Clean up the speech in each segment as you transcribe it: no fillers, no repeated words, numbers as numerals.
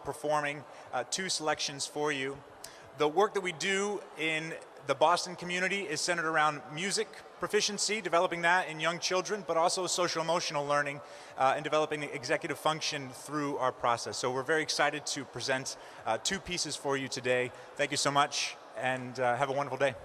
performing two selections for you. The work that we do in the Boston community is centered around music proficiency, developing that in young children, but also social emotional learning and developing executive function through our process. So we're very excited to present two pieces for you today. Thank you so much, and have a wonderful day.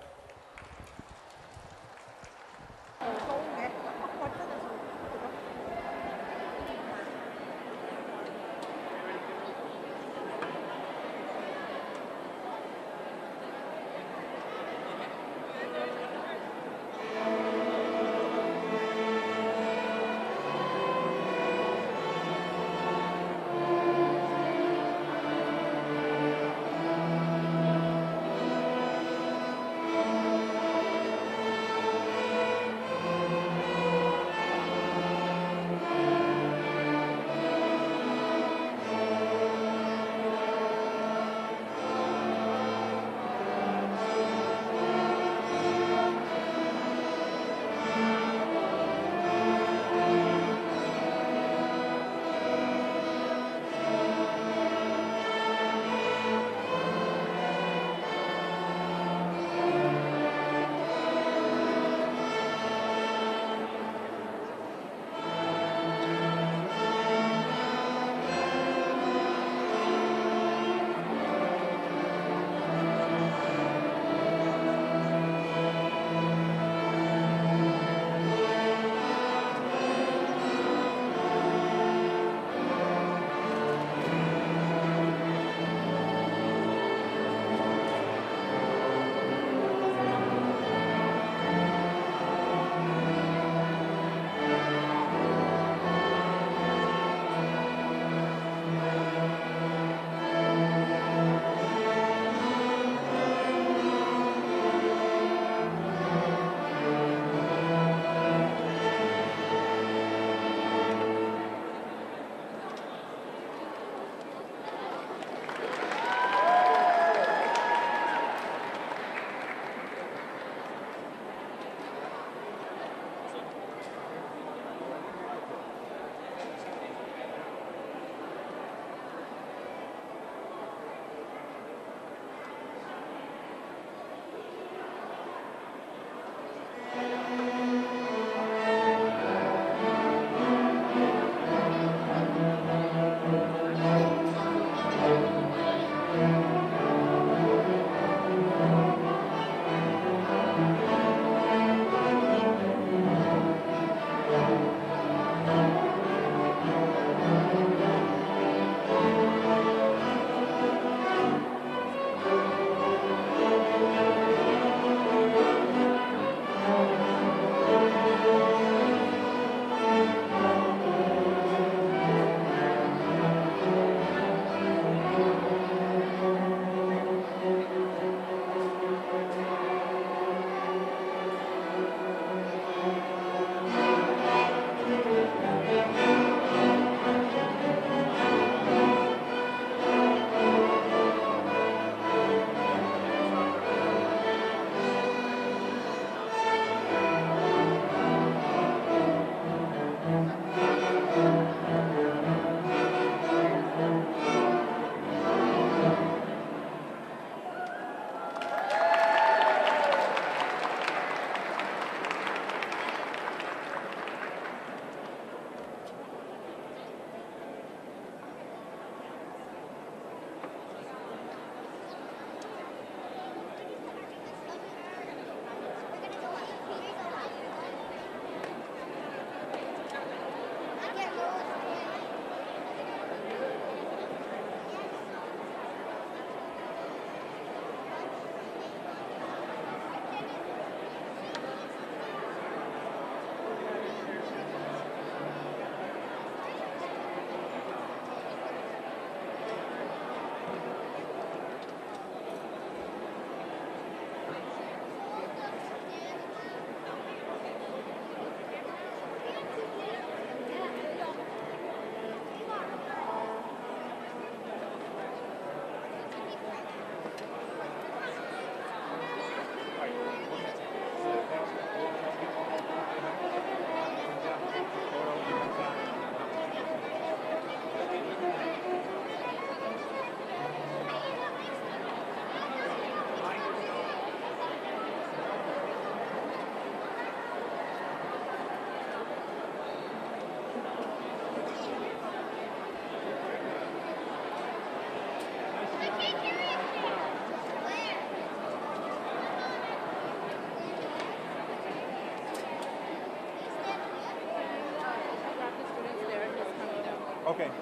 Okay.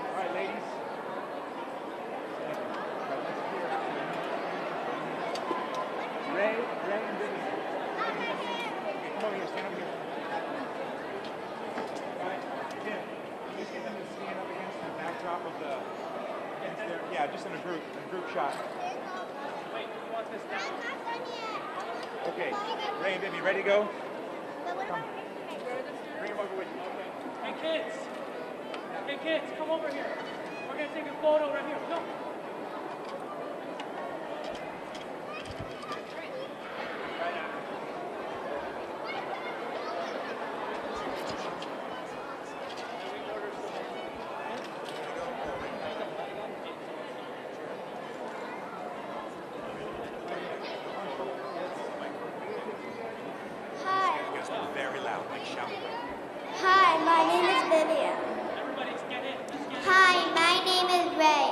All right, ladies. Ray and Vicky. Okay, come over here, stand over here. All right, Jim, just get them to stand up against the backdrop of the, yeah, just in a group shot. Wait, you want this down? Okay, Ray and Vicky, ready to go? Come. Bring them over with you. Hey kids, come over here. We're gonna take a photo right here. Come. Very loud, like shout. Hi, my name is Vivian. Hi, my name is Ray.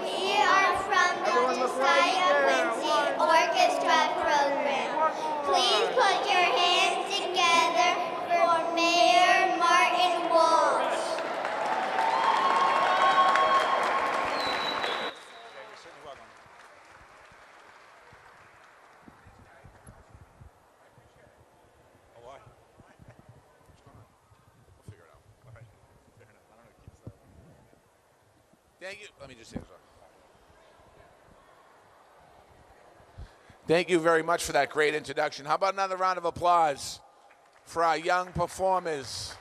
We are from the Josiah Quincy Orchestra program. Please put your hands together for Mayor Martin Walsh. You're certainly welcome. Oh, why? What's going on? We'll figure it out. All right. Fair enough. I don't know. Keep this up. Thank you. Let me just say this. Thank you very much for that great introduction. How about another round of applause for our young performers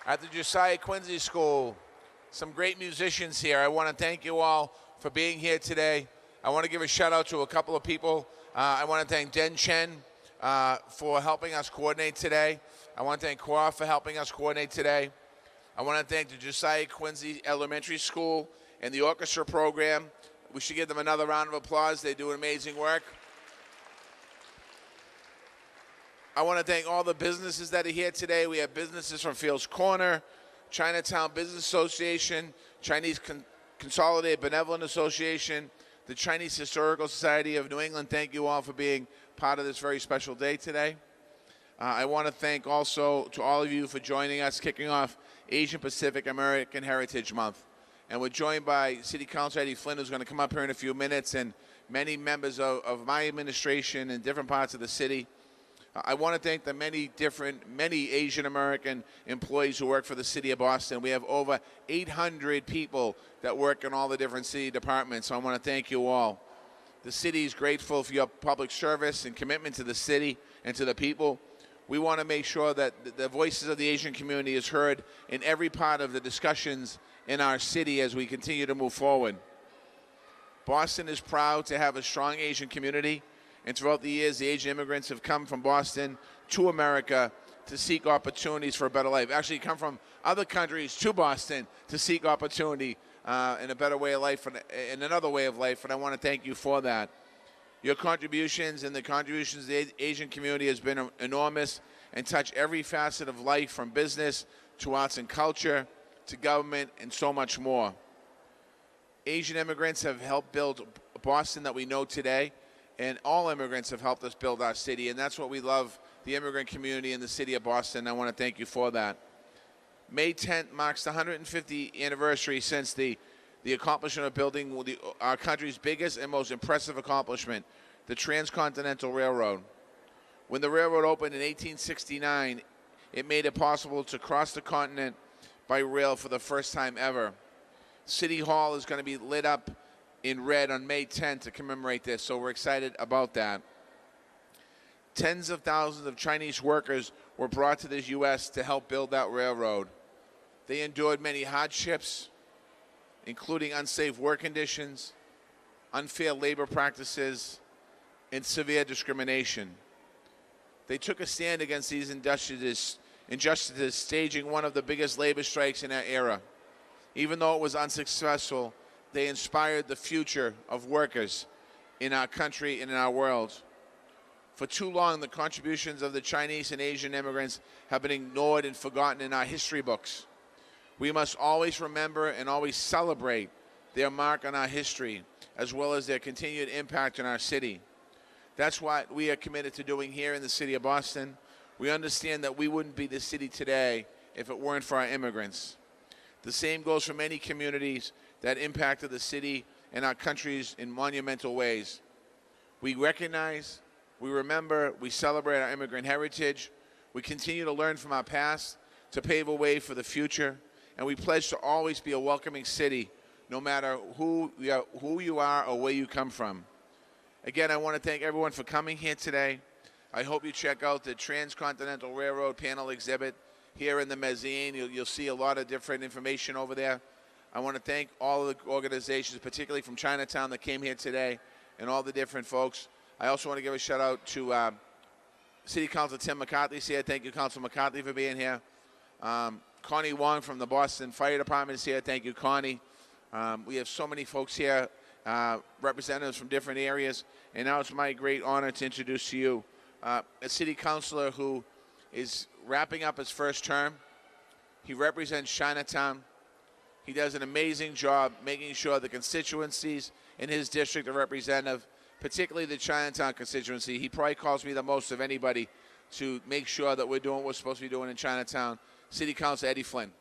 at the Josiah Quincy School? Some great musicians here. I want to thank you all for being here today. I want to give a shout out to a couple of people. I want to thank Den Chen for helping us coordinate today. I want to thank Cora for helping us coordinate today. I want to thank the Josiah Quincy Elementary School and the orchestra program. We should give them another round of applause. They do amazing work. I want to thank all the businesses that are here today. We have businesses from Fields Corner, Chinatown Business Association, Chinese Consolidated Benevolent Association, the Chinese Historical Society of New England. Thank you all for being part of this very special day today. I want to thank also to all of you for joining us, kicking off Asian Pacific American Heritage Month. And we're joined by City Councilor Eddie Flynn, who's going to come up here in a few minutes, and many members of my administration in different parts of the city. I want to thank the many Asian American employees who work for the city of Boston. We have over 800 people that work in all the different city departments, so I want to thank you all. The city is grateful for your public service and commitment to the city and to the people. We want to make sure that the voices of the Asian community is heard in every part of the discussions in our city as we continue to move forward. Boston is proud to have a strong Asian community, and throughout the years, the Asian immigrants have come from Boston to America to seek opportunities for a better life. Actually, come from other countries to Boston to seek opportunity in a better way of life, in another way of life, and I want to thank you for that. Your contributions and the contributions of the Asian community has been enormous and touch every facet of life, from business to arts and culture to government and so much more. Asian immigrants have helped build Boston that we know today, and all immigrants have helped us build our city, and that's what we love, the immigrant community in the city of Boston. I want to thank you for that. May 10th marks the 150th anniversary since the accomplishment of building our country's biggest and most impressive accomplishment, the Transcontinental Railroad. When the railroad opened in 1869, it made it possible to cross the continent by rail for the first time ever. City Hall is going to be lit up in red on May 10th to commemorate this, so we're excited about that. Tens of thousands of Chinese workers were brought to the U.S. to help build that railroad. They endured many hardships, including unsafe work conditions, unfair labor practices, and severe discrimination. They took a stand against these injustices, staging one of the biggest labor strikes in our era. Even though it was unsuccessful, they inspired the future of workers in our country and in our world. For too long, the contributions of the Chinese and Asian immigrants have been ignored and forgotten in our history books. We must always remember and always celebrate their mark on our history, as well as their continued impact on our city. That's what we are committed to doing here in the city of Boston. We understand that we wouldn't be the city today if it weren't for our immigrants. The same goes for many communities that impacted the city and our countries in monumental ways. We recognize, we remember, we celebrate our immigrant heritage. We continue to learn from our past to pave a way for the future, and we pledge to always be a welcoming city, no matter who you are or where you come from. Again, I want to thank everyone for coming here today. I hope you check out the Transcontinental Railroad panel exhibit here in the mezzanine. You'll see a lot of different information over there. I want to thank all of the organizations, particularly from Chinatown, that came here today, and all the different folks. I also want to give a shout out to City Councilor Tim McCarthy's here. Thank you, Councilor McCarthy, for being here. Connie Wong from the Boston Fire Department is here. Thank you, Connie. We have so many folks here, representatives from different areas, and now it's my great honor to introduce to you a city councilor who is wrapping up his first term. He represents Chinatown. He does an amazing job making sure the constituencies in his district are representative, particularly the Chinatown constituency. He probably calls me the most of anybody to make sure that we're doing what we're supposed to be doing in Chinatown. City Councilor Eddie Flynn.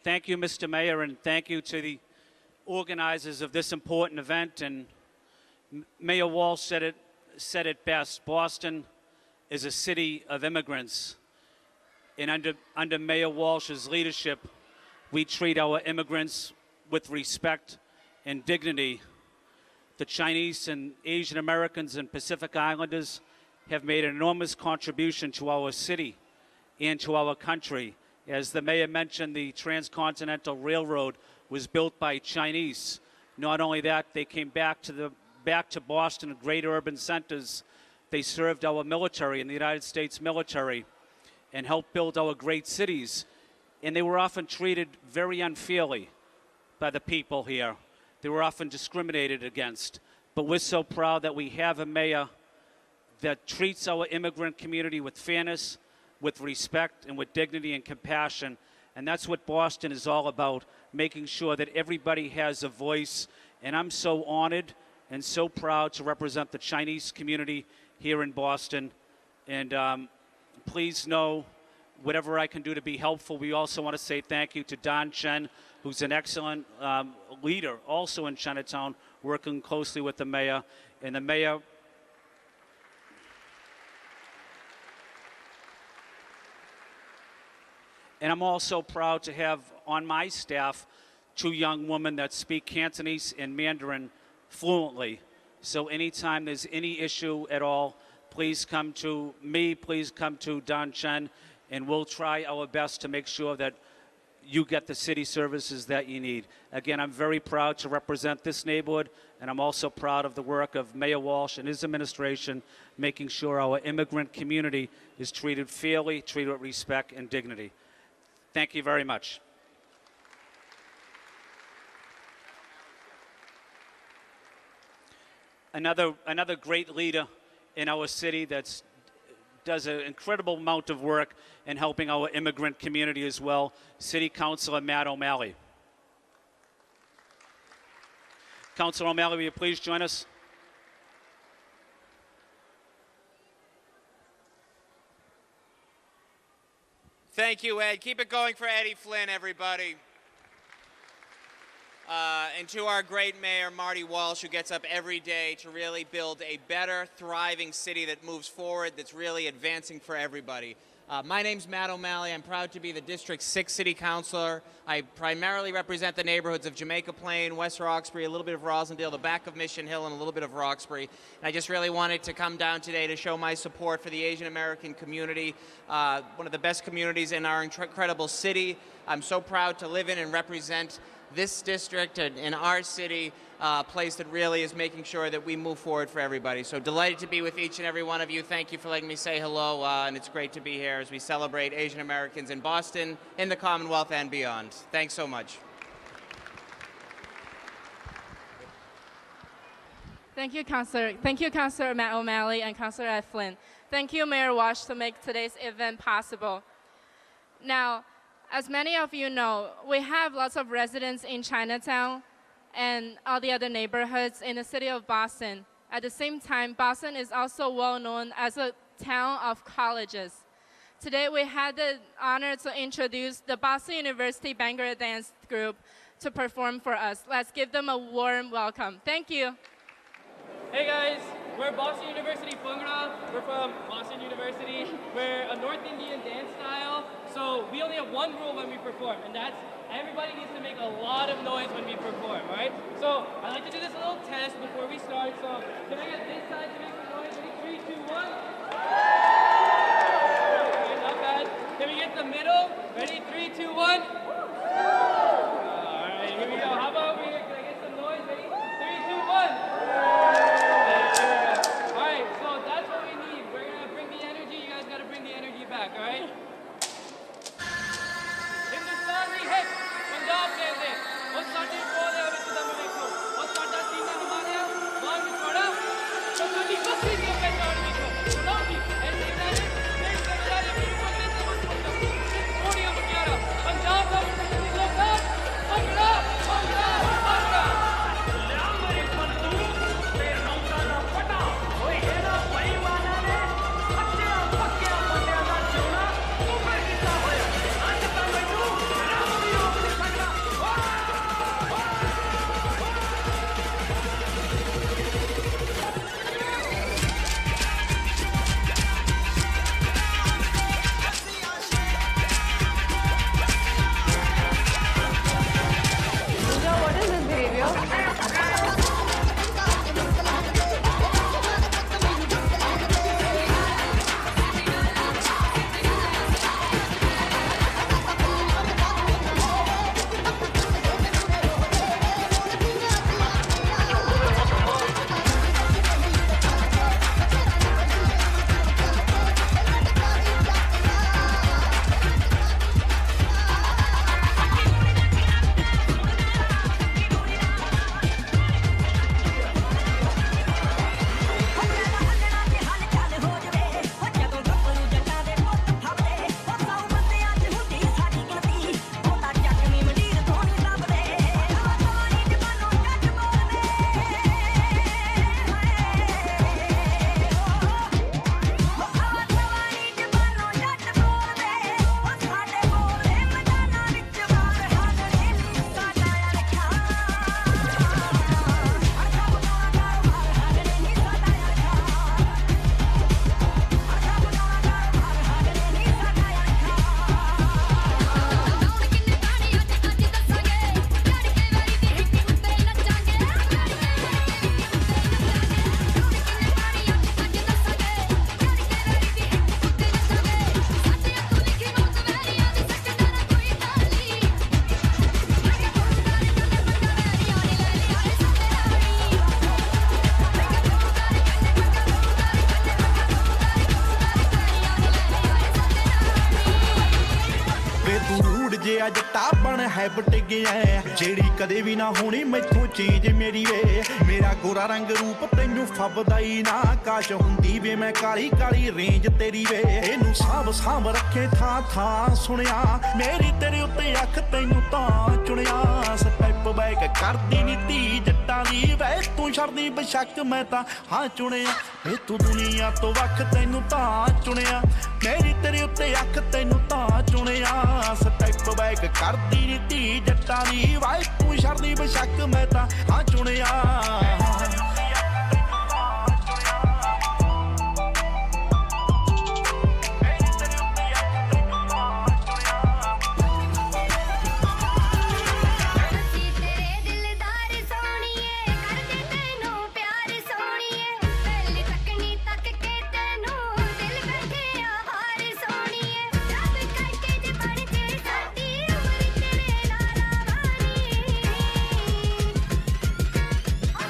Thank you, Mr. Mayor, and thank you to the organizers of this important event. And Mayor Walsh said it best. Boston is a city of immigrants. And under Mayor Walsh's leadership, we treat our immigrants with respect and dignity. The Chinese and Asian Americans and Pacific Islanders have made an enormous contribution to our city and to our country. As the mayor mentioned, the Transcontinental Railroad was built by Chinese. Not only that, they came back to Boston and great urban centers. They served our military in the United States military and helped build our great cities. And they were often treated very unfairly by the people here. They were often discriminated against. But we're so proud that we have a mayor that treats our immigrant community with fairness, with respect, and with dignity and compassion. And that's what Boston is all about, making sure that everybody has a voice. And I'm so honored and so proud to represent the Chinese community here in Boston. And please know, whatever I can do to be helpful. We also want to say thank you to Don Chen, who's an excellent leader also in Chinatown, working closely with the mayor. And the mayor, and I'm also proud to have on my staff 2 young women that speak Cantonese and Mandarin fluently. So anytime there's any issue at all, please come to me, please come to Don Chen, and we'll try our best to make sure that you get the city services that you need. Again, I'm very proud to represent this neighborhood, and I'm also proud of the work of Mayor Walsh and his administration, making sure our immigrant community is treated fairly, treated with respect and dignity. Thank you very much. Another great leader in our city that does an incredible amount of work in helping our immigrant community as well, City Councilor Matt O'Malley. Councilor O'Malley, will you please join us? Thank you, Ed. Keep it going for Eddie Flynn, everybody. And to our great mayor, Marty Walsh, who gets up every day to really build a better, thriving city that moves forward, that's really advancing for everybody. My name's Matt O'Malley. I'm proud to be the District 6 City Councilor. I primarily represent the neighborhoods of Jamaica Plain, West Roxbury, a little bit of Rosendale, the back of Mission Hill, and a little bit of Roxbury. And I just really wanted to come down today to show my support for the Asian American community, one of the best communities in our incredible city. I'm so proud to live in and represent this district and in our city, a place that really is making sure that we move forward for everybody. So delighted to be with each and every one of you. Thank you for letting me say hello, and it's great to be here as we celebrate Asian Americans in Boston, in the Commonwealth, and beyond. Thanks so much. Thank you, Councilor. Thank you, Councilor Matt O'Malley and Councilor Ed Flynn. Thank you, Mayor Walsh, to make today's event possible. Now, As many of you know, we have lots of residents in Chinatown and all the other neighborhoods in the city of Boston. At the same time, Boston is also well known as a town of colleges. Today, we had the honor to introduce the Boston University Bhangra Dance Group to perform for us. Let's give them a warm welcome. Thank you. Hey guys, we're Boston University Bhangra. We're from Boston University. We're a North Indian dance style, so we only have one rule when we perform, and that's everybody needs to make a lot of noise when we perform, all right? So I like to do this little test before we start, so can I get this side to make some noise? Ready? 3, 2, 1. Okay, not bad. Can we get the middle? Ready? 3, 2, 1. All right, here we go. How about over here? Can I get some noise? Ready? 3, 2, 1. Alright, so that's what we need. We're gonna bring the energy, you guys gotta bring the energy back, alright? Hindustani hip, Punjab music. What's starting for the American? What's starting Sina Hamaya? Long Chora? So Kali Basti ke pehchan mikho. Lodi, and they said it. They said it. Podium Kiara. Punjab ka Lokat. Bhangra, Bhangra, Bhangra. What is this behavior? ਜਿਹਾ ਜੱਟਾ ਬਣ ਹੈਬਟ ਗਿਆ ਜਿਹੜੀ ਕਦੇ ਵੀ ਨਾ ਹੋਣੀ ਮੈਥੋਂ ਚੀਜ਼ ਮੇਰੀ ਵੇ ਮੇਰਾ ਗੋਰਾ ਰੰਗ ਰੂਪ ਤੈਨੂੰ ਫੱਬਦਾ ਹੀ ਨਾ ਕਾਸ਼ ਹੁੰਦੀ ਵੇ ਮੈਂ ਕਾਲੀ ਕਾਲੀ ਰੇਂਜ ਤੇਰੀ ਵੇ ਇਹਨੂੰ ਸਾਂਭ ਰੱਖੇ ਥਾਂ ਥਾਂ ਸੁਣਿਆ ਮੇਰੀ ਤੇਰੇ ਉੱਤੇ ਅੱਖ ਤੈਨੂੰ ਤਾਂ ਚੁਣਿਆ ਸਟੈਪ ਬੈਕ ਕਰਦੀ ਨੀ ਧੀ ਜੱਟਾਂ ਦੀ ਵੇ ਤੂੰ ਛੱਡਦੀ ਬੇਸ਼ੱਕ ਮੈਂ ਤਾਂ ਹਾਂ ਚੁਣਿਆ ਵੇ ਤੂੰ ਦੁਨੀਆ ਤੋਂ ਵੱਖ ਤੈਨੂੰ ਤਾਂ ਚੁਣਿਆ ਮੇਰੀ ਤੇਰੇ ਉੱਤੇ ਅੱਖ ਤੈਨੂੰ ਤਾਂ ਚੁਣਿਆ ਸਟੈਪ ਬੈਕ ਕਰਦੀ ਨੀ ਧੀ ਜੱਟਾਂ ਦੀ ਵੇ ਤੂੰ ਛੱਡਦੀ ਬੇਸ਼ੱਕ ਮੈਂ ਤਾਂ ਹਾਂ ਚੁਣਿਆ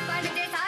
But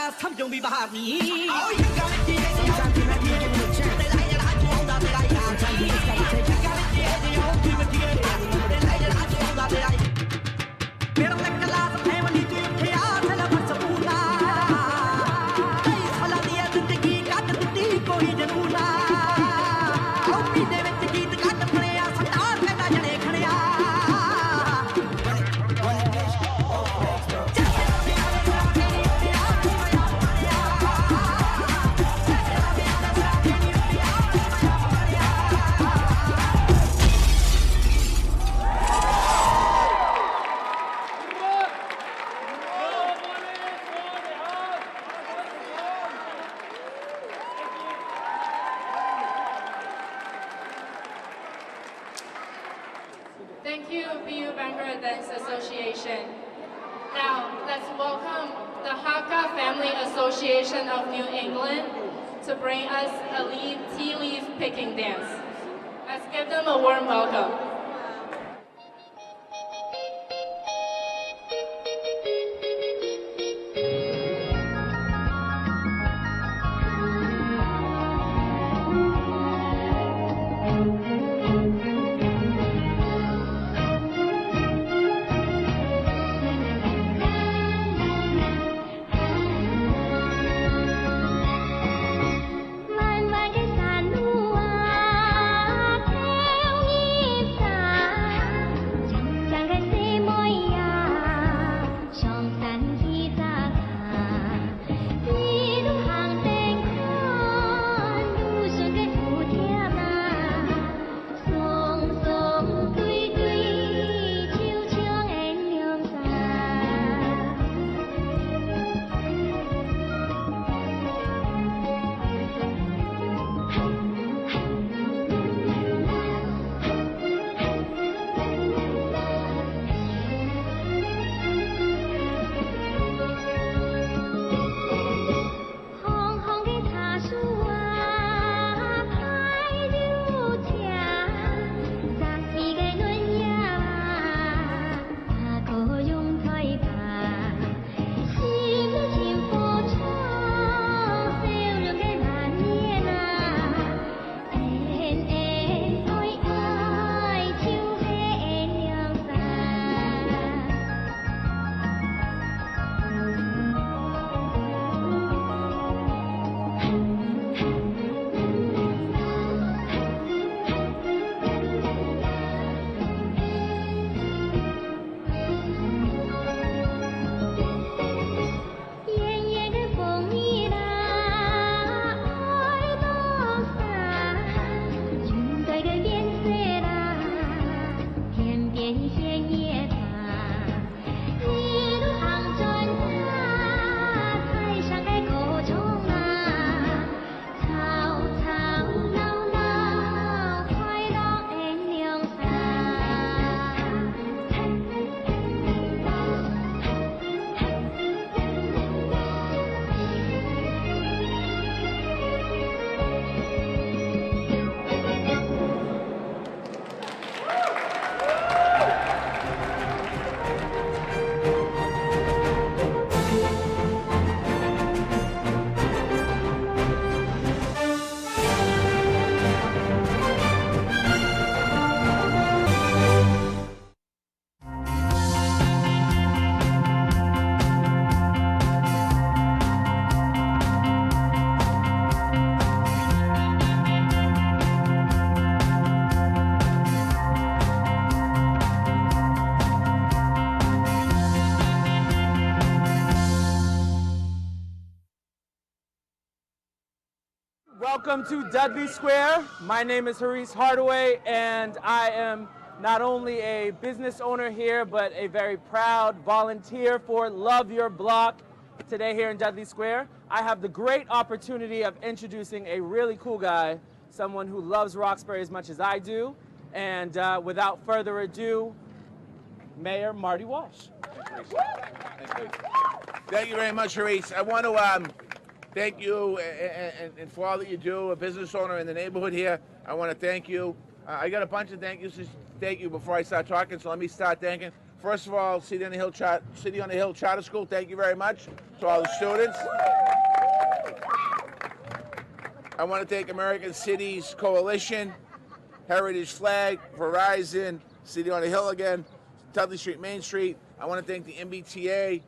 3種 ਵੀ ਬਾਹਰ ਨਹੀਂ ਆਓ ਯੰਗਾ ਵਿੱਚ ਇਹ ਜਿਹਾ ਕਿ ਮੈਂ ਕੀ ਮੈਨੂੰ ਚੈਨ ਤੇ ਲੈ ਜਰਾ ਚੋਂਦਾ ਤੇਰਾ ਯਾਰ ਚਾਹੀਦੀ ਇਸ ਕਰਕੇ ਯੰਗਾ ਵਿੱਚ ਇਹ ਜਿਹਾ ਕਿ ਮੈਂ ਕੀ ਤੇ ਲੈ ਜਰਾ ਚੋਂਦਾ ਤੇਰਾ ਮੇਰਾ ਕਲਾਸ ਫੈਮਿਲੀ ਚ ਉੱਠਿਆ ਸਿਲੇਬਸ ਪੂਰਾ ਕਈ ਸਾਲਾਂ ਦੀ ਜ਼ਿੰਦਗੀ ਕੱਟ ਦਿੱਤੀ ਕੋਈ ਜਨੂਨਾ ਕਾਪੀ ਦੇ ਵਿੱਚ ਗੀਤ ਕੱਟ ਪੜਿਆ ਸਰਦਾਰ ਕਹਿੰਦਾ ਜਣੇ ਖੜਿਆ Thank you, BU Bangor Dance Association. Now, let's welcome the Hakka Family Association of New England to bring us a tea leaf picking dance. Let's give them a warm welcome. Welcome to Dudley Square. My name is Haris Hardaway, and I am not only a business owner here, but a very proud volunteer for Love Your Block today here in Dudley Square. I have the great opportunity of introducing a really cool guy, someone who loves Roxbury as much as I do. And without further ado, Mayor Marty Walsh. Thank you very much, Haris. I want to thank you and for all that you do, a business owner in the neighborhood here. I want to thank you. I got a bunch of thank yous to thank you before I start talking, so let me start thanking. First of all, City on the Hill Charter School, thank you very much to all the students. I want to thank American Cities Coalition, Heritage Flag, Verizon, City on the Hill again, Dudley Street, Main Street. I want to thank the MBTA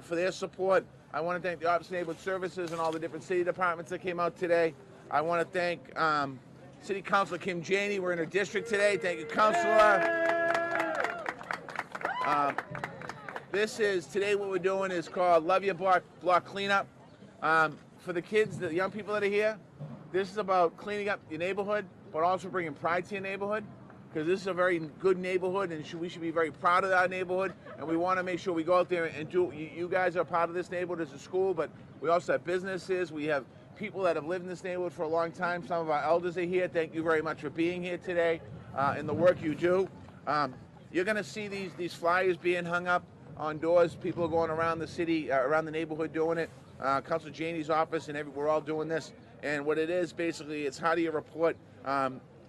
for their support. I want to thank the Office of Neighborhood Services and all the different city departments that came out today. I want to thank City Councilor Kim Janey. We're in her district today. Thank you, Councilor. Today what we're doing is called Love Your Block Cleanup. For the kids, the young people that are here, this is about cleaning up your neighborhood, but also bringing pride to your neighborhood, because this is a very good neighborhood, and we should be very proud of our neighborhood, and we want to make sure we go out there and do. You guys are part of this neighborhood as a school, but we also have businesses. We have people that have lived in this neighborhood for a long time. Some of our elders are here. Thank you very much for being here today and the work you do. You're going to see these flyers being hung up on doors. People are going around the city, around the neighborhood doing it. Councilor Janey's office and we're all doing this. And what it is, basically, it's how do you report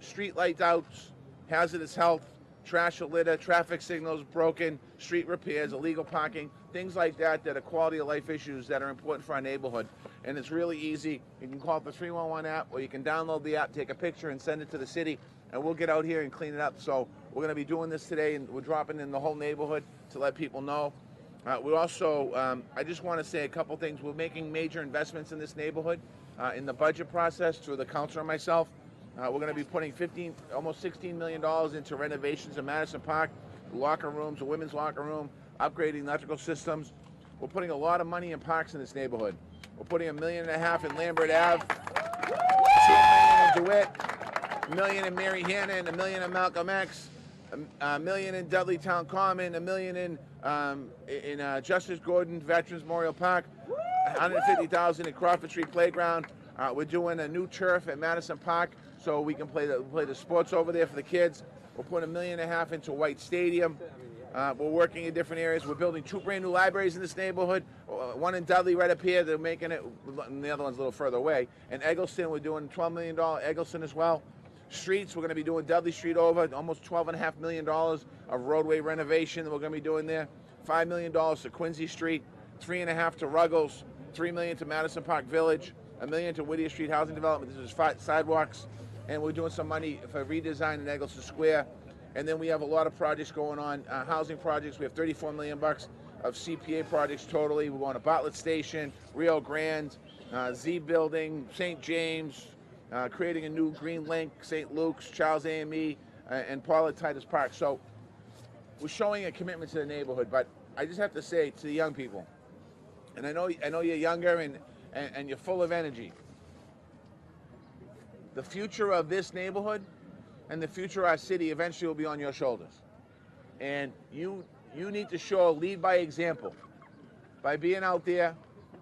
street light outs, hazardous health, trash or litter, traffic signals broken, street repairs, illegal parking, things like that are quality of life issues that are important for our neighborhood. And it's really easy. You can call it the 311 app, or you can download the app, take a picture, and send it to the city, and we'll get out here and clean it up. So we're going to be doing this today, and we're dropping in the whole neighborhood to let people know. We also, I just want to say a couple things. We're making major investments in this neighborhood in the budget process through the councilor and myself. We're going to be putting almost $16 million into renovations in Madison Park, locker rooms, a women's locker room, upgrading electrical systems. We're putting a lot of money in parks in this neighborhood. We're putting $1.5 million in Lambert Ave, $2 million in DeWitt, $1 million in Mary Hanna, and $1 million in Malcolm X, $1 million in Dudley Town Common, $1 million in Justice Gordon Veterans Memorial Park, $150,000 in Crawford Street Playground. We're doing a new turf at Madison Park so we can play the sports over there for the kids. We're putting $1.5 million into White Stadium. We're working in different areas. We're building 2 brand new libraries in this neighborhood. One in Dudley right up here. They're making it, and the other one's a little further away. And Eggleston, we're doing $12 million Eggleston as well. Streets, we're going to be doing Dudley Street over, almost $12.5 million of roadway renovation that we're going to be doing there. $5 million to Quincy Street, $3.5 million to Ruggles, $3 million to Madison Park Village, $1 million to Whittier Street Housing Development. This is sidewalks, and we're doing some money for redesign in Eggleston Square. And then we have a lot of projects going on, housing projects. We have $34 million of CPA projects totally. We want a Bartlett Station, Rio Grande, Z Building, St. James, creating a new Green Link, St. Luke's, Charles AME, and Paulette Titus Park. So we're showing a commitment to the neighborhood, but I just have to say to the young people, and I know you're younger and you're full of energy, the future of this neighborhood and the future of our city eventually will be on your shoulders. And you need to lead by example, by being out there,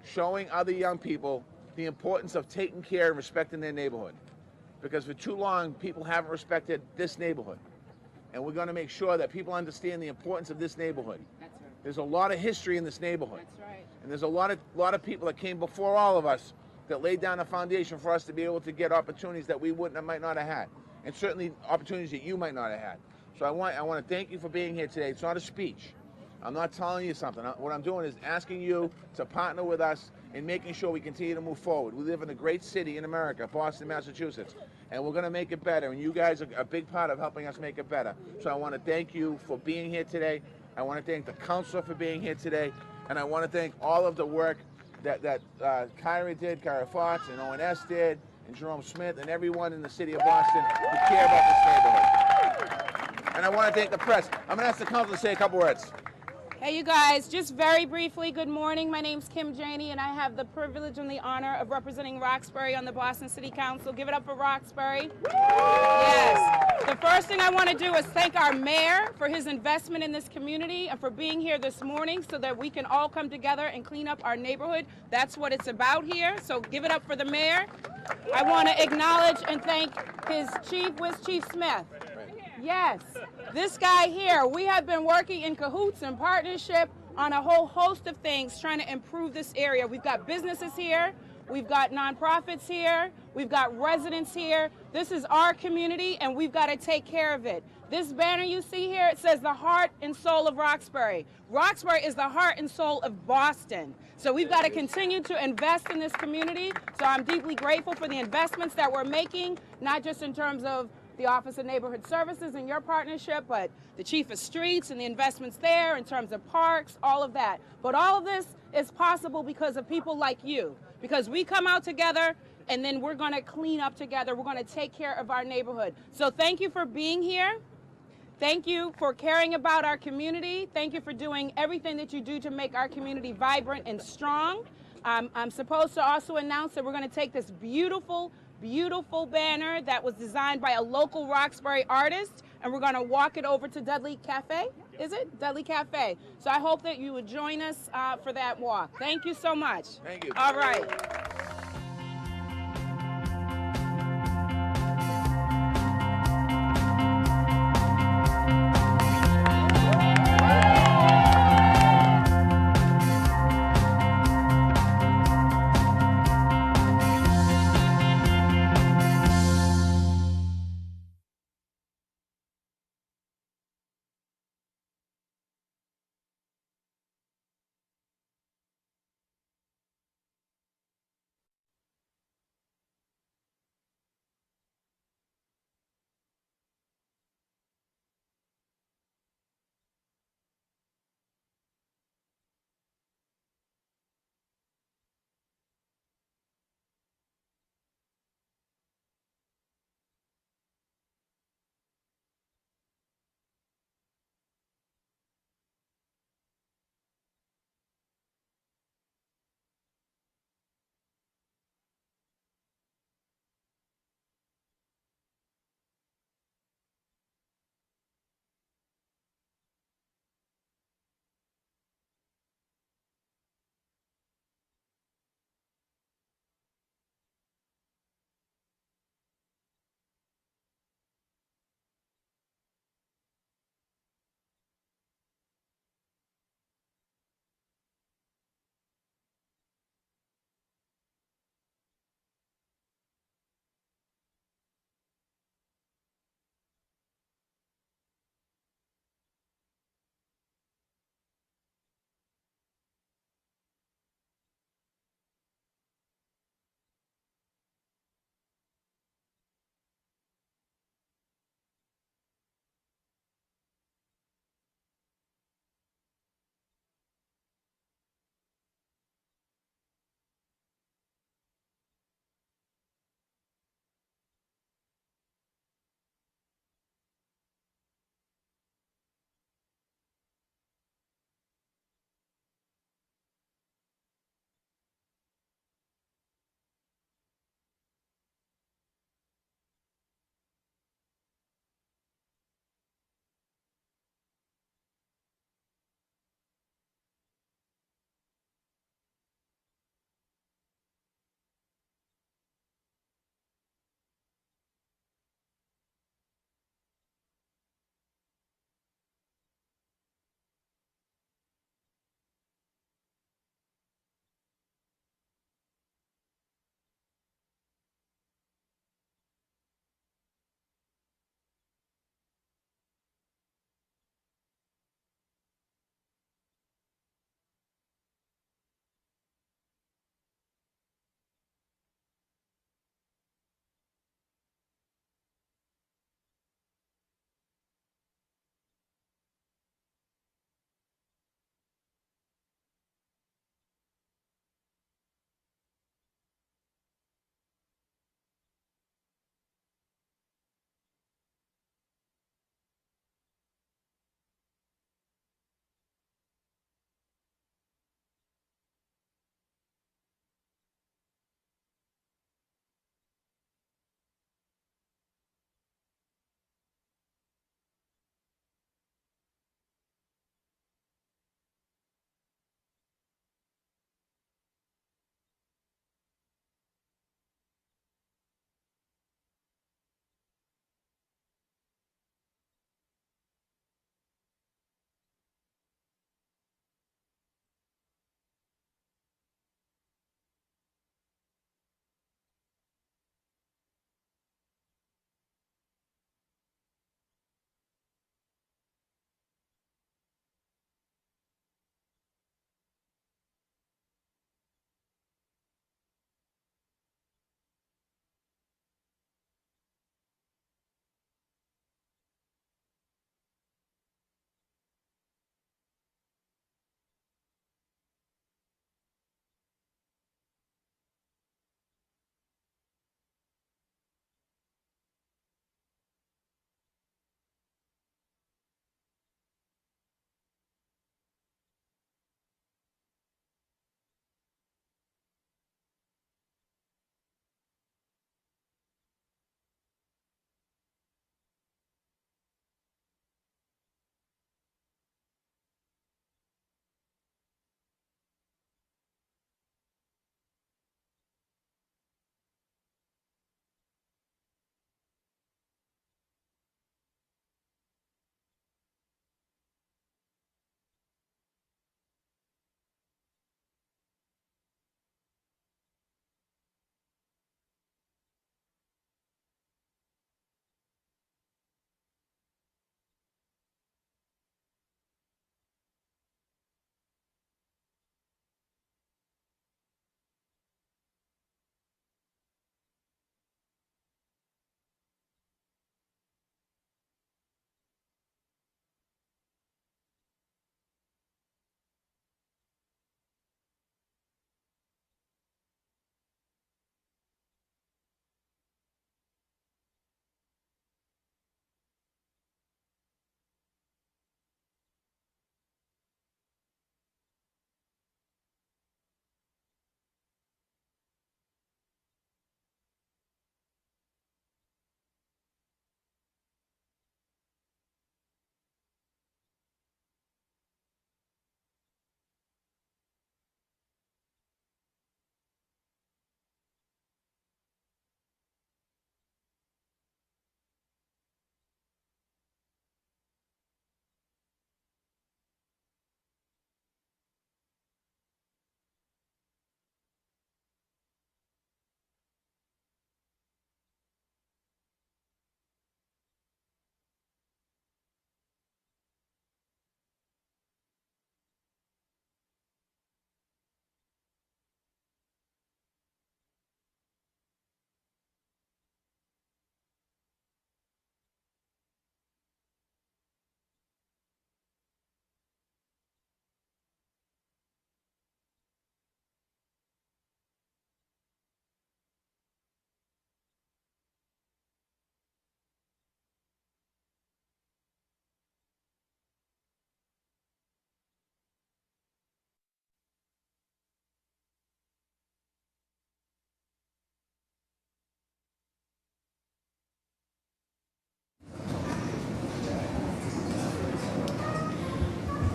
showing other young people the importance of taking care and respecting their neighborhood. Because for too long, people haven't respected this neighborhood. And we're going to make sure that people understand the importance of this neighborhood. That's right. There's a lot of history in this neighborhood. That's right. And there's a lot of people that came before all of us that laid down a foundation for us to be able to get opportunities that we might not have had. And certainly opportunities that you might not have had. So I want to thank you for being here today. It's not a speech. I'm not telling you something. What I'm doing is asking you to partner with us in making sure we continue to move forward. We live in a great city in America, Boston, Massachusetts, and we're going to make it better. And you guys are a big part of helping us make it better. So I want to thank you for being here today. I want to thank the councilor for being here today. And I want to thank all of the work that Kyra did, Kyra Fox, and ONS did, and Jerome Smith, and everyone in the city of Boston who care about this neighborhood. And I want to thank the press. I'm going to ask the council to say a couple words. Hey, you guys, just very briefly, good morning. My name's Kim Janey, and I have the privilege and the honor of representing Roxbury on the Boston City Council. Give it up for Roxbury. Yes. The first thing I want to do is thank our mayor for his investment in this community and for being here this morning so that we can all come together and clean up our neighborhood. That's what it's about here, so give it up for the mayor. I want to acknowledge and thank his chief, Chief Smith. Yes, this guy here, we have been working in cahoots and partnership on a whole host of things trying to improve this area. We've got businesses here, we've got nonprofits here, we've got residents here. This is our community, and we've got to take care of it. This banner you see here, it says the heart and soul of Roxbury. Roxbury is the heart and soul of Boston. So we've got to continue to invest in this community. So I'm deeply grateful for the investments that we're making, not just in terms of the Office of Neighborhood Services and your partnership, but the Chief of Streets and the investments there in terms of parks, all of that. But all of this is possible because of people like you, because we come out together and then we're going to clean up together. We're going to take care of our neighborhood. So thank you for being here. Thank you for caring about our community. Thank you for doing everything that you do to make our community vibrant and strong. I'm supposed to also announce that we're going to take this beautiful banner that was designed by a local Roxbury artist, and we're going to walk it over to Dudley Cafe. Is it? Dudley Cafe. So I hope that you would join us for that walk. Thank you so much. Thank you. All right.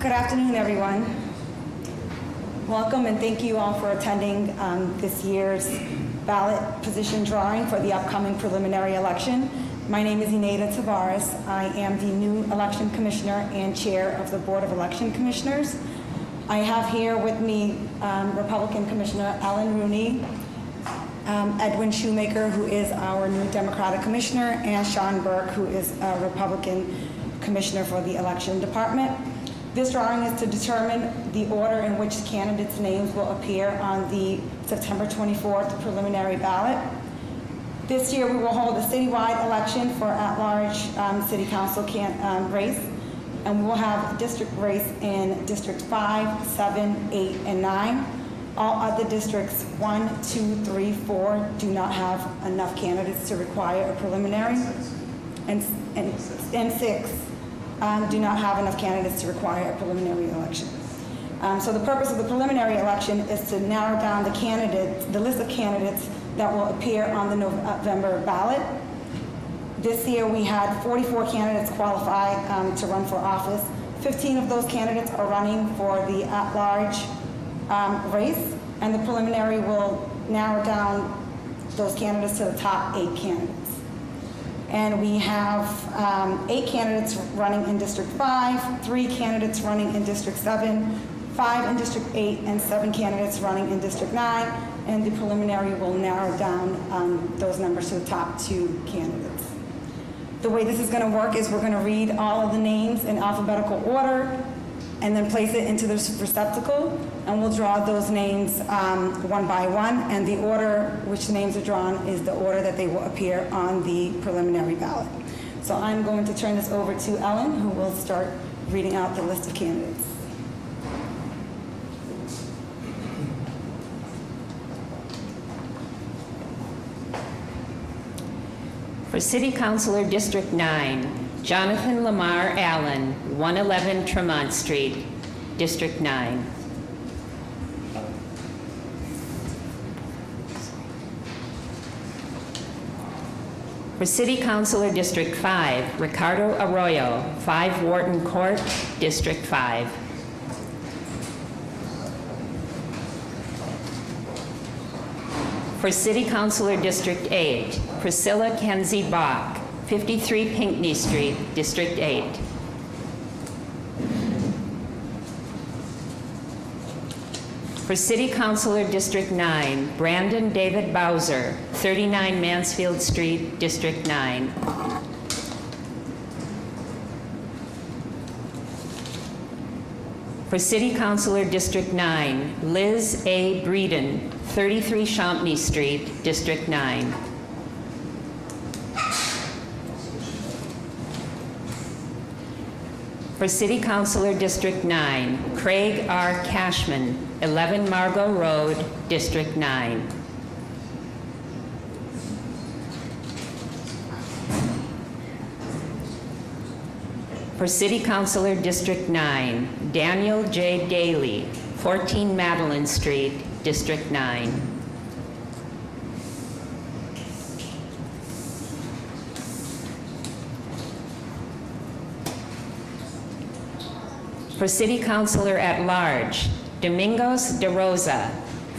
Good afternoon, everyone. Welcome and thank you all for attending this year's ballot position drawing for the upcoming preliminary election. My name is Ineda Tavares. I am the new election commissioner and chair of the Board of Election Commissioners. I have here with me Republican Commissioner Ellen Rooney, Edwin Shoemaker, who is our new Democratic Commissioner, and Sean Burke, who is a Republican Commissioner for the Election Department. This drawing is to determine the order in which candidates' names will appear on the September 24th preliminary ballot. This year we will hold a citywide election for at-large city council race, and we will have a district race in District 5, 7, 8, and 9. All other districts 1, 2, 3, 4 do not have enough candidates to require a preliminary, and 6 do not have enough candidates to require a preliminary election. So the purpose of the preliminary election is to narrow down the list of candidates that will appear on the November ballot. This year we had 44 candidates qualify to run for office. 15 of those candidates are running for the at-large race, and the preliminary will narrow down those candidates to the top 8 candidates. And we have 8 candidates running in District 5, 3 candidates running in District 7, 5 in District 8, and 7 candidates running in District 9, and the preliminary will narrow down those numbers to the top 2 candidates. The way this is going to work is we're going to read all of the names in alphabetical order and then place it into this receptacle, and we'll draw those names one by one, and the order which the names are drawn is the order that they will appear on the preliminary ballot. So I'm going to turn this over to Ellen, who will start reading out the list of candidates. For City Councilor District 9, Jonathan Lamar Allen, 111 Tremont Street, District 9. For City Councilor District 5, Ricardo Arroyo, 5 Wharton Court, District 5. For City Councilor District 8, Priscilla Kenzie Bach, 53 Pinckney Street, District 8. For City Councilor District 9, Brandon David Bowser, 39 Mansfield Street, District 9. For City Councilor District 9, Liz A. Breeden, 33 Champney Street, District 9. For City Councilor District 9, Craig R. Cashman, 11 Margot Road, District 9. For City Councilor District 9, Daniel J. Daly, 14 Madeline Street, District 9. For City Councilor at Large, Domingos de Rosa,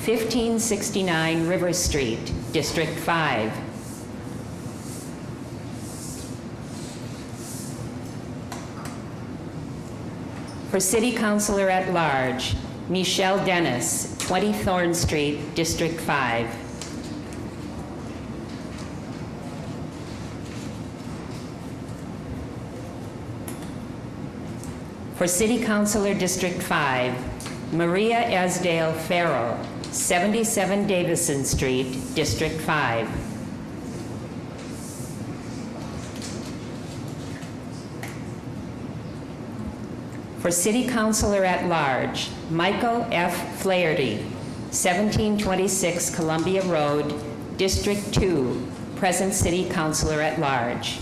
1569 River Street, District 5. For City Councilor at Large, Michelle Dennis, 20 Thorn Street, District 5. For City Councilor District 5, Maria Asdale Farrell, 77 Davison Street, District 5. For City Councilor at Large, Michael F. Flaherty, 1726 Columbia Road, District 2, present City Councilor at Large.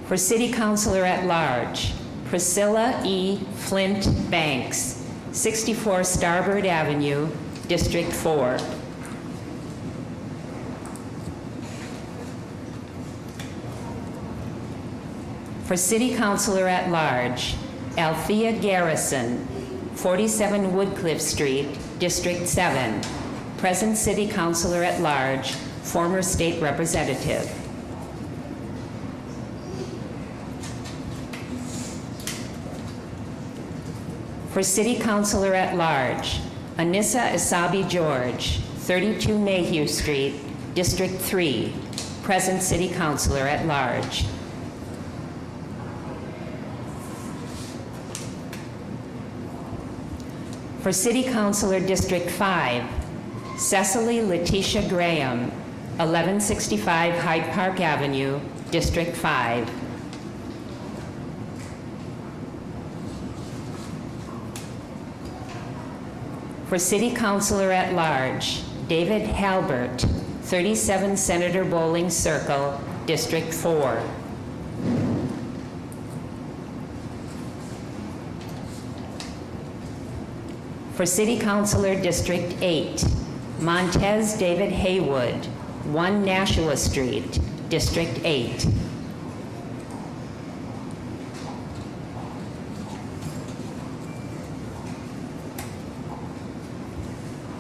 For City Councilor at Large, Priscilla E. Flint Banks, 64 Starboard Avenue, District 4. For City Councilor at Large, Althea Garrison, 47 Woodcliff Street, District 7, present City Councilor at Large, former State Representative. For City Councilor at Large, Anissa Asabi George, 32 Mayhew Street, District 3, present City Councilor at Large. For City Councilor District 5, Cecily Letitia Graham, 1165 Hyde Park Avenue, District 5. For City Councilor at Large, David Halbert, 37 Senator Bowling Circle, District 4. For City Councilor District 8, Montez David Haywood, 1 Nashua Street, District 8.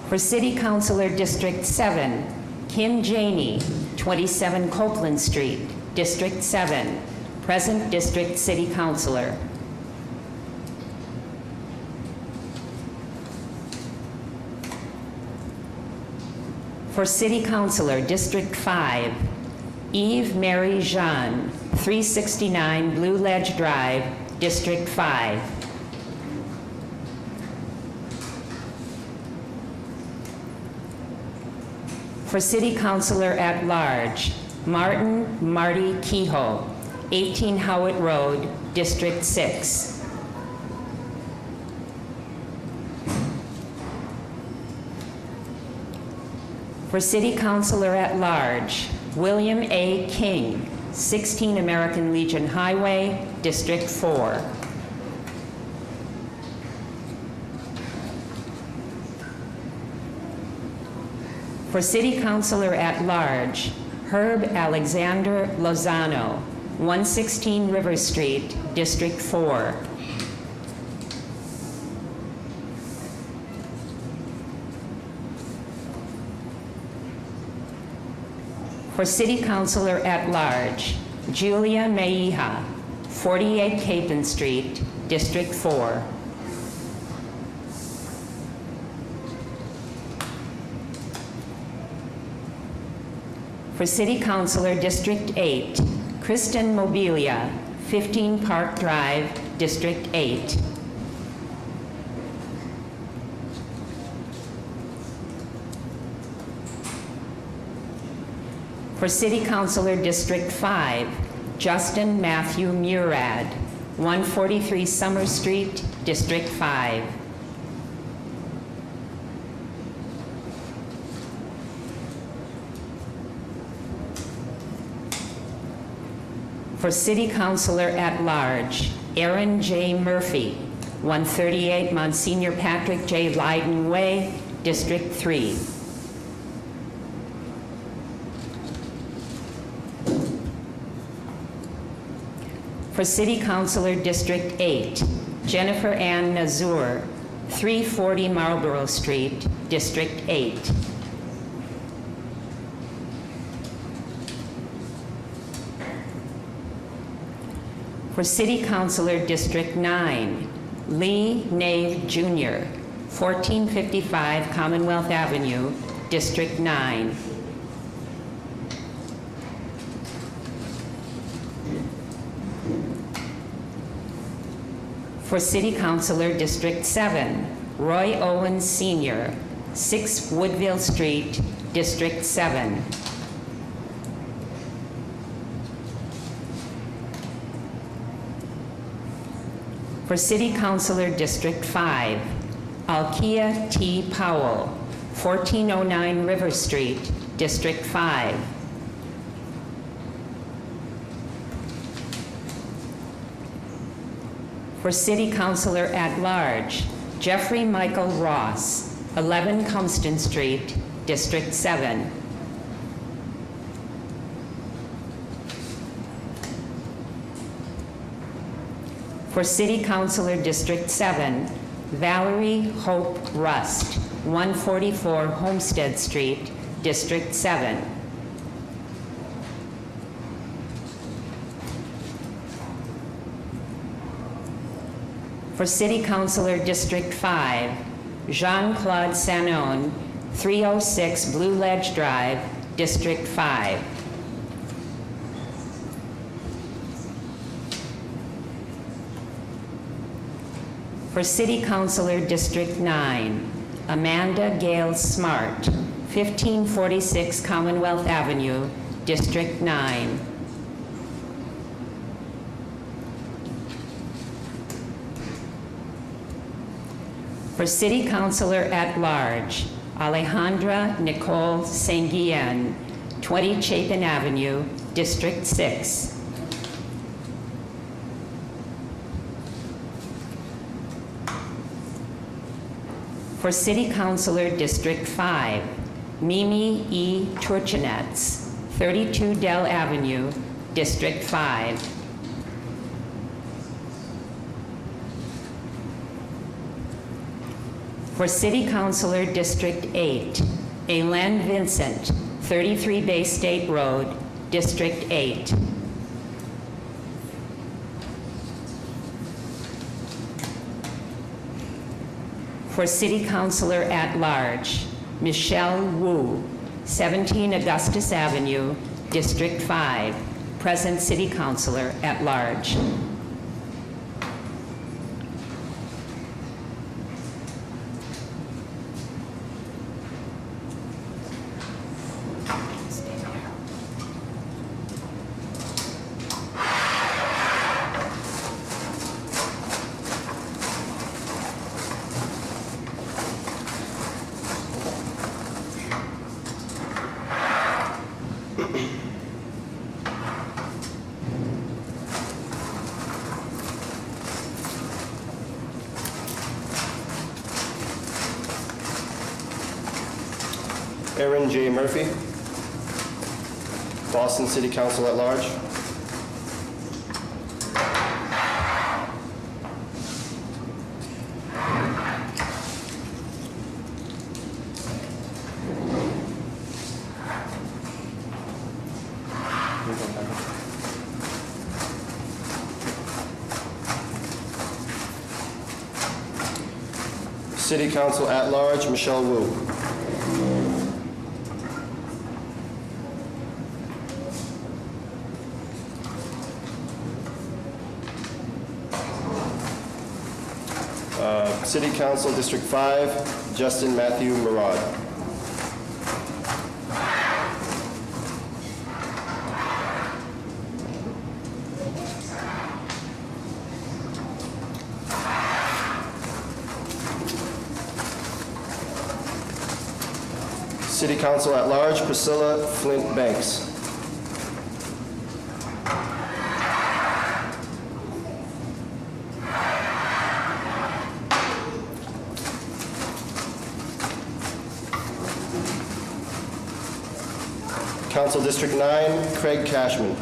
For City Councilor District 7, Kim Janey, 27 Copeland Street, District 7, present District City Councilor. For City Councilor District 5, Eve Mary Jean, 369 Blue Ledge Drive, District 5. For City Councilor at Large, Martin Marty Kehoe, 18 Howitt Road, District 6. For City Councilor at Large, William A. King, 16 American Legion Highway, District 4. For City Councilor at Large, Herb Alexander Lozano, 116 River Street, District 4. For City Councilor at Large, Julia Mejia, 48 Capon Street, District 4. For City Councilor District 8, Kristen Mobilia, 15 Park Drive, District 8. For City Councilor District 5, Justin Matthew Murad, 143 Summer Street, District 5. For City Councilor at Large, Aaron J. Murphy, 138 Monsignor Patrick J. Leyden Way, District 3. For City Councilor District 8, Jennifer Ann Nazur, 340 Marlborough Street, District 8. For City Councilor District 9, Lee Nave Jr., 1455 Commonwealth Avenue, District 9. For City Councilor District 7, Roy Owens Sr., 6 Woodville Street, District 7. For City Councilor District 5, Alkia T. Powell, 1409 River Street, District 5. For City Councilor at Large, Jeffrey Michael Ross, 11 Cumston Street, District 7. For City Councilor District 7, Valerie Hope Rust, 144 Homestead Street, District 7. For City Councilor District 5, Jean-Claude Sanon, 306 Blue Ledge Drive, District 5. For City Councilor District 9, Amanda Gale Smart, 1546 Commonwealth Avenue, District 9. For City Councilor at Large, Alejandra Nicole Sanguillen, 20 Chapin Avenue, District 6. For City Councilor District 5, Mimi E. Turchinets, 32 Dell Avenue, District 5. For City Councilor District 8, Elaine Vincent, 33 Bay State Road, District 8. For City Councilor at Large, Michelle Wu, 17 Augustus Avenue, District 5, present City Councilor at Large. Aaron J. Murphy, Boston City Council at Large. City Council at Large, Michelle Wu. City Council District 5, Justin Matthew Murad. City Council at Large, Priscilla Flint Banks. Council District 9, Craig Cashman.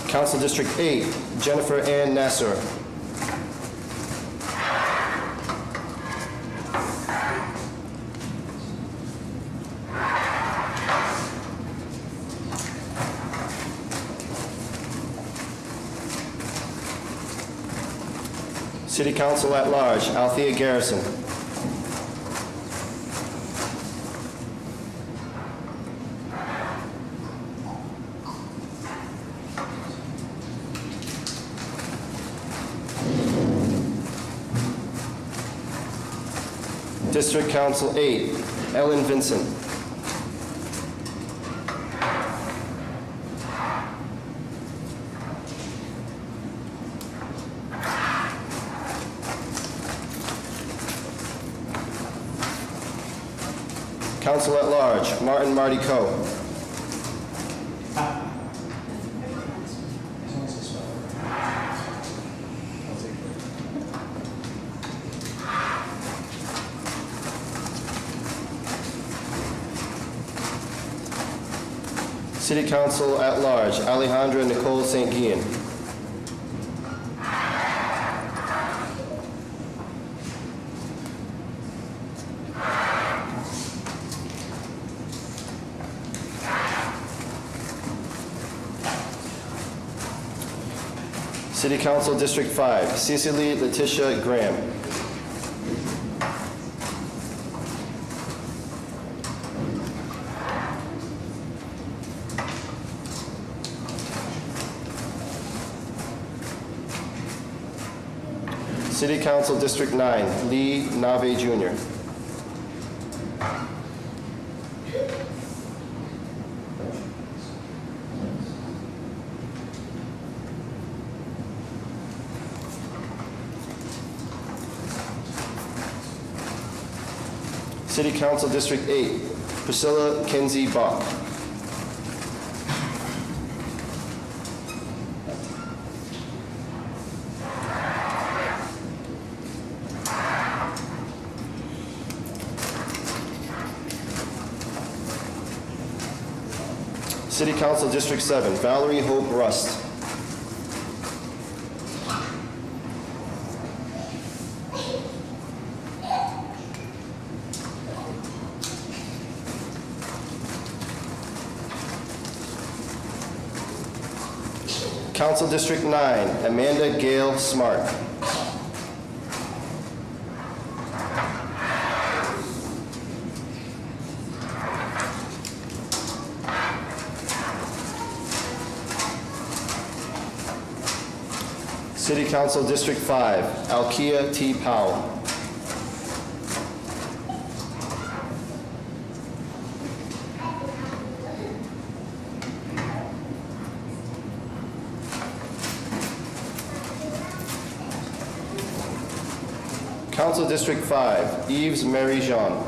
Council District 8, Jennifer Ann Nasser. City Council at Large, Althea Garrison. District Council 8, Ellen Vincent. Council at Large, Martin Marty Coe. City Council at Large, Alejandra Nicole St. Gian. City Council District 5, Cecily Letitia Graham. City Council District 9, Lee Nave Jr. City Council District 8, Priscilla Kinsey Bach. City Council District 7, Valerie Hope Rust. Council District 9, Amanda Gale Smart. City Council District 5, Alkia T. Powell. Council District 5, Yves Mary Jean.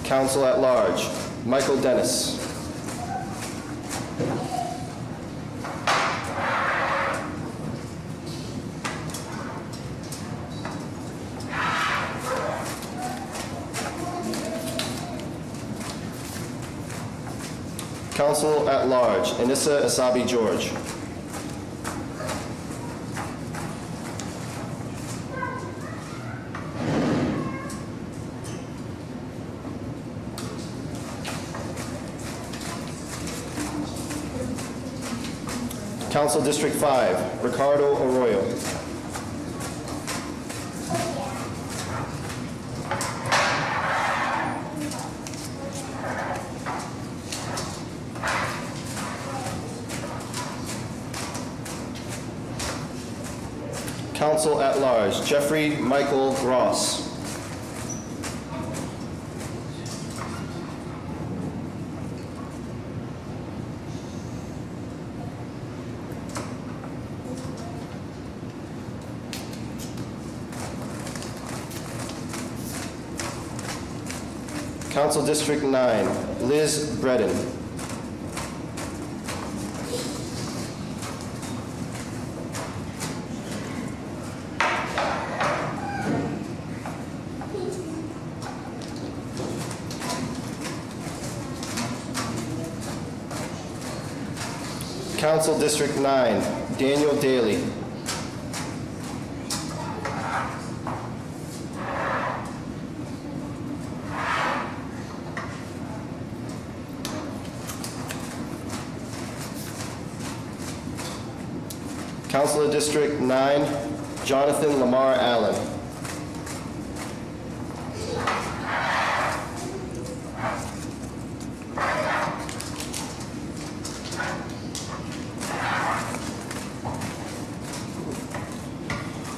Council at Large, Michael Dennis. Council at Large, Anissa Asabi George. Council District 5, Ricardo Arroyo. Council at Large, Jeffrey Michael Ross. Council District 9, Liz Bredin. Council District 9, Daniel Daly. Councilor District 9, Jonathan Lamar Allen.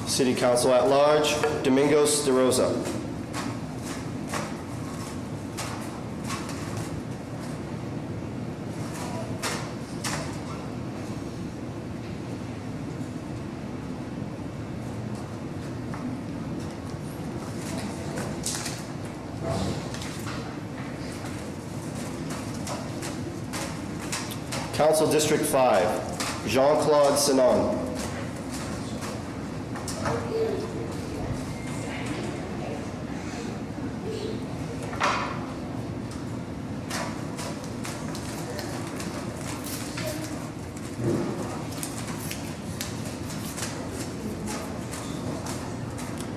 City Council at Large, Domingos De Rosa. Council District 5, Jean-Claude Sinon.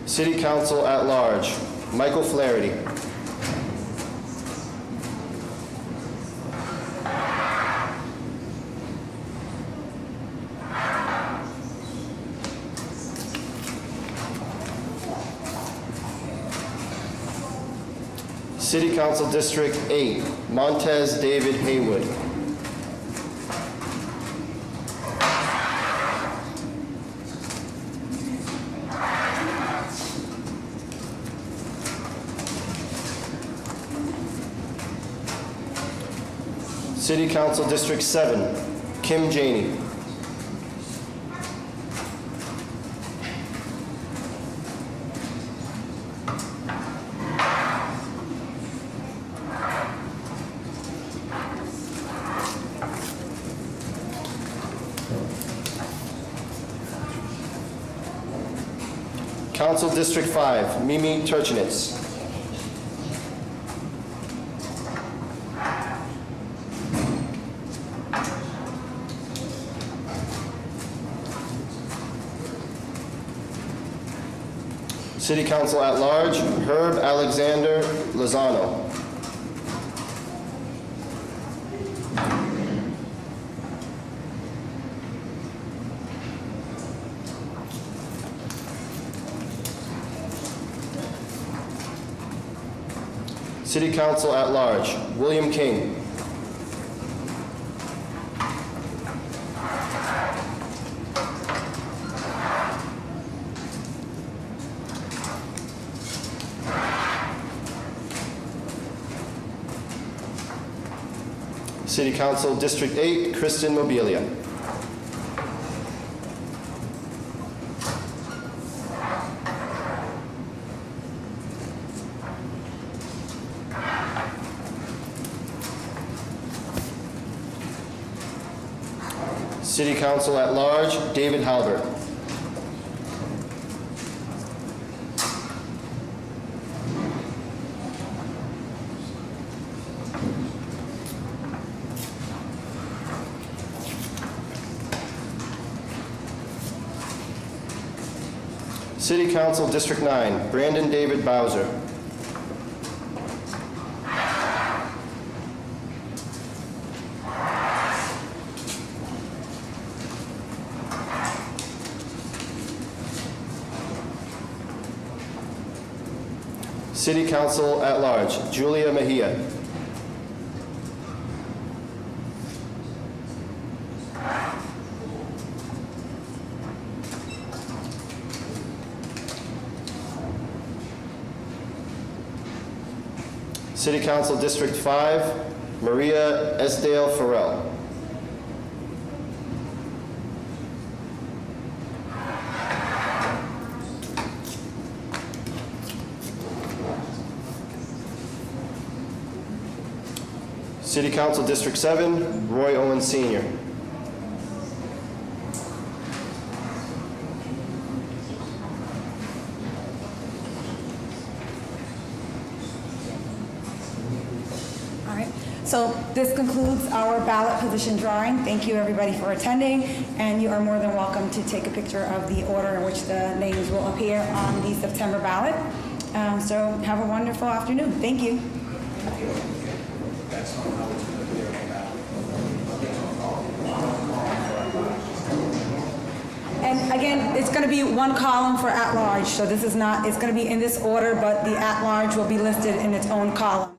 City Council at Large, Michael Flaherty. City Council District 8, Montez David Haywood. City Council District 7, Kim Janey. Council District 5, Mimi Turchinitz. City Council at Large, Herb Alexander Lozano. City Council at Large, William King. City Council District 8, Kristen Mobilia. City Council at Large, David Halbert. City Council District 9, Brandon David Bowser. City Council at Large, Julia Mejia. City Council District 5, Maria Esdale Farrell. City Council District 7, Roy Owen Sr. All right, so this concludes our ballot position drawing. Thank you, everybody, for attending, and you are more than welcome to take a picture of the order in which the names will appear on the September ballot. So have a wonderful afternoon. Thank you. And again, it's going to be one column for at-large, so this is not, it's going to be in this order, but the at-large will be listed in its own column.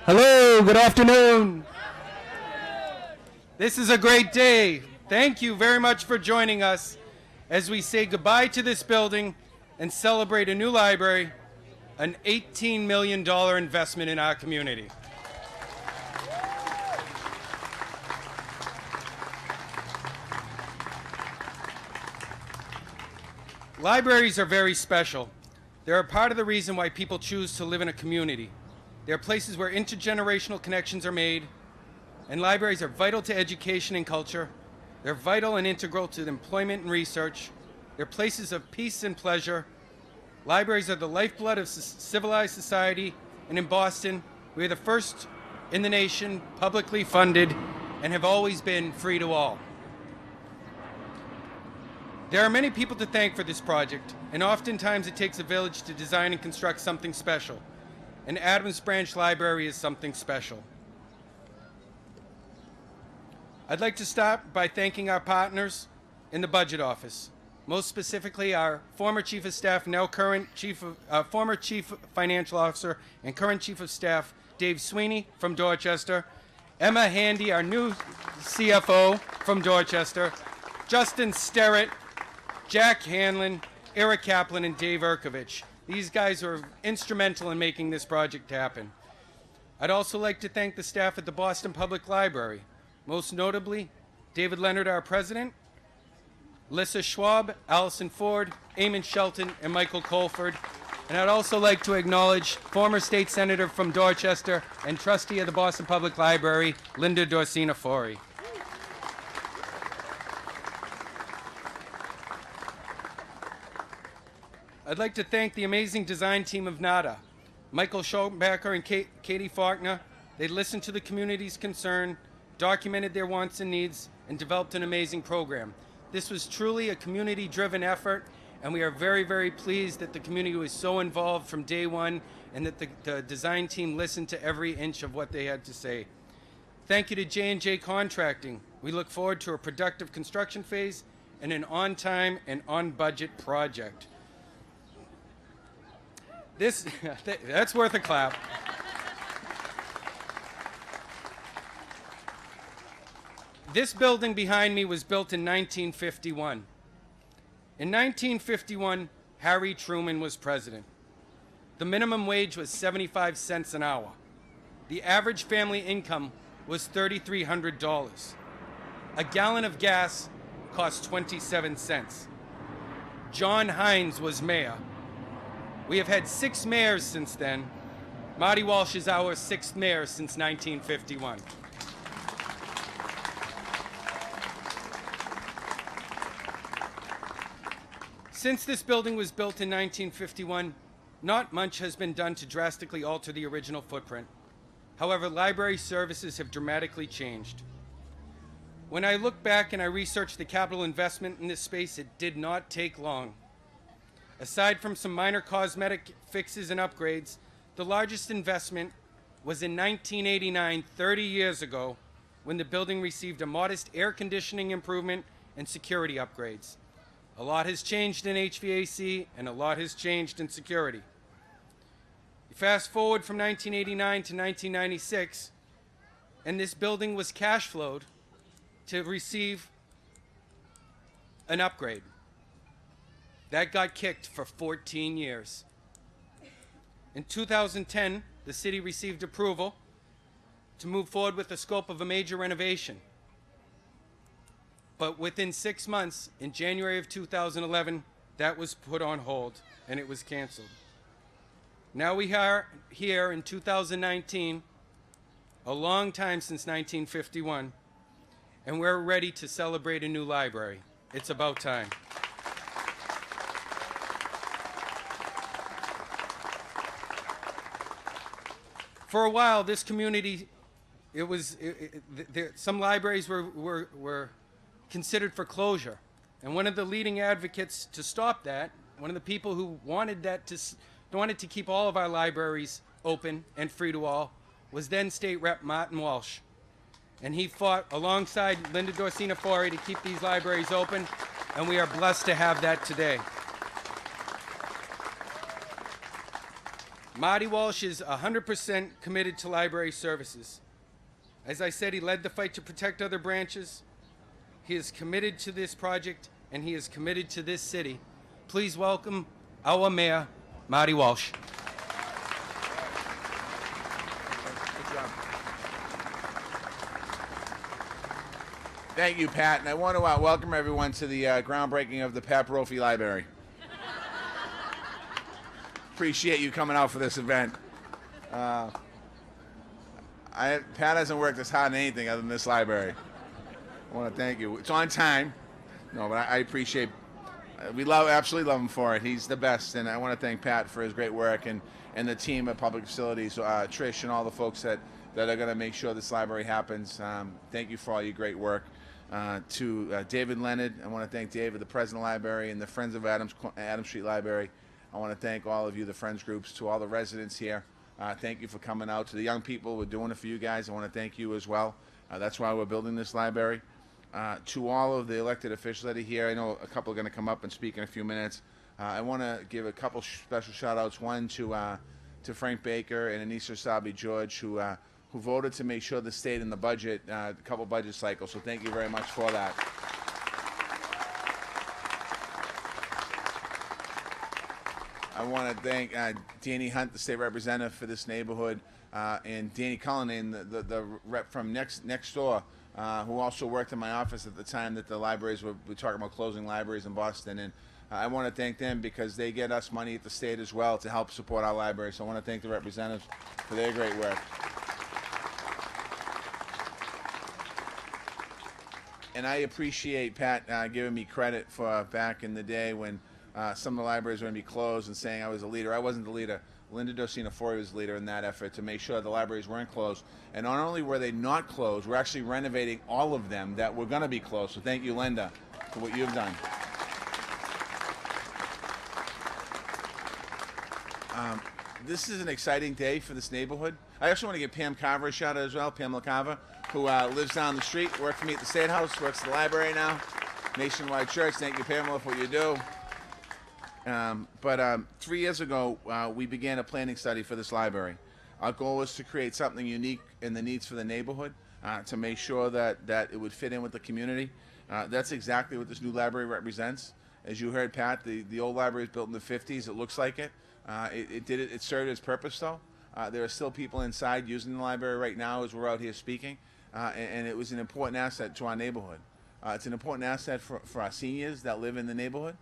Hello, good afternoon. This is a great day. Thank you very much for joining us as we say goodbye to this building and celebrate a new library, an $18 million investment in our community. Libraries are very special. They're a part of the reason why people choose to live in a community. They're places where intergenerational connections are made, and libraries are vital to education and culture. They're vital and integral to employment and research. They're places of peace and pleasure. Libraries are the lifeblood of civilized society, and in Boston, we are the first in the nation publicly funded and have always been free to all. There are many people to thank for this project, and oftentimes it takes a village to design and construct something special. And Adams Branch Library is something special. I'd like to start by thanking our partners in the budget office, most specifically our former Chief of Staff, now current former Chief Financial Officer and current Chief of Staff, Dave Sweeney from Dorchester, Emma Handy, our new CFO from Dorchester, Justin Sterrett, Jack Hanlon, Eric Kaplan, and Dave Erkovich. These guys are instrumental in making this project happen. I'd also like to thank the staff at the Boston Public Library, most notably David Leonard, our president, Lissa Schwab, Allison Ford, Eamon Shelton, and Michael Colford. And I'd also like to acknowledge former state senator from Dorchester and trustee of the Boston Public Library, Linda Dorsina Forey. I'd like to thank the amazing design team of NADA, Michael Schombacher and Katie Faulkner. They listened to the community's concern, documented their wants and needs, and developed an amazing program. This was truly a community-driven effort, and we are very, very pleased that the community was so involved from day one and that the design team listened to every inch of what they had to say. Thank you to J&J Contracting. We look forward to a productive construction phase and an on-time and on-budget project. That's worth a clap. This building behind me was built in 1951. In 1951, Harry Truman was president. The minimum wage was 75 cents an hour. The average family income was $3,300. A gallon of gas cost 27 cents. John Hines was mayor. We have had 6 mayors since then. Marty Walsh is our 6th mayor since 1951. Since this building was built in 1951, not much has been done to drastically alter the original footprint. However, library services have dramatically changed. When I look back and I researched the capital investment in this space, it did not take long. Aside from some minor cosmetic fixes and upgrades, the largest investment was in 1989, 30 years ago, when the building received a modest air conditioning improvement and security upgrades. A lot has changed in HVAC, and a lot has changed in security. Fast forward from 1989 to 1996, and this building was cash flowed to receive an upgrade. That got kicked for 14 years. In 2010, the city received approval to move forward with the scope of a major renovation. But within 6 months, in January of 2011, that was put on hold and it was canceled. Now we are here in 2019, a long time since 1951, and we're ready to celebrate a new library. It's about time. For a while, this community, some libraries were considered for closure. And one of the leading advocates to stop that, one of the people who wanted to keep all of our libraries open and free to all, was then State Rep Martin Walsh. And he fought alongside Linda Dorsina Fori to keep these libraries open, and we are blessed to have that today. Marty Walsh is 100% committed to library services. As I said, he led the fight to protect other branches. He is committed to this project, and he is committed to this city. Please welcome our mayor, Marty Walsh. Thank you, Pat. And I want to welcome everyone to the groundbreaking of the Pat Brophy Library. Appreciate you coming out for this event. Pat hasn't worked as hard on anything other than this library. I want to thank you. It's on time. No, but I appreciate. We absolutely love him for it. He's the best, and I want to thank Pat for his great work and the team at Public Facilities, Trish, and all the folks that are going to make sure this library happens. Thank you for all your great work. To David Leonard, I want to thank David, the president of the library, and the Friends of Adams Street Library. I want to thank all of you, the Friends groups, to all the residents here. Thank you for coming out. To the young people, we're doing it for you guys. I want to thank you as well. That's why we're building this library. To all of the elected officials that are here, I know a couple are going to come up and speak in a few minutes. I want to give a couple special shout-outs. One to Frank Baker and Anissa Sabi George, who voted to make sure the state in the budget, a couple budget cycles. So thank you very much for that. I want to thank Danny Hunt, the state representative for this neighborhood, and Danny Cullinan, the rep from next door, who also worked in my office at the time that the libraries were talking about closing libraries in Boston. And I want to thank them because they get us money at the state as well to help support our library. So I want to thank the representatives for their great work. And I appreciate Pat giving me credit for back in the day when some of the libraries were going to be closed and saying I was a leader. I wasn't the leader. Linda Dorsina Fori was the leader in that effort to make sure the libraries weren't closed. And not only were they not closed, we're actually renovating all of them that were going to be closed. So thank you, Linda, for what you've done. This is an exciting day for this neighborhood. I also want to give Pam Carver a shout out as well, Pamela Carver, who lives down the street, worked for me at the State House, works at the library now, Nationwide Church. Thank you, Pamela, for what you do. 3 years ago, we began a planning study for this library. Our goal was to create something unique in the needs for the neighborhood, to make sure that it would fit in with the community. That's exactly what this new library represents. As you heard, Pat, the old library was built in the 50s. It looks like it. It served its purpose, though. There are still people inside using the library right now as we're out here speaking, and it was an important asset to our neighborhood. It's an important asset for our seniors that live in the neighborhood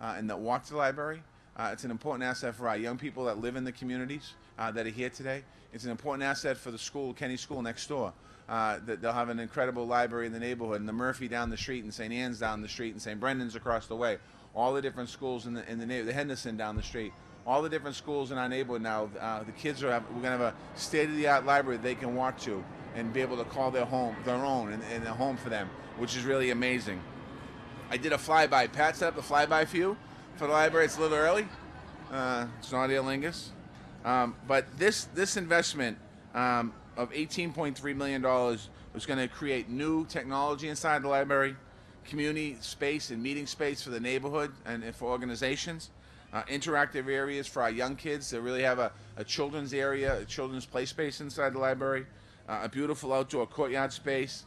and that walk to the library. It's an important asset for our young people that live in the communities that are here today. It's an important asset for the school, Kenny School next door. That they'll have an incredible library in the neighborhood, and the Murphy down the street, and St. Anne's down the street, and St. Brendan's across the way. All the different schools in the neighborhood, the Henderson down the street. All the different schools in our neighborhood now, the kids we're going to have a state-of-the-art library they can walk to and be able to call their own, and a home for them, which is really amazing. I did a flyby. Pat set up the flyby for you for the library. It's a little early. It's not Aer Lingus. But this investment of $18.3 million was going to create new technology inside the library, community space and meeting space for the neighborhood and for organizations. Interactive areas for our young kids to really have a children's area, a children's play space inside the library, a beautiful outdoor courtyard space,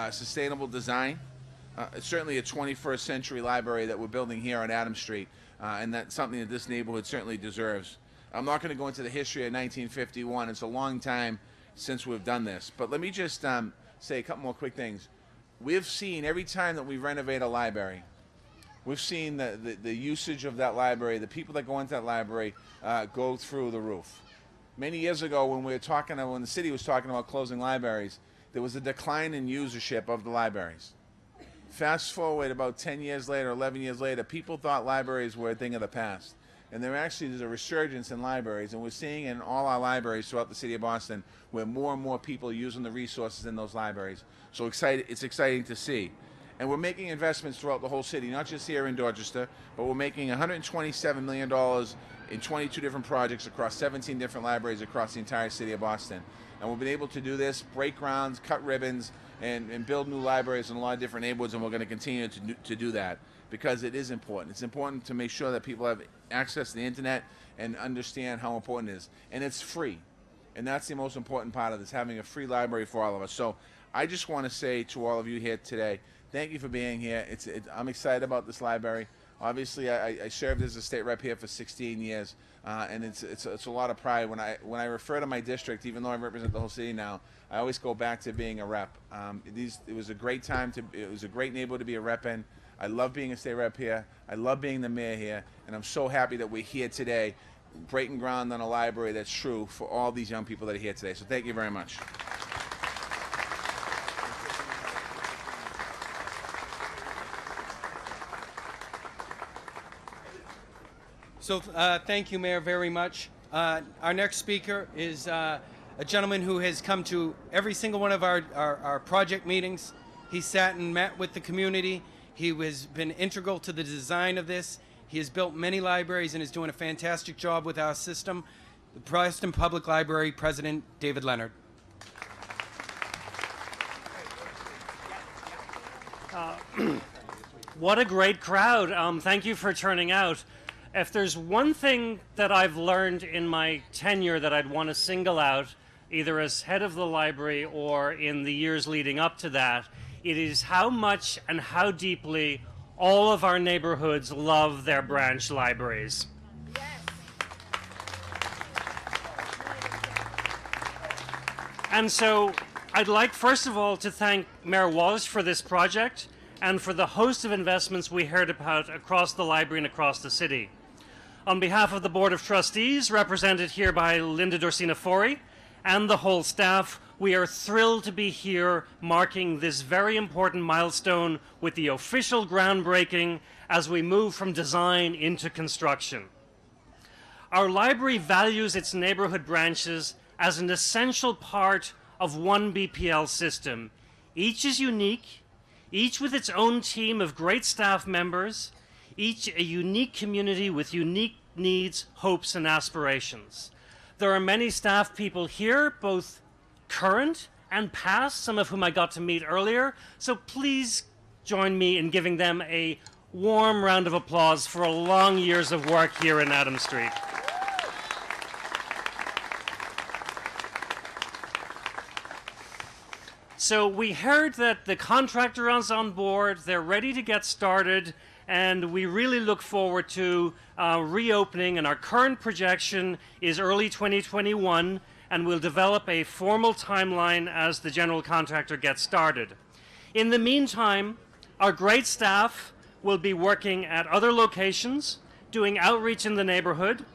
sustainable design. It's certainly a 21st century library that we're building here on Adams Street, and that's something that this neighborhood certainly deserves. I'm not going to go into the history of 1951. It's a long time since we've done this, but let me just say a couple more quick things. We've seen every time that we renovate a library, we've seen the usage of that library, the people that go into that library go through the roof. Many years ago when when the city was talking about closing libraries, there was a decline in usership of the libraries. Fast forward about 10 years later, 11 years later, people thought libraries were a thing of the past. And there's a resurgence in libraries, and we're seeing in all our libraries throughout the city of Boston where more and more people are using the resources in those libraries. So it's exciting to see. And we're making investments throughout the whole city, not just here in Dorchester, but we're making $127 million in 22 different projects across 17 different libraries across the entire city of Boston. And we've been able to do this, break grounds, cut ribbons, and build new libraries in a lot of different neighborhoods, and we're going to continue to do that because it is important. It's important to make sure that people have access to the internet and understand how important it is. And it's free. And that's the most important part of this, having a free library for all of us. So I just want to say to all of you here today, thank you for being here. I'm excited about this library. Obviously, I served as a state rep here for 16 years, and it's a lot of pride. When I refer to my district, even though I represent the whole city now, I always go back to being a rep. It was a great time it was a great neighborhood to be a rep in. I love being a state rep here. I love being the mayor here, and I'm so happy that we're here today, breaking ground on a library that's true for all these young people that are here today. So thank you very much. So thank you, Mayor, very much. Our next speaker is a gentleman who has come to every single one of our project meetings. He sat and met with the community. He has been integral to the design of this. He has built many libraries and is doing a fantastic job with our system. The Boston Public Library President, David Leonard. What a great crowd. Thank you for turning out. If there's one thing that I've learned in my tenure that I'd want to single out, either as head of the library or in the years leading up to that, it is how much and how deeply all of our neighborhoods love their branch libraries. And so I'd like, first of all, to thank Mayor Walsh for this project and for the host of investments we heard about across the library and across the city. On behalf of the Board of Trustees, represented here by Linda Dorsina-Fori, and the whole staff, we are thrilled to be here marking this very important milestone with the official groundbreaking as we move from design into construction. Our library values its neighborhood branches as an essential part of one BPL system. Each is unique, each with its own team of great staff members, each a unique community with unique needs, hopes, and aspirations. There are many staff people here, both current and past, some of whom I got to meet earlier, so please join me in giving them a warm round of applause for long years of work here in Adams Street. So we heard that the contractor is on board, they're ready to get started, and we really look forward to reopening, and our current projection is early 2021, and we'll develop a formal timeline as the general contractor gets started. In the meantime, our great staff will be working at other locations, doing outreach in the neighborhood,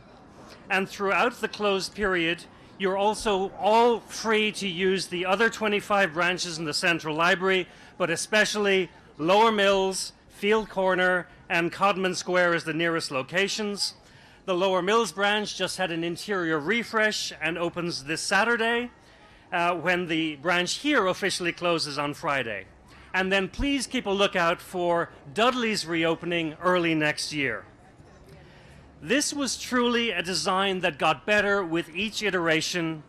and throughout the closed period, you're also all free to use the other 25 branches in the Central Library, but especially Lower Mills, Field Corner, and Codman Square as the nearest locations. The Lower Mills branch just had an interior refresh and opens this Saturday, when the branch here officially closes on Friday. And then please keep a lookout for Dudley's reopening early next year. This was truly a design that got better with each iteration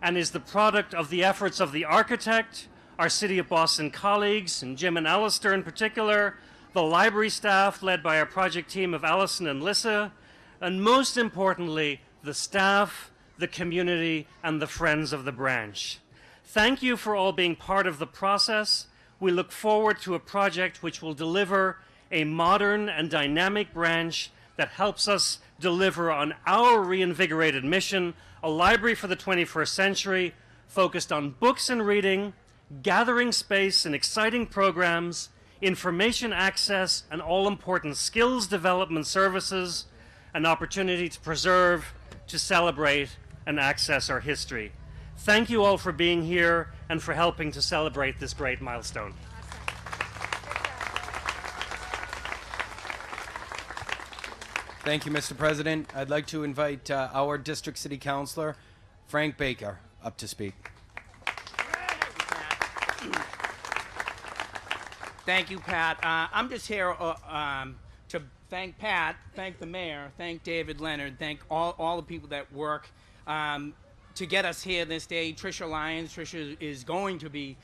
and is the product of the efforts of the architect, our City of Boston colleagues, and Jim and Alistair in particular, the library staff led by our project team of Allison and Lissa, and most importantly, the staff, the community, and the friends of the branch. Thank you for all being part of the process. We look forward to a project which will deliver a modern and dynamic branch that helps us deliver on our reinvigorated mission, a library for the 21st century, focused on books and reading, gathering space and exciting programs, information access, and all-important skills development services, an opportunity to preserve, to celebrate, and access our history. Thank you all for being here and for helping to celebrate this great milestone. Thank you, Mr. President. I'd like to invite our District City Councilor, Frank Baker, up to speak. Thank you, Pat. I'm just here to thank Pat, thank the mayor, thank David Leonard, thank all the people that work to get us here this day. Tricia Lyons. Tricia is going to be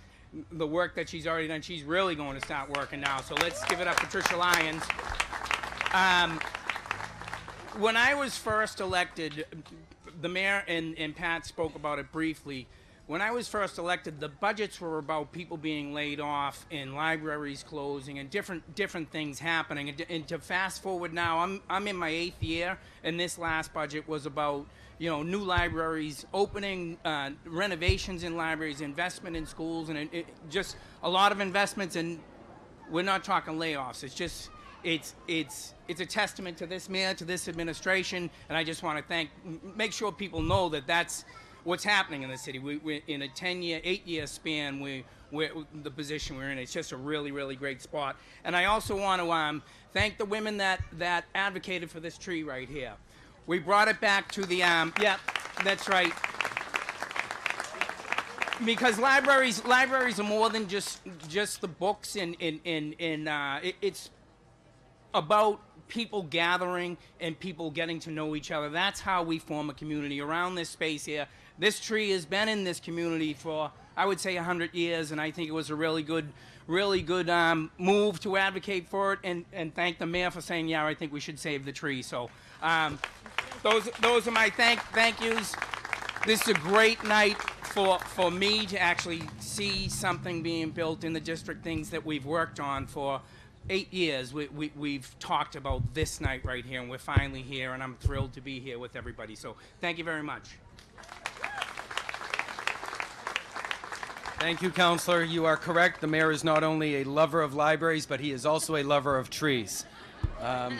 the work that she's already done. She's really going to start working now. So let's give it up for Tricia Lyons. When I was first elected, the mayor and Pat spoke about it briefly. When I was first elected, the budgets were about people being laid off and libraries closing and different things happening. And to fast forward now, I'm in my 8th year, and this last budget was about new libraries opening, renovations in libraries, investment in schools, and just a lot of investments. And we're not talking layoffs. It's just it's a testament to this mayor, to this administration, and I just want to make sure people know that that's what's happening in the city. We're in a 8-year span, we're the position we're in. It's just a really, really great spot. And I also want to thank the women that advocated for this tree right here. We brought it back to the, yeah, that's right. Because libraries are more than just the books, and it's about people gathering and people getting to know each other. That's how we form a community around this space here. This tree has been in this community for, I would say, 100 years, and I think it was a really good move to advocate for it, and thank the mayor for saying, yeah, I think we should save the tree. So those are my thank yous. This is a great night for me to actually see something being built in the district, things that we've worked on for 8 years. We've talked about this night right here, and we're finally here, and I'm thrilled to be here with everybody. So thank you very much. Thank you, Councillor. You are correct. The mayor is not only a lover of libraries, but he is also a lover of trees. I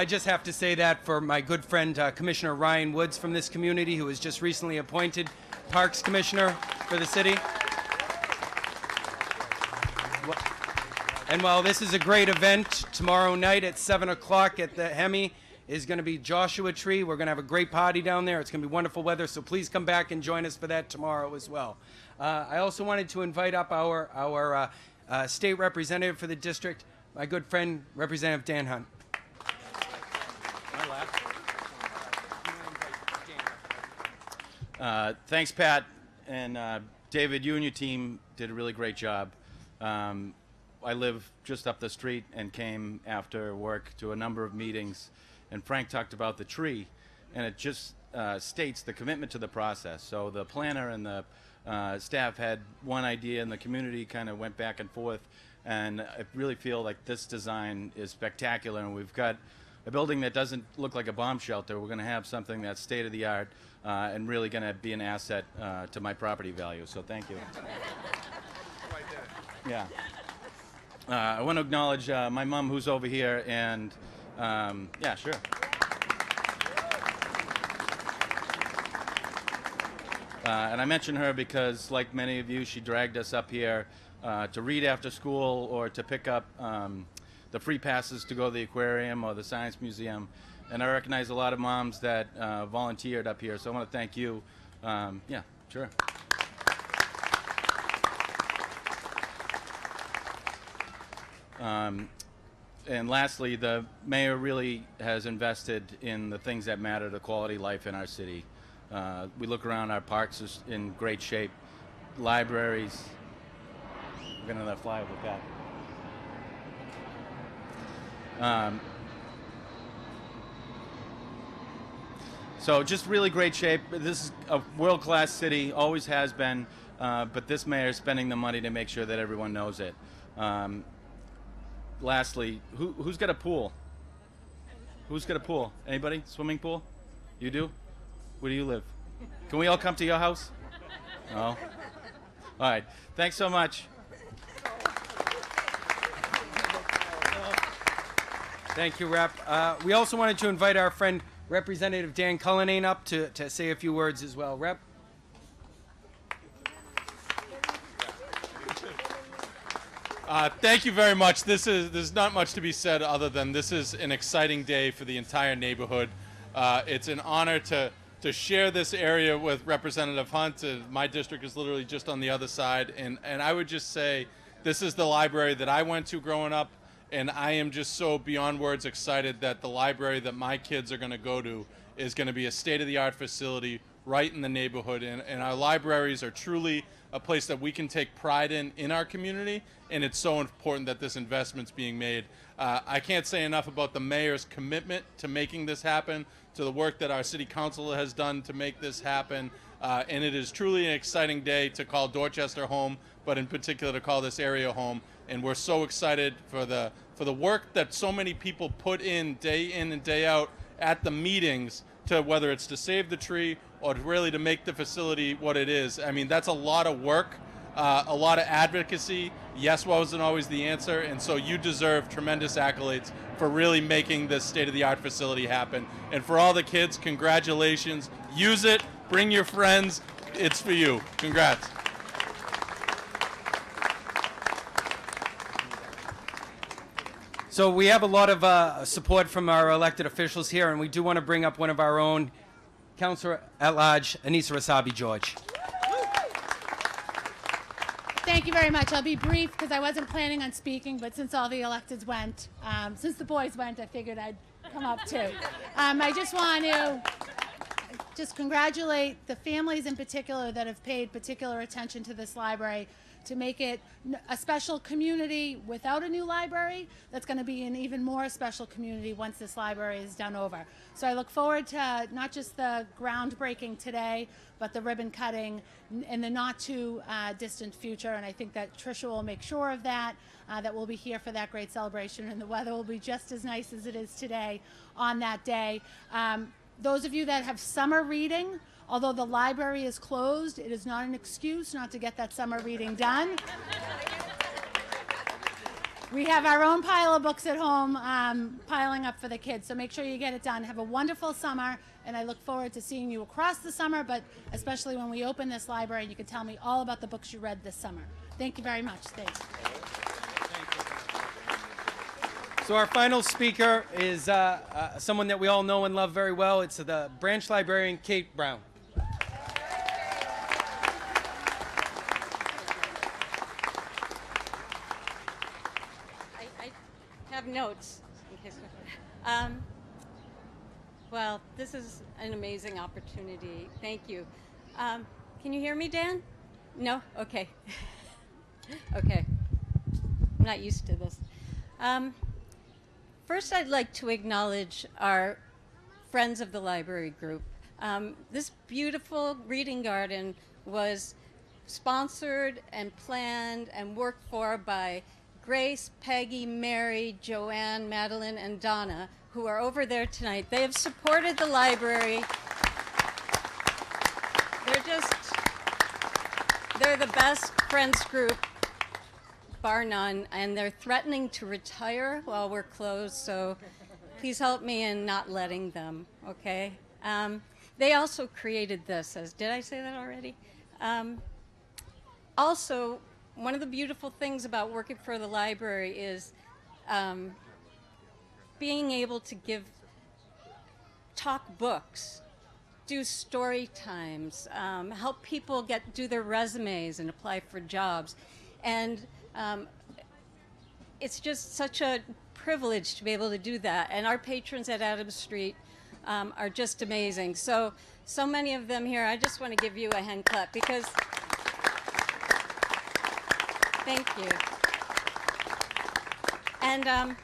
just have to say that for my good friend, Commissioner Ryan Woods from this community, who was just recently appointed Parks Commissioner for the city. And while this is a great event, tomorrow night at 7 o'clock at the Hemi is going to be Joshua Tree. We're going to have a great party down there. It's going to be wonderful weather, so please come back and join us for that tomorrow as well. I also wanted to invite up our state representative for the district, my good friend, Representative Dan Hunt. Thanks, Pat. And David, you and your team did a really great job. I live just up the street and came after work to a number of meetings, and Frank talked about the tree, and it just states the commitment to the process. So the planner and the staff had one idea, and the community kind of went back and forth, and I really feel like this design is spectacular, and we've got a building that doesn't look like a bomb shelter. We're going to have something that's state-of-the-art and really going to be an asset to my property value, so thank you. Yeah. I want to acknowledge my mom, who's over here, and yeah, sure. And I mention her because, like many of you, she dragged us up here to read after school or to pick up the free passes to go to the aquarium or the science museum. And I recognize a lot of moms that volunteered up here, so I want to thank you. Yeah, sure. And lastly, the mayor really has invested in the things that matter to quality life in our city. We look around, our parks are in great shape, libraries. We're going to let fly over Pat. So just really great shape. This is a world-class city, always has been, but this mayor is spending the money to make sure that everyone knows it. Lastly, who's got a pool? Who's got a pool? Anybody? Swimming pool? You do? Where do you live? Can we all come to your house? No? All right. Thanks so much. Thank you, Rep. We also wanted to invite our friend Representative Dan Cullinane up to say a few words as well. Rep. Thank you very much. There's not much to be said other than this is an exciting day for the entire neighborhood. It's an honor to to share this area with Representative Hunt. My district is literally just on the other side, and I would just say this is the library that I went to growing up, and I am just so beyond words excited that the library that my kids are going to go to is going to be a state-of-the-art facility right in the neighborhood, and our libraries are truly a place that we can take pride in our community, and it's so important that this investment's being made. I can't say enough about the mayor's commitment to making this happen, to the work that our city council has done to make this happen, and it is truly an exciting day to call Dorchester home, but in particular to call this area home, and we're so excited for the work that so many people put in and day out at the meetings, to whether it's to save the tree or really to make the facility what it is. I mean, that's a lot of work, a lot of advocacy. Yes wasn't always the answer, and so you deserve tremendous accolades for really making this state-of-the-art facility happen. And for all the kids, congratulations. Use it, bring your friends, it's for you. Congrats. So we have a lot of support from our elected officials here, and we do want to bring up one of our own, Councilor at Large, Anissa Rasabi George. Thank you very much. I'll be brief because I wasn't planning on speaking, but since all the electeds went, since the boys went, I figured I'd come up too. I just want to congratulate the families in particular that have paid particular attention to this library to make it a special community without a new library that's going to be an even more special community once this library is done over. So I look forward to not just the groundbreaking today, but the ribbon cutting in the not too distant future. And I think that Tricia will make sure of that, that we'll be here for that great celebration, and the weather will be just as nice as it is today on that day. Those of you that have summer reading, although the library is closed, it is not an excuse not to get that summer reading done. We have our own pile of books at home piling up for the kids, so make sure you get it done. Have a wonderful summer, and I look forward to seeing you across the summer, but especially when we open this library, you can tell me all about the books you read this summer. Thank you very much. Thanks. So our final speaker is someone that we all know and love very well. It's the branch librarian, Kate Brown. Have notes. In case well, this is an amazing opportunity. Thank you. Can you hear me, Dan? No? Okay. Okay. I'm not used to this. First, I'd like to acknowledge our Friends of the Library group. This beautiful reading garden was sponsored and planned and worked for by Grace, Peggy, Mary, Joanne, Madeline, and Donna, who are over there tonight. They have supported the library. They're the best friends group, bar none, and they're threatening to retire while we're closed, so please help me in not letting them, okay? They also created this, did I say that already? Also, one of the beautiful things about working for the library is being able to talk books, do story times, help people do their resumes and apply for jobs. And it's just such a privilege to be able to do that. And our patrons at Adams Street are just amazing. So many of them here, I just want to give you a hand clap because thank you. And I'm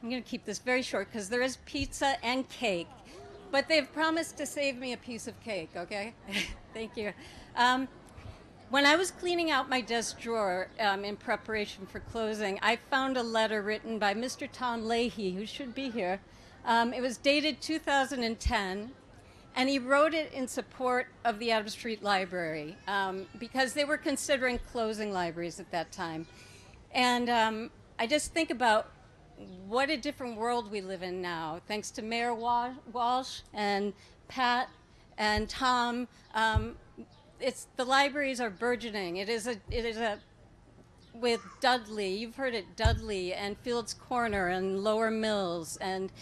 going to keep this very short because there is pizza and cake, but they've promised to save me a piece of cake, okay? Thank you. When I was cleaning out my desk drawer in preparation for closing, I found a letter written by Mr. Tom Leahy, who should be here. It was dated 2010. And he wrote it in support of the Adams Street Library because they were considering closing libraries at that time. And I just think about what a different world we live in now, thanks to Mayor Walsh and Pat and Tom. The libraries are burgeoning. It is a with Dudley, you've heard it, Dudley and Fields Corner and Lower Mills and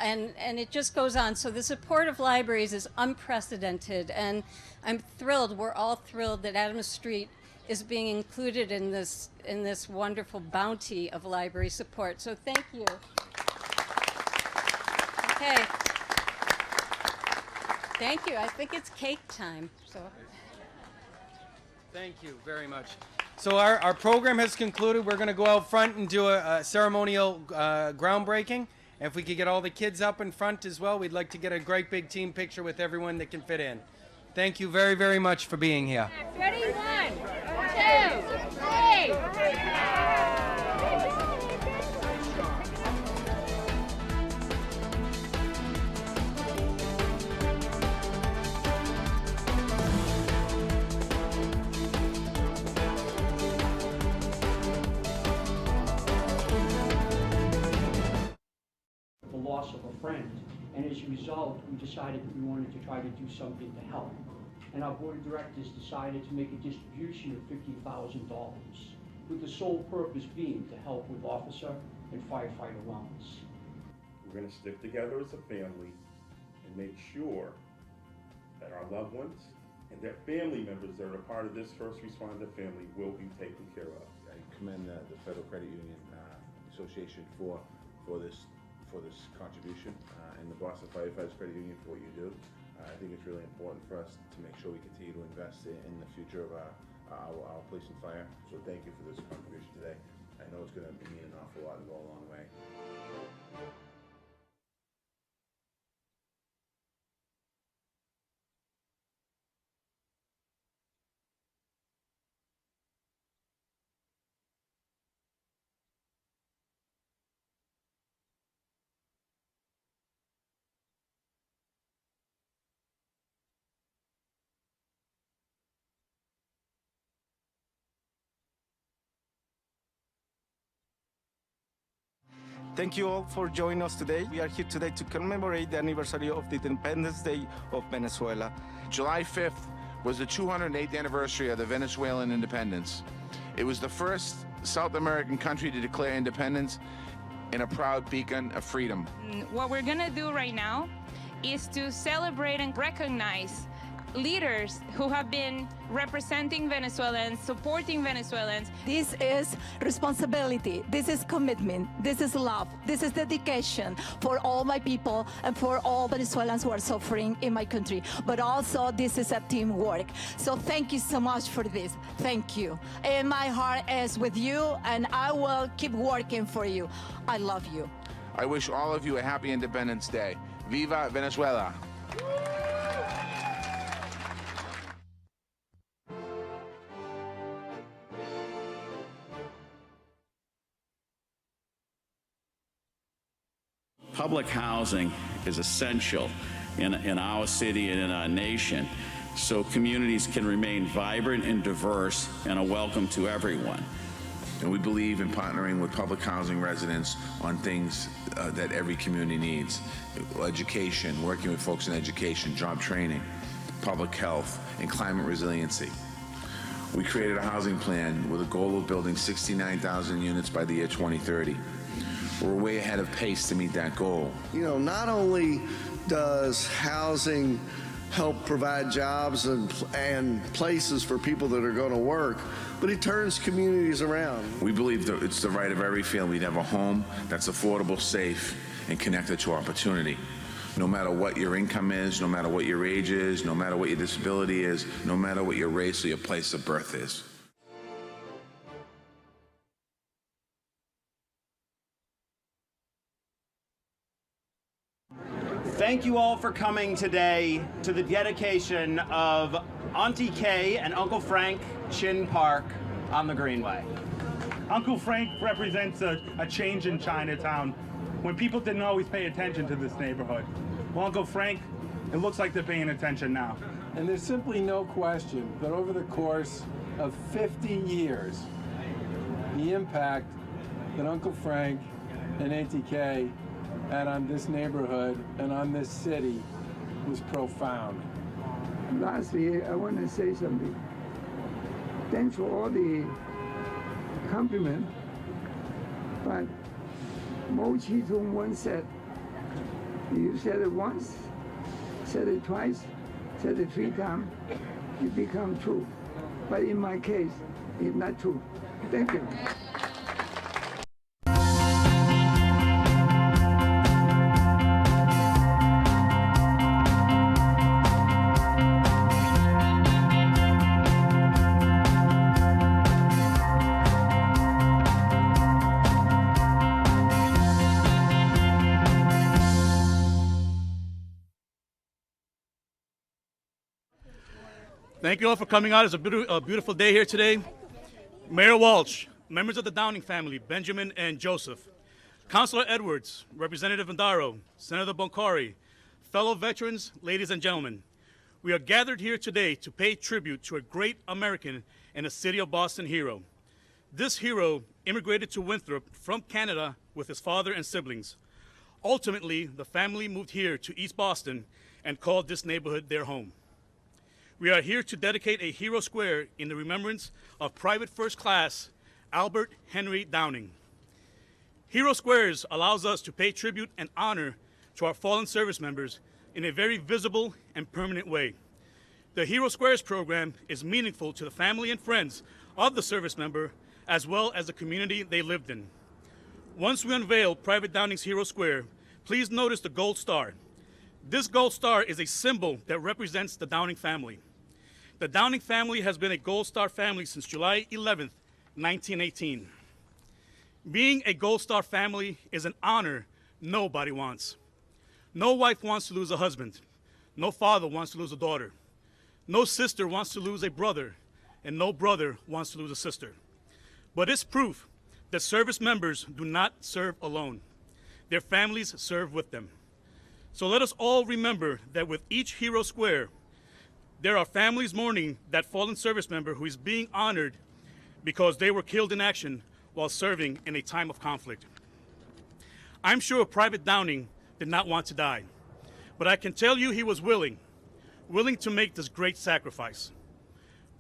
and it just goes on. So the support of libraries is unprecedented, and I'm thrilled, we're all thrilled that Adams Street is being included in this wonderful bounty of library support. So thank you. Okay. Thank you. I think it's cake time. So. Thank you very much. So our program has concluded. We're going to go out front and do a ceremonial groundbreaking. If we could get all the kids up in front as well, we'd like to get a great big team picture with everyone that can fit in. Thank you very, very much for being here. Ready? 1, 2, the loss of a friend, and as a result, we decided that we wanted to try to do something to help. And our board of directors decided to make a distribution of $50,000, with the sole purpose being to help with officer and firefighter wellness. We're going to stick together as a family and make sure that our loved ones and their family members that are a part of this first responder family will be taken care of. I commend the Federal Credit Union Association for this contribution, and the Boston Firefighters Credit Union for what you do. I think it's really important for us to make sure we continue to invest in the future of our police and fire. So thank you for this contribution today. I know it's going to mean an awful lot and go a long way. Thank you all for joining us today. We are here today to commemorate the anniversary of the Independence Day of Venezuela. July 5th was the 208th anniversary of the Venezuelan independence. It was the first South American country to declare independence and a proud beacon of freedom. What we're gonna do right now is to celebrate and recognize leaders who have been representing Venezuelans, supporting Venezuelans. This is responsibility, this is commitment, this is love, this is dedication for all my people and for all Venezuelans who are suffering in my country. But also this is a teamwork. So thank you so much for this. Thank you. And my heart is with you, and I will keep working for you. I love you. I wish all of you a happy Independence Day. Viva Venezuela! Public housing is essential in our city and in our nation, so communities can remain vibrant and diverse and a welcome to everyone. And we believe in partnering with public housing residents on things that every community needs. Education, working with folks in education, job training, public health, and climate resiliency. We created a housing plan with a goal of building 69,000 units by the year 2030. We're way ahead of pace to meet that goal. You know, not only does housing help provide jobs and places for people that are going to work, but it turns communities around. We believe that it's the right of every family to have a home that's affordable, safe, and connected to opportunity. No matter what your income is, no matter what your age is, no matter what your disability is, no matter what your race or your place of birth is. Thank you all for coming today to the dedication of Auntie Kay and Uncle Frank Chin Park on the Greenway. Uncle Frank represents a change in Chinatown when people didn't always pay attention to this neighborhood. Well, Uncle Frank, it looks like they're paying attention now. And there's simply no question that over the course of 50 years, the impact that Uncle Frank and Auntie Kay had on this neighborhood and on this city was profound. Lastly, I want to say something. Thanks for all the compliment, but Mo Zedong once said, You said it once, said it twice, said it 3 times, it become true. But in my case, it's not true. Thank you. Thank you all for coming out. It's a beautiful day here today. Mayor Walsh, members of the Downing family, Benjamin and Joseph, Councilor Edwards, Representative Vandaro, Senator Boncori, fellow veterans, ladies and gentlemen, we are gathered here today to pay tribute to a great American and a city of Boston hero. This hero immigrated to Winthrop from Canada with his father and siblings. Ultimately, the family moved here to East Boston and called this neighborhood their home. We are here to dedicate a hero square in the remembrance of Private First Class Albert Henry Downing. Hero Squares allows us to pay tribute and honor to our fallen service members in a very visible and permanent way. The Hero Squares program is meaningful to the family and friends of the service member as well as the community they lived in. Once we unveil Private Downing's Hero Square, please notice the gold star. This gold star is a symbol that represents the Downing family. The Downing family has been a Gold Star family since July 11th, 1918. Being a Gold Star family is an honor nobody wants. No wife wants to lose a husband. No father wants to lose a daughter. No sister wants to lose a brother. And no brother wants to lose a sister. But it's proof that service members do not serve alone. Their families serve with them. So let us all remember that with each Hero Square, there are families mourning that fallen service member who is being honored because they were killed in action while serving in a time of conflict. I'm sure Private Downing did not want to die, but I can tell you he was willing to make this great sacrifice.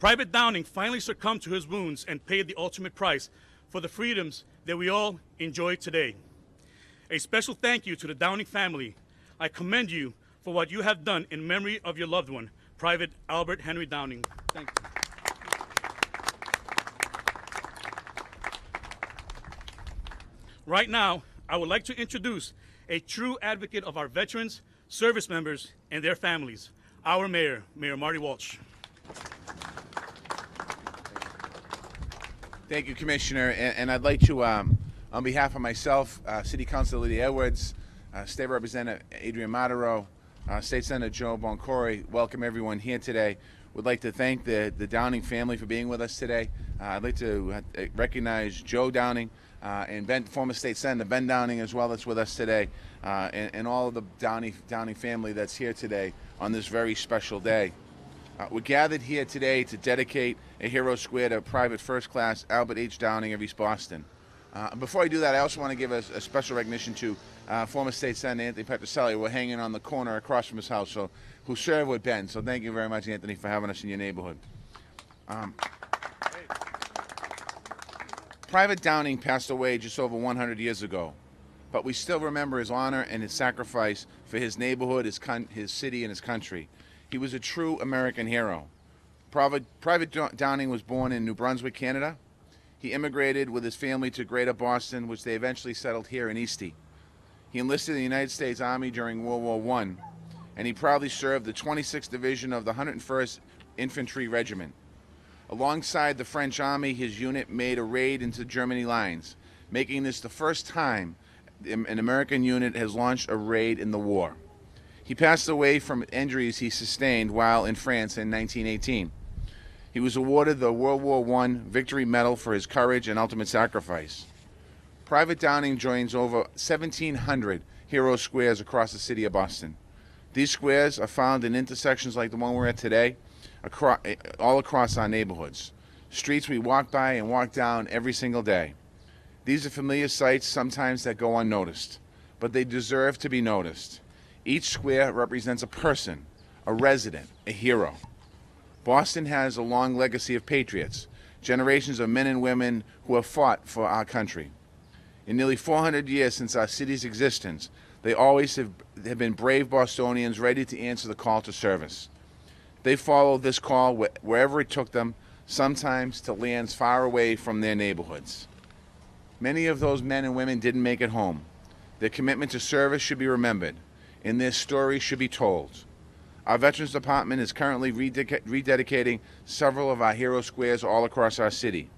Private Downing finally succumbed to his wounds and paid the ultimate price for the freedoms that we all enjoy today. A special thank you to the Downing family. I commend you for what you have done in memory of your loved one, Private Albert Henry Downing. Thank you. Right now, I would like to introduce a true advocate of our veterans, service members, and their families, our mayor, Mayor Marty Walsh. Thank you, Commissioner. And I'd like to, on behalf of myself, City Councilor Lydia Edwards, State Representative Adrian Madero, State Senator Joe Boncori, welcome everyone here today. Would like to thank the Downing family for being with us today. I'd like to recognize Joe Downing and former State Senator Ben Downing as well that's with us today, and all of the Downing family that's here today on this very special day. We're gathered here today to dedicate a Hero Square to Private First Class Albert H. Downing of East Boston. Before I do that, I also want to give a special recognition to former State Senator Anthony Petroselli. We're hanging on the corner across from his house, who served with Ben. So thank you very much, Anthony, for having us in your neighborhood. Private Downing passed away just over 100 years ago, but we still remember his honor and his sacrifice for his neighborhood, his city, and his country. He was a true American hero. Private Downing was born in New Brunswick, Canada. He immigrated with his family to Greater Boston, which they eventually settled here in Eastie. He enlisted in the United States Army during World War I, and he proudly served the 26th Division of the 101st Infantry Regiment. Alongside the French Army, his unit made a raid into Germany lines, making this the first time an American unit has launched a raid in the war. He passed away from injuries he sustained while in France in 1918. He was awarded the World War I Victory Medal for his courage and ultimate sacrifice. Private Downing joins over 1,700 Hero Squares across the city of Boston. These squares are found in intersections like the one we're at today, all across our neighborhoods, streets we walk by and walk down every single day. These are familiar sights sometimes that go unnoticed, but they deserve to be noticed. Each square represents a person, a resident, a hero. Boston has a long legacy of patriots, generations of men and women who have fought for our country. In nearly 400 years since our city's existence, They always have been brave Bostonians ready to answer the call to service. They followed this call wherever it took them, sometimes to lands far away from their neighborhoods. Many of those men and women didn't make it home. Their commitment to service should be remembered, and their story should be told. Our Veterans Department is currently rededicating several of our hero squares all across our city.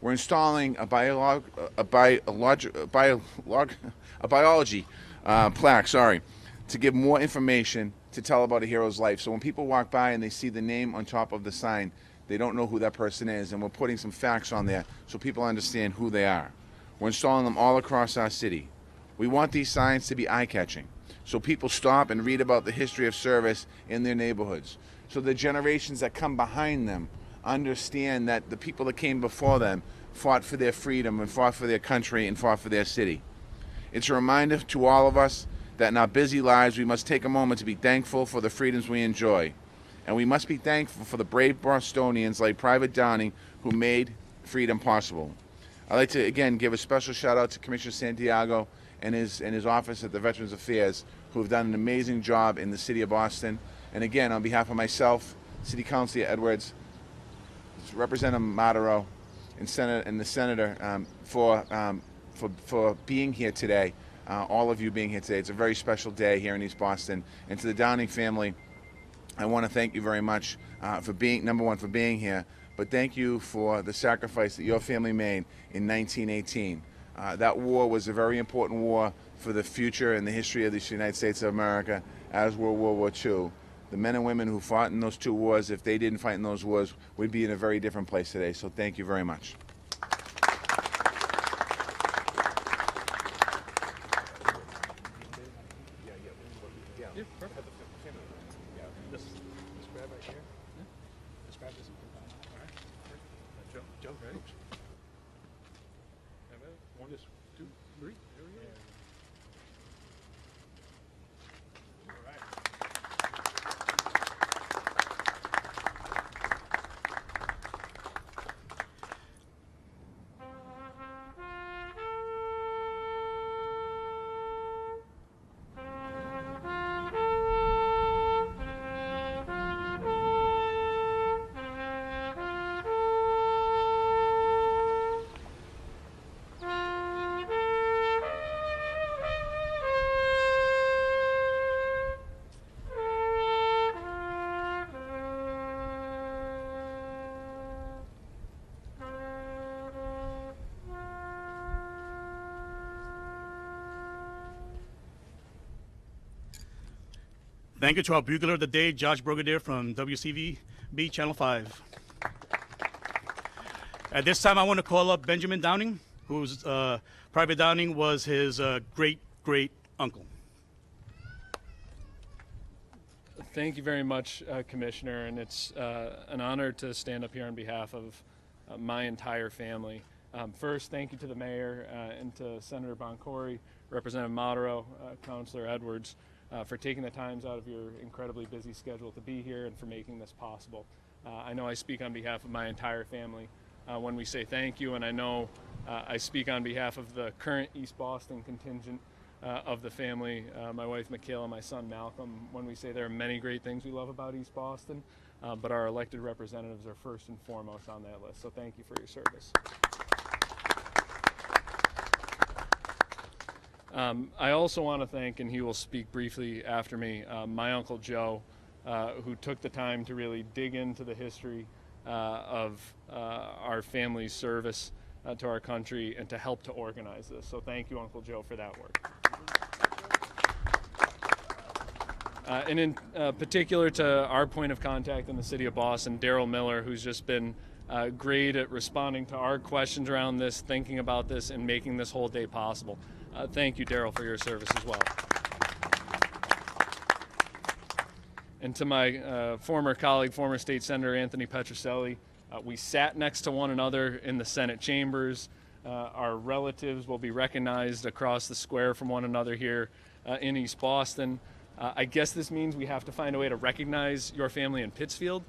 We're installing a biology plaque, to give more information to tell about a hero's life. So when people walk by and they see the name on top of the sign, they don't know who that person is, and we're putting some facts on there so people understand who they are. We're installing them all across our city. We want these signs to be eye-catching, so people stop and read about the history of service in their neighborhoods, so the generations that come behind them understand that the people that came before them fought for their freedom and fought for their country and fought for their city. It's a reminder to all of us that in our busy lives we must take a moment to be thankful for the freedoms we enjoy. And we must be thankful for the brave Bostonians like Private Downing who made freedom possible. I'd like to again give a special shout out to Commissioner Santiago and his office at the Veterans Affairs, who have done an amazing job in the city of Boston. And again, on behalf of myself, City Councilor Edwards, Representative Madero, and the Senator for being here today, all of you being here today. It's a very special day here in East Boston. And to the Downing family, I want to thank you very much for being, number one, for being here, but thank you for the sacrifice that your family made in 1918. That war was a very important war for the future and the history of the United States of America, as were World War II. The men and women who fought in those two wars, if they didn't fight in those wars, we'd be in a very different place today. So thank you very much. Thank you to our bugler of the day, Josh Brigadier from WCVB Channel 5. At this time, I want to call up Benjamin Downing, who's Private Downing was his great uncle. Thank you very much, Commissioner, and it's an honor to stand up here on behalf of my entire family. First, thank you to the mayor and to Senator Boncory, Representative Madero, Councilor Edwards, for taking the times out of your incredibly busy schedule to be here and for making this possible. I know I speak on behalf of my entire family when we say thank you, and I know I speak on behalf of the current East Boston contingent of the family, my wife Michaela, my son Malcolm, when we say there are many great things we love about East Boston, but our elected representatives are first and foremost on that list, so thank you for your service. I also want to thank, and he will speak briefly after me, my Uncle Joe, who took the time to really dig into the history of our family's service to our country and to help to organize this. So thank you, Uncle Joe, for that work. And in particular to our point of contact in the city of Boston, Daryl Miller, who's just been great at responding to our questions around this, thinking about this, and making this whole day possible. Thank you, Daryl, for your service as well. And to my former colleague, former State Senator Anthony Petrocelli, we sat next to one another in the Senate chambers. Our relatives will be recognized across the square from one another here in East Boston. I guess this means we have to find a way to recognize your family in Pittsfield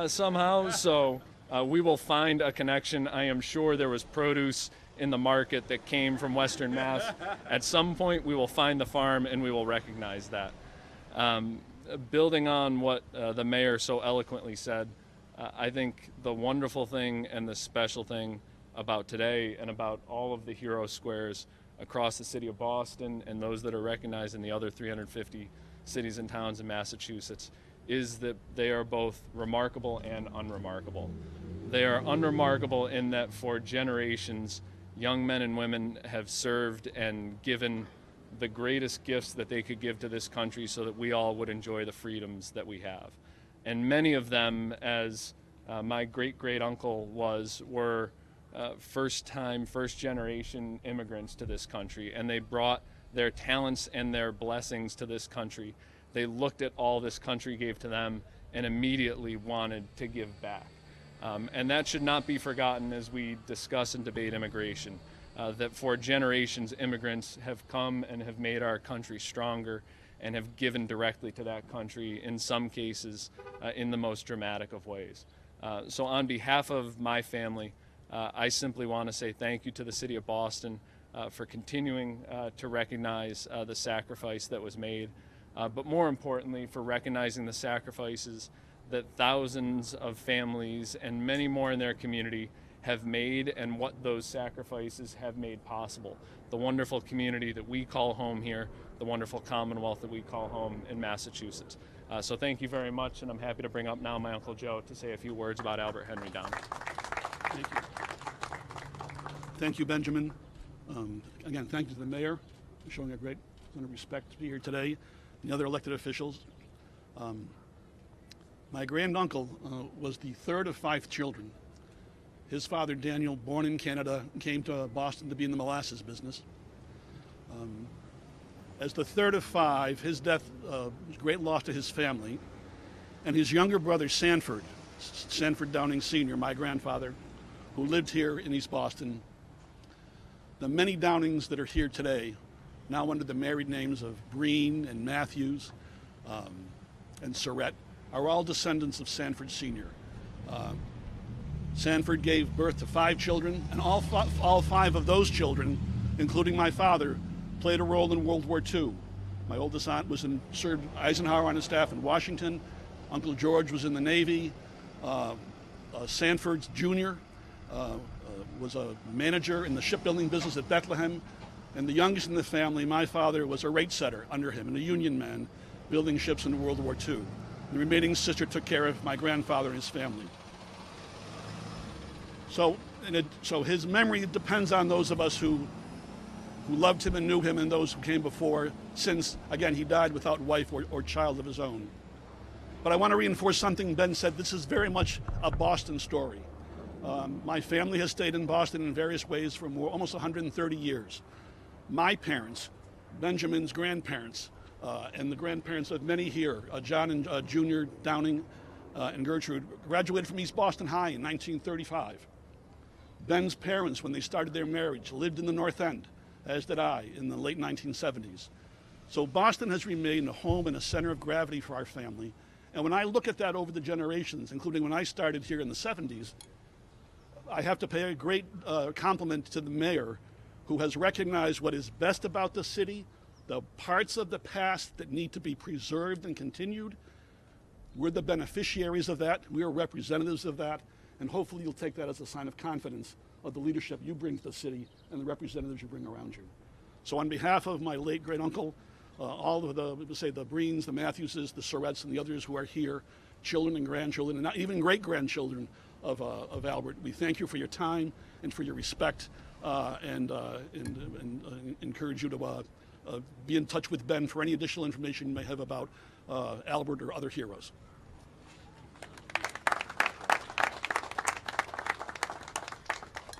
somehow, so we will find a connection. I am sure there was produce in the market that came from Western Mass. At some point, we will find the farm and we will recognize that. Building on what the mayor so eloquently said, I think the wonderful thing and the special thing about today and about all of the hero squares across the city of Boston and those that are recognized in the other 350 cities and towns in Massachusetts is that they are both remarkable and unremarkable. They are unremarkable in that for generations, young men and women have served and given the greatest gifts that they could give to this country so that we all would enjoy the freedoms that we have. And many of them, as my great-great-uncle were first-time, first-generation immigrants to this country, and they brought their talents and their blessings to this country. They looked at all this country gave to them and immediately wanted to give back. And that should not be forgotten as we discuss and debate immigration, that for generations immigrants have come and have made our country stronger and have given directly to that country, in some cases, in the most dramatic of ways. So on behalf of my family, I simply want to say thank you to the City of Boston for continuing to recognize the sacrifice that was made, but more importantly, for recognizing the sacrifices that thousands of families and many more in their community have made and what those sacrifices have made possible. The wonderful community that we call home here, the wonderful Commonwealth that we call home in Massachusetts. So thank you very much, and I'm happy to bring up now my Uncle Joe to say a few words about Albert Henry Downing. Thank you. Thank you, Benjamin. Again, thank you to the mayor for showing a great amount of respect to be here today, and the other elected officials. My granduncle was the third of 5 children. His father, Daniel, born in Canada, came to Boston to be in the molasses business. As the third of 5, his death was a great loss to his family. And his younger brother, Sanford Downing Sr., my grandfather, who lived here in East Boston. The many Downings that are here today, now under the married names of Breen and Matthews and Surratt, are all descendants of Sanford Sr. Sanford gave birth to 5 children, and all 5 of those children, including my father, played a role in World War II. My oldest aunt served Eisenhower on his staff in Washington. Uncle George was in the Navy. Sanford Jr. Was a manager in the shipbuilding business at Bethlehem. And the youngest in the family, my father, was a rate setter under him and a Union man building ships in World War II. The remaining sister took care of my grandfather and his family. So his memory depends on those of us who loved him and knew him and those who came before, since, again, he died without wife or child of his own. But I want to reinforce something Ben said. This is very much a Boston story. My family has stayed in Boston in various ways for almost 130 years. My parents, Benjamin's grandparents, and the grandparents of many here, John and Junior Downing and Gertrude, graduated from East Boston High in 1935. Ben's parents, when they started their marriage, lived in the North End, as did I, in the late 1970s. So Boston has remained a home and a center of gravity for our family. And when I look at that over the generations, including when I started here in the 70s, I have to pay a great compliment to the mayor, who has recognized what is best about the city, the parts of the past that need to be preserved and continued. We're the beneficiaries of that. We are representatives of that. And hopefully you'll take that as a sign of confidence of the leadership you bring to the city and the representatives you bring around you. So on behalf of my late great uncle, all of the Breens, the Matthewses, the Surratts, and the others who are here, children and grandchildren, and not even great-grandchildren of Albert, we thank you for your time and for your respect, and encourage you to be in touch with Ben for any additional information you may have about Albert or other heroes.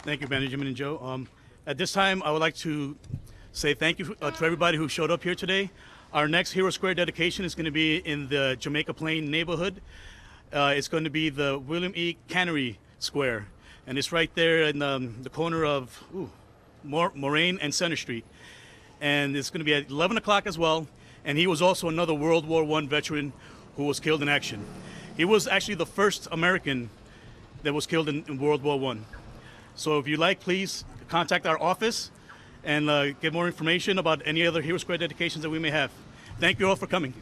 Thank you, Benjamin and Joe. At this time, I would like to say thank you to everybody who showed up here today. Our next Hero Square dedication is going to be in the Jamaica Plain neighborhood. It's going to be the William E. Cannery Square, and it's right there in the corner of Moraine and Center Street. And it's going to be at 11 o'clock as well. And he was also another World War I veteran who was killed in action. He was actually the first American that was killed in World War I. So if you like, please contact our office and get more information about any other Hero Square dedications that we may have. Thank you all for coming.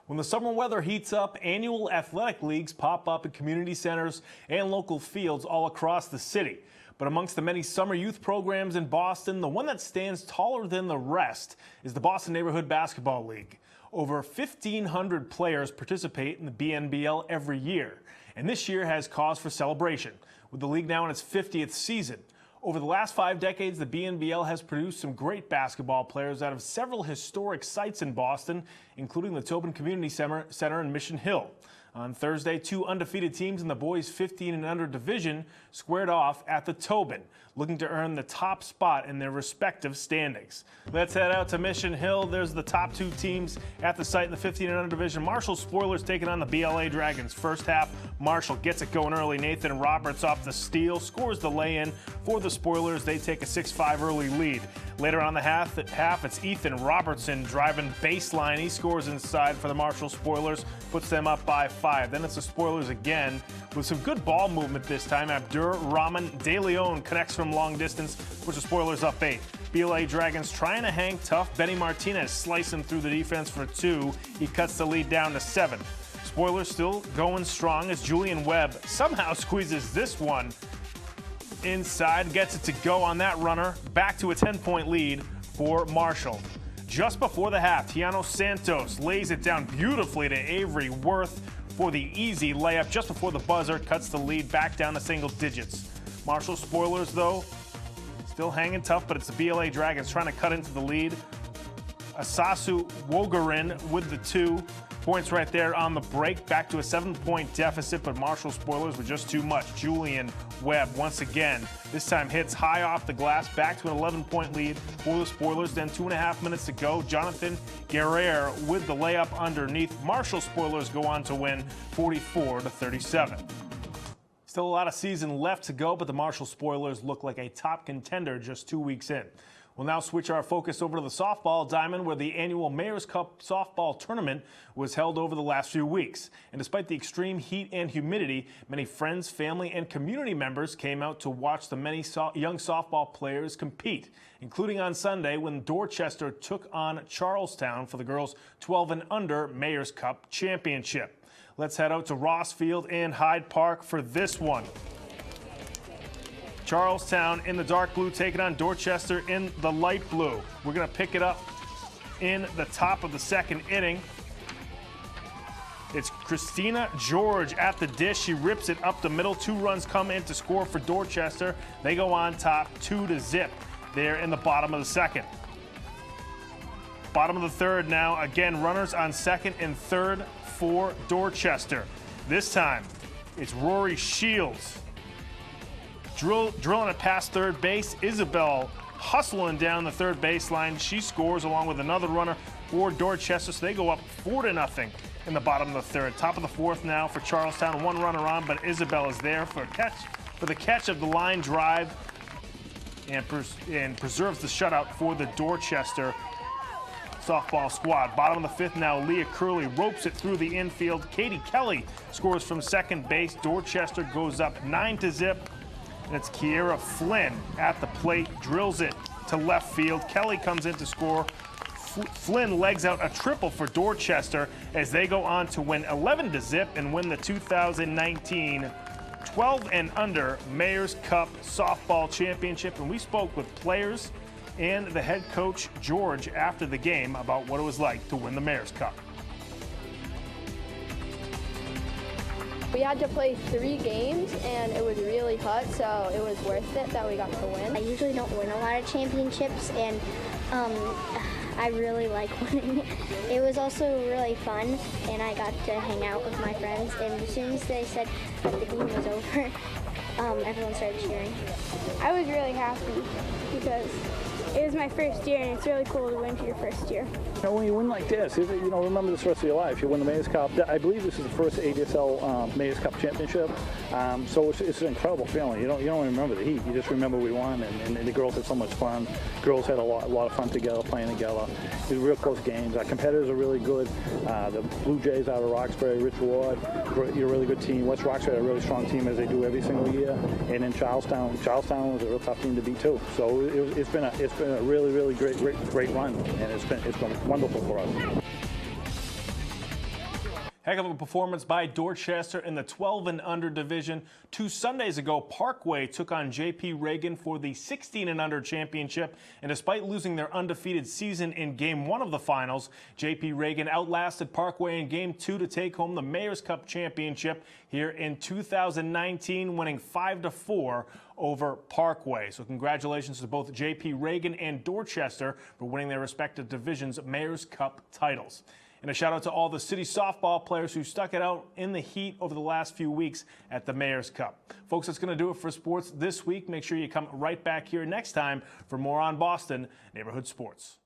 When the summer weather heats up, annual athletic leagues pop up at community centers and local fields all across the city. But amongst the many summer youth programs in Boston, the one that stands taller than the rest is the Boston Neighborhood Basketball League. Over 1,500 players participate in the BNBL every year, and this year has cause for celebration, with the league now in its 50th season. Over the last 5 decades, the BNBL has produced some great basketball players out of several historic sites in Boston, including the Tobin Community Center in Mission Hill. On Thursday, 2 undefeated teams in the boys 15 and under division squared off at the Tobin, looking to earn the top spot in their respective standings. Let's head out to Mission Hill. There's the top 2 teams at the site in the 15 and under division. Marshall Spoilers taking on the BLA Dragons. First half, Marshall gets it going early. Nathan Roberts off the steal, scores the lay-in for the Spoilers. They take a 6-5 early lead. Later on the half, it's Ethan Robertson driving baseline. He scores inside for the Marshall Spoilers, puts them up by 5. Then it's the Spoilers again with some good ball movement this time. Abdur Rahman De Leon connects from long distance, puts the Spoilers up 8. BLA Dragons trying to hang tough. Benny Martinez slicing through the defense for 2. He cuts the lead down to 7. Spoilers still going strong as Julian Webb somehow squeezes this one inside, gets it to go on that runner. Back to a 10-point lead for Marshall. Just before the half, Tiano Santos lays it down beautifully to Avery Worth for the easy layup just before the buzzer, cuts the lead back down to single digits. Marshall Spoilers, though, still hanging tough, but it's the BLA Dragons trying to cut into the lead. Asasu Wogarin with the 2 points right there on the break. Back to a 7-point deficit, but Marshall Spoilers were just too much. Julian Webb once again, this time hits high off the glass, back to an 11-point lead for the Spoilers. Then 2.5 minutes to go. Jonathan Guerrero with the layup underneath. Marshall Spoilers go on to win 44-37. Still a lot of season left to go, but the Marshall Spoilers look like a top contender just 2 weeks in. We'll now switch our focus over to the softball diamond, where the annual Mayor's Cup softball tournament was held over the last few weeks. And despite the extreme heat and humidity, many friends, family, and community members came out to watch the many young softball players compete, including on Sunday when Dorchester took on Charlestown for the girls 12 and under Mayor's Cup championship. Let's head out to Ross Field and Hyde Park for this one. Charlestown in the dark blue taking on Dorchester in the light blue. We're going to pick it up in the top of the second inning. It's Christina George at the dish. She rips it up the middle. 2 runs come in to score for Dorchester. They go on top 2-0 there in the bottom of the second. Bottom of the third now. Again, runners on second and third for Dorchester. This time, it's Rory Shields drilling it past third base. Isabel hustling down the third baseline. She scores along with another runner for Dorchester, so they go up 4-0 in the bottom of the third. Top of the fourth now for Charlestown. 1 runner on, but Isabel is there for the catch of the line drive and preserves the shutout for the Dorchester softball squad. Bottom of the fifth now, Leah Curley ropes it through the infield. Katie Kelly scores from second base. Dorchester goes up 9-0. And it's Kiera Flynn at the plate, drills it to left field. Kelly comes in to score. Flynn legs out a triple for Dorchester as they go on to win 11-0 and win the 2019 12 and under Mayor's Cup softball championship. And we spoke with players and the head coach, George, after the game about what it was like to win the Mayor's Cup. We had to play 3 games, and it was really hot, so it was worth it that we got to win. I usually don't win a lot of championships, and I really like winning. It was also really fun, and I got to hang out with my friends, and as soon as they said that the game was over, everyone started cheering. I was really happy because it was my first year, and it's really cool to win for your first year. When you win like this, remember this rest of your life. You win the Mayor's Cup. I believe this is the first ADSL Mayor's Cup championship. So it's an incredible feeling. You don't even remember the heat. You just remember we won, and the girls had so much fun. Girls had a lot of fun together, playing together. It was real close games. Our competitors are really good. The Blue Jays out of Roxbury, Rich Ward, you're a really good team. West Roxbury, a really strong team as they do every single year. And then Charlestown was a real tough team to beat too. So it's been a really great run, and it's been wonderful for us. Heck of a performance by Dorchester in the 12 and under division. 2 Sundays ago, Parkway took on JP Reagan for the 16 and under championship. And despite losing their undefeated season in game 1 of the finals, JP Reagan outlasted Parkway in game 2 to take home the Mayor's Cup championship here in 2019, winning 5-4 over Parkway. So congratulations to both JP Reagan and Dorchester for winning their respective divisions' Mayor's Cup titles. And a shout out to all the city softball players who stuck it out in the heat over the last few weeks at the Mayor's Cup. Folks, that's going to do it for sports this week. Make sure you come right back here next time for more on Boston Neighborhood Sports.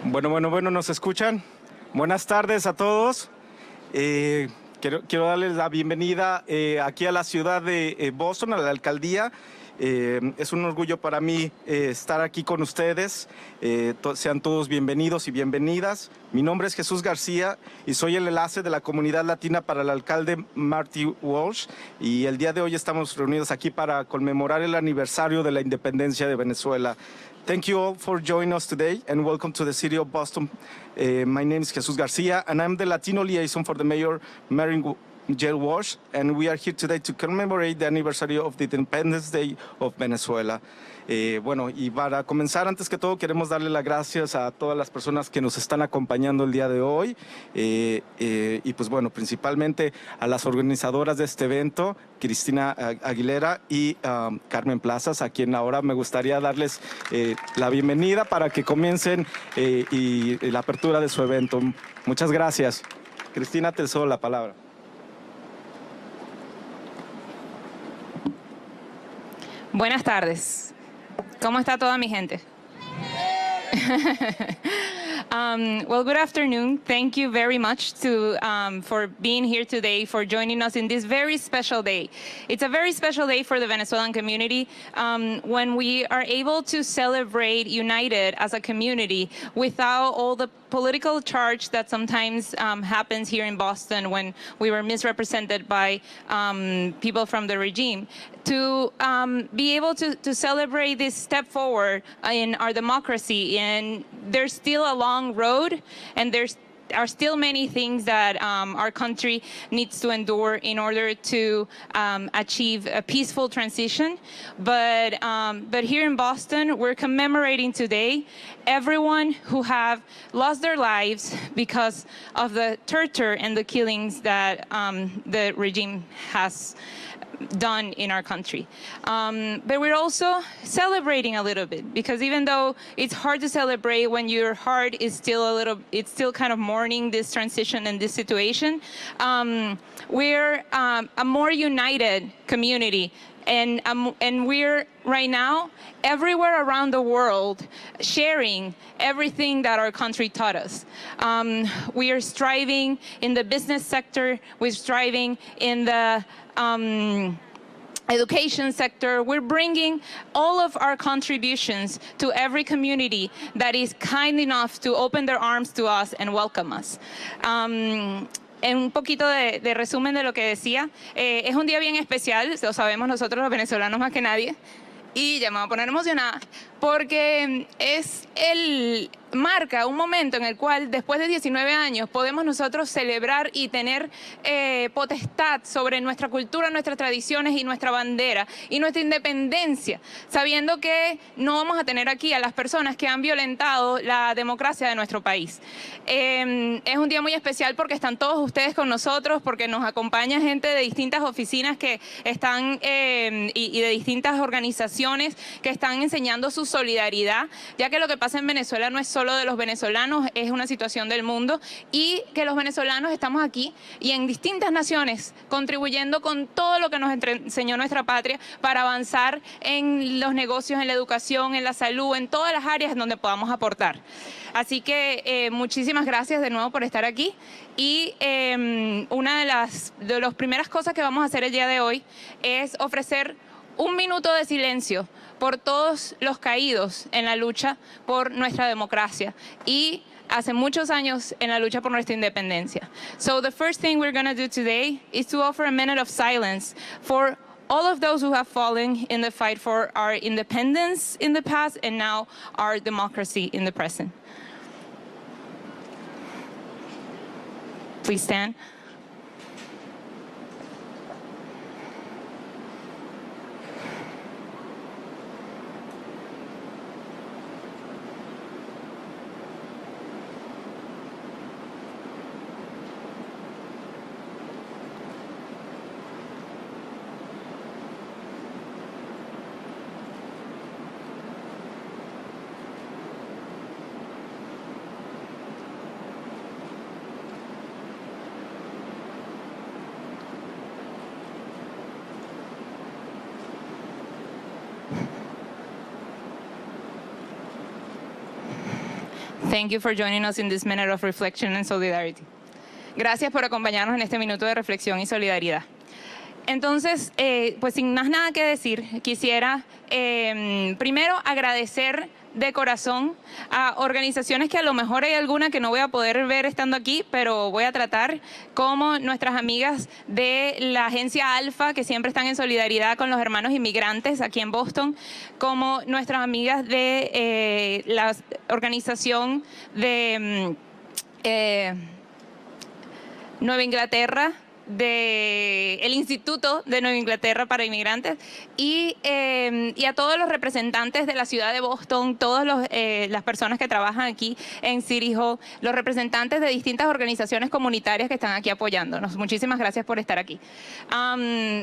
Bueno, ¿nos escuchan? Buenas tardes a todos. Quiero darles la bienvenida aquí a la ciudad de Boston, a la alcaldía. Es un orgullo para mí estar aquí con ustedes. Sean todos bienvenidos y bienvenidas. Mi nombre es Jesús García y soy el enlace de la comunidad latina para el alcalde Marty Walsh. Y el día de hoy estamos reunidos aquí para conmemorar el aniversario de la independencia de Venezuela. Thank you all for joining us today and welcome to the city of Boston. My name is Jesús Garcia and I'm the Latino liaison for the mayor, Mary Jill Walsh, and we are here today to commemorate the anniversary of the Independence Day of Venezuela. Bueno, y para comenzar, antes que todo, queremos darle las gracias a todas las personas que nos están acompañando el día de hoy y pues bueno, principalmente a las organizadoras de este evento, Cristina Aguilera y Carmen Plazas, a quien ahora me gustaría darles la bienvenida para que comiencen y la apertura de su evento. Muchas gracias. Cristina, te cedo la palabra. Buenas tardes. ¿Cómo está toda mi gente? Well, good afternoon. Thank you very much for being here today, for joining us in this very special day. It's a very special day for the Venezuelan community when we are able to celebrate united as a community without all the political charge that sometimes happens here in Boston when we were misrepresented by people from the regime. To be able to celebrate this step forward in our democracy, and there's still a long road, and there's are still many things that our country needs to endure in order to achieve a peaceful transition. But here in Boston, we're commemorating today everyone who have lost their lives because of the torture and the killings that the regime has done in our country. But we're also celebrating a little bit, because even though it's hard to celebrate when your heart is still it's still kind of mourning this transition and this situation, we're a more united community. And we're right now everywhere around the world sharing everything that our country taught us. We are striving in the business sector, we're striving in the education sector. We're bringing all of our contributions to every community that is kind enough to open their arms to us and welcome us. En un poquito de resumen de lo que decía, es un día bien especial, lo sabemos nosotros los venezolanos más que nadie, y ya me voy a poner emocionada, porque marca un momento en el cual después de 19 años podemos nosotros celebrar y tener potestad sobre nuestra cultura, nuestras tradiciones y nuestra bandera y nuestra independencia, sabiendo que no vamos a tener aquí a las personas que han violentado la democracia de nuestro país. Es un día muy especial porque están todos ustedes con nosotros, porque nos acompaña gente de distintas oficinas que están y de distintas organizaciones que están enseñando su solidaridad, ya que lo que pasa en Venezuela no es solo de los venezolanos, es una situación del mundo, y que los venezolanos estamos aquí y en distintas naciones contribuyendo con todo lo que nos enseñó nuestra patria para avanzar en los negocios, en la educación, en la salud, en todas las áreas en donde podamos aportar. Así que muchísimas gracias de nuevo por estar aquí, y una de las primeras cosas que vamos a hacer el día de hoy es ofrecer un minuto de silencio por todos los caídos en la lucha por nuestra democracia y hace muchos años en la lucha por nuestra independencia. So the first thing we're going to do today is to offer a minute of silence for all of those who have fallen in the fight for our independence in the past and now our democracy in the present. Please stand. Thank you for joining us in this minute of reflection and solidarity. Gracias por acompañarnos en este minuto de reflexión y solidaridad. Entonces, pues sin más nada que decir, quisiera primero agradecer de corazón a organizaciones que a lo mejor hay alguna que no voy a poder ver estando aquí, pero voy a tratar, como nuestras amigas de la agencia Alfa, que siempre están en solidaridad con los hermanos inmigrantes aquí en Boston, como nuestras amigas de la organización de Nueva Inglaterra, del Instituto de Nueva Inglaterra para Inmigrantes y a todos los representantes de la ciudad de Boston, todas las personas que trabajan aquí en City Hall, los representantes de distintas organizaciones comunitarias que están aquí apoyándonos. Muchísimas gracias por estar aquí.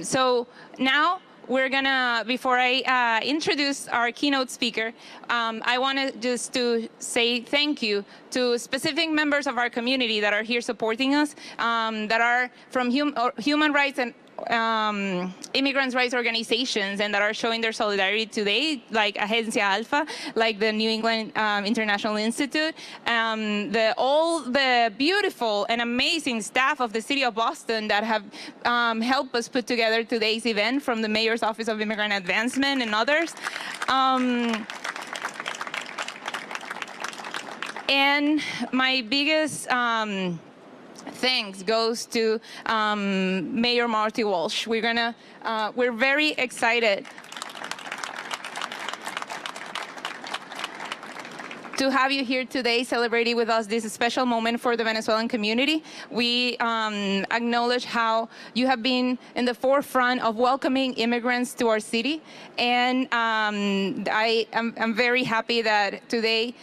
So now we're gonna, before I introduce our keynote speaker, I want just to say thank you to specific members of our community that are here supporting us, that are from human rights and immigrants' rights organizations and that are showing their solidarity today, like Agencia Alfa, like the New England International Institute, all the beautiful and amazing staff of the City of Boston that have helped us put together today's event, from the Mayor's Office of Immigrant Advancement and others. And my biggest thanks goes to Mayor Marty Walsh. We're very excited to have you here today celebrating with us this special moment for the Venezuelan community. We acknowledge how you have been in the forefront of welcoming immigrants to our city, and I'm very happy that today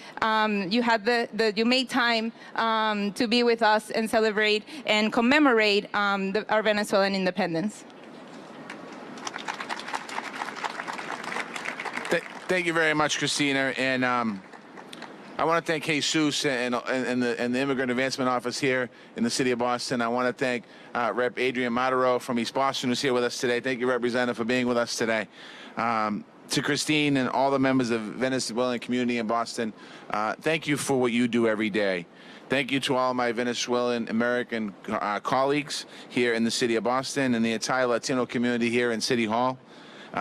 you made time to be with us and celebrate and commemorate our Venezuelan independence. Thank you very much, Christina, and I want to thank Jesus and the Immigrant Advancement Office here in the City of Boston. I want to thank Rep. Adrian Matero from East Boston, who's here with us today. Thank you, Representative, for being with us today. To Christine and all the members of the Venezuelan community in Boston, thank you for what you do every day. Thank you to all my Venezuelan American colleagues here in the City of Boston and the entire Latino community here in City Hall.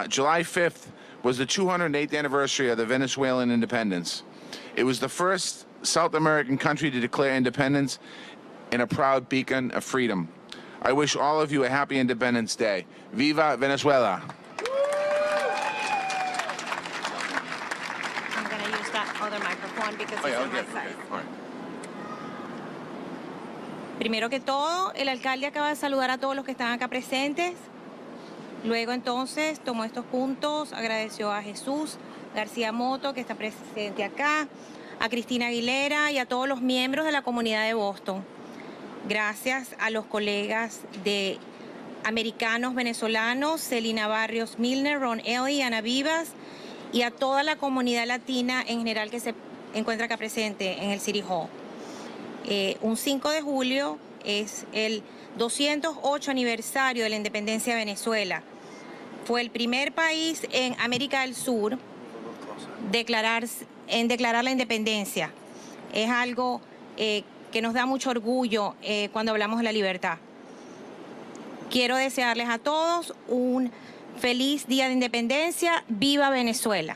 July 5th was the 208th anniversary of the Venezuelan independence. It was the first South American country to declare independence and a proud beacon of freedom. I wish all of you a happy Independence Day. Viva Venezuela! I'm going to use that other microphone because it's on my side. Primero que todo, el alcalde acaba de saludar a todos los que están acá presentes. Luego entonces tomó estos puntos, agradeció a Jesús García Moto, que está presente acá, a Cristina Aguilera y a todos los miembros de la comunidad de Boston. Gracias a los colegas de americanos venezolanos, Celina Barrios Milner, Ron Ellie, Ana Vivas, y a toda la comunidad latina en general que se encuentra acá presente en el City Hall. Un 5 de julio es el 208 aniversario de la independencia de Venezuela. Fue el primer país en América del Sur declarar la independencia. Es algo que nos da mucho orgullo cuando hablamos de la libertad. Quiero desearles a todos un feliz Día de Independencia. ¡Viva Venezuela!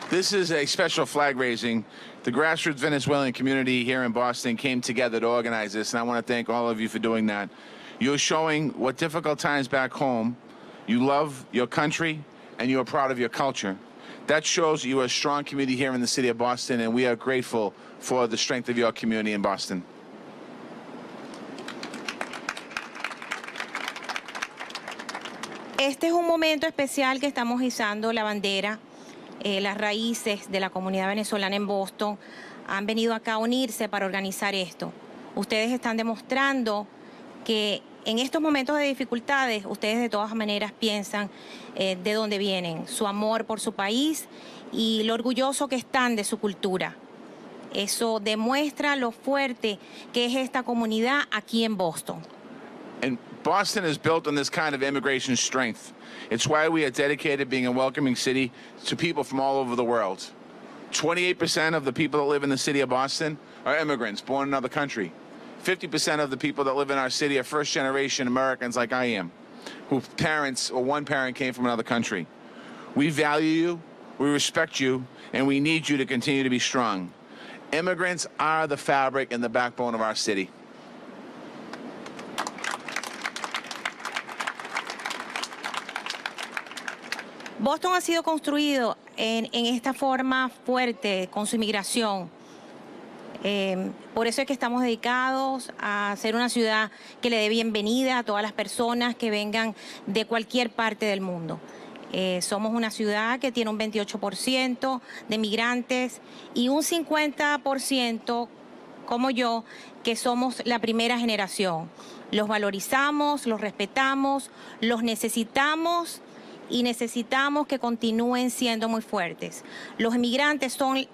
This is a special flag raising. The grassroots Venezuelan community here in Boston came together to organize this, and I want to thank all of you for doing that. You're showing what difficult times back home, you love your country and you are proud of your culture. That shows you are a strong community here in the City of Boston, and we are grateful for the strength of your community in Boston. Este es un momento especial que estamos izando la bandera. Las raíces de la comunidad venezolana en Boston han venido acá a unirse para organizar esto. Ustedes están demostrando que en estos momentos de dificultades, ustedes de todas maneras piensan de dónde vienen, su amor por su país y lo orgulloso que están de su cultura. Eso demuestra lo fuerte que es esta comunidad aquí en Boston. And Boston is built on this kind of immigration strength. It's why we are dedicated to being a welcoming city to people from all over the world. 28% of the people that live in the city of Boston are immigrants born in another country. 50% of the people that live in our city are first-generation Americans like I am, whose parents or one parent came from another country. We value you, we respect you, and we need you to continue to be strong. Immigrants are the fabric and the backbone of our city. Boston ha sido construido en esta forma fuerte con su inmigración. Por eso es que estamos dedicados a ser una ciudad que le dé bienvenida a todas las personas que vengan de cualquier parte del mundo. Somos una ciudad que tiene un 28% de migrantes y un 50% como yo, que somos la primera generación. Los valorizamos, los respetamos, los necesitamos y necesitamos que continúen siendo muy fuertes. Los inmigrantes son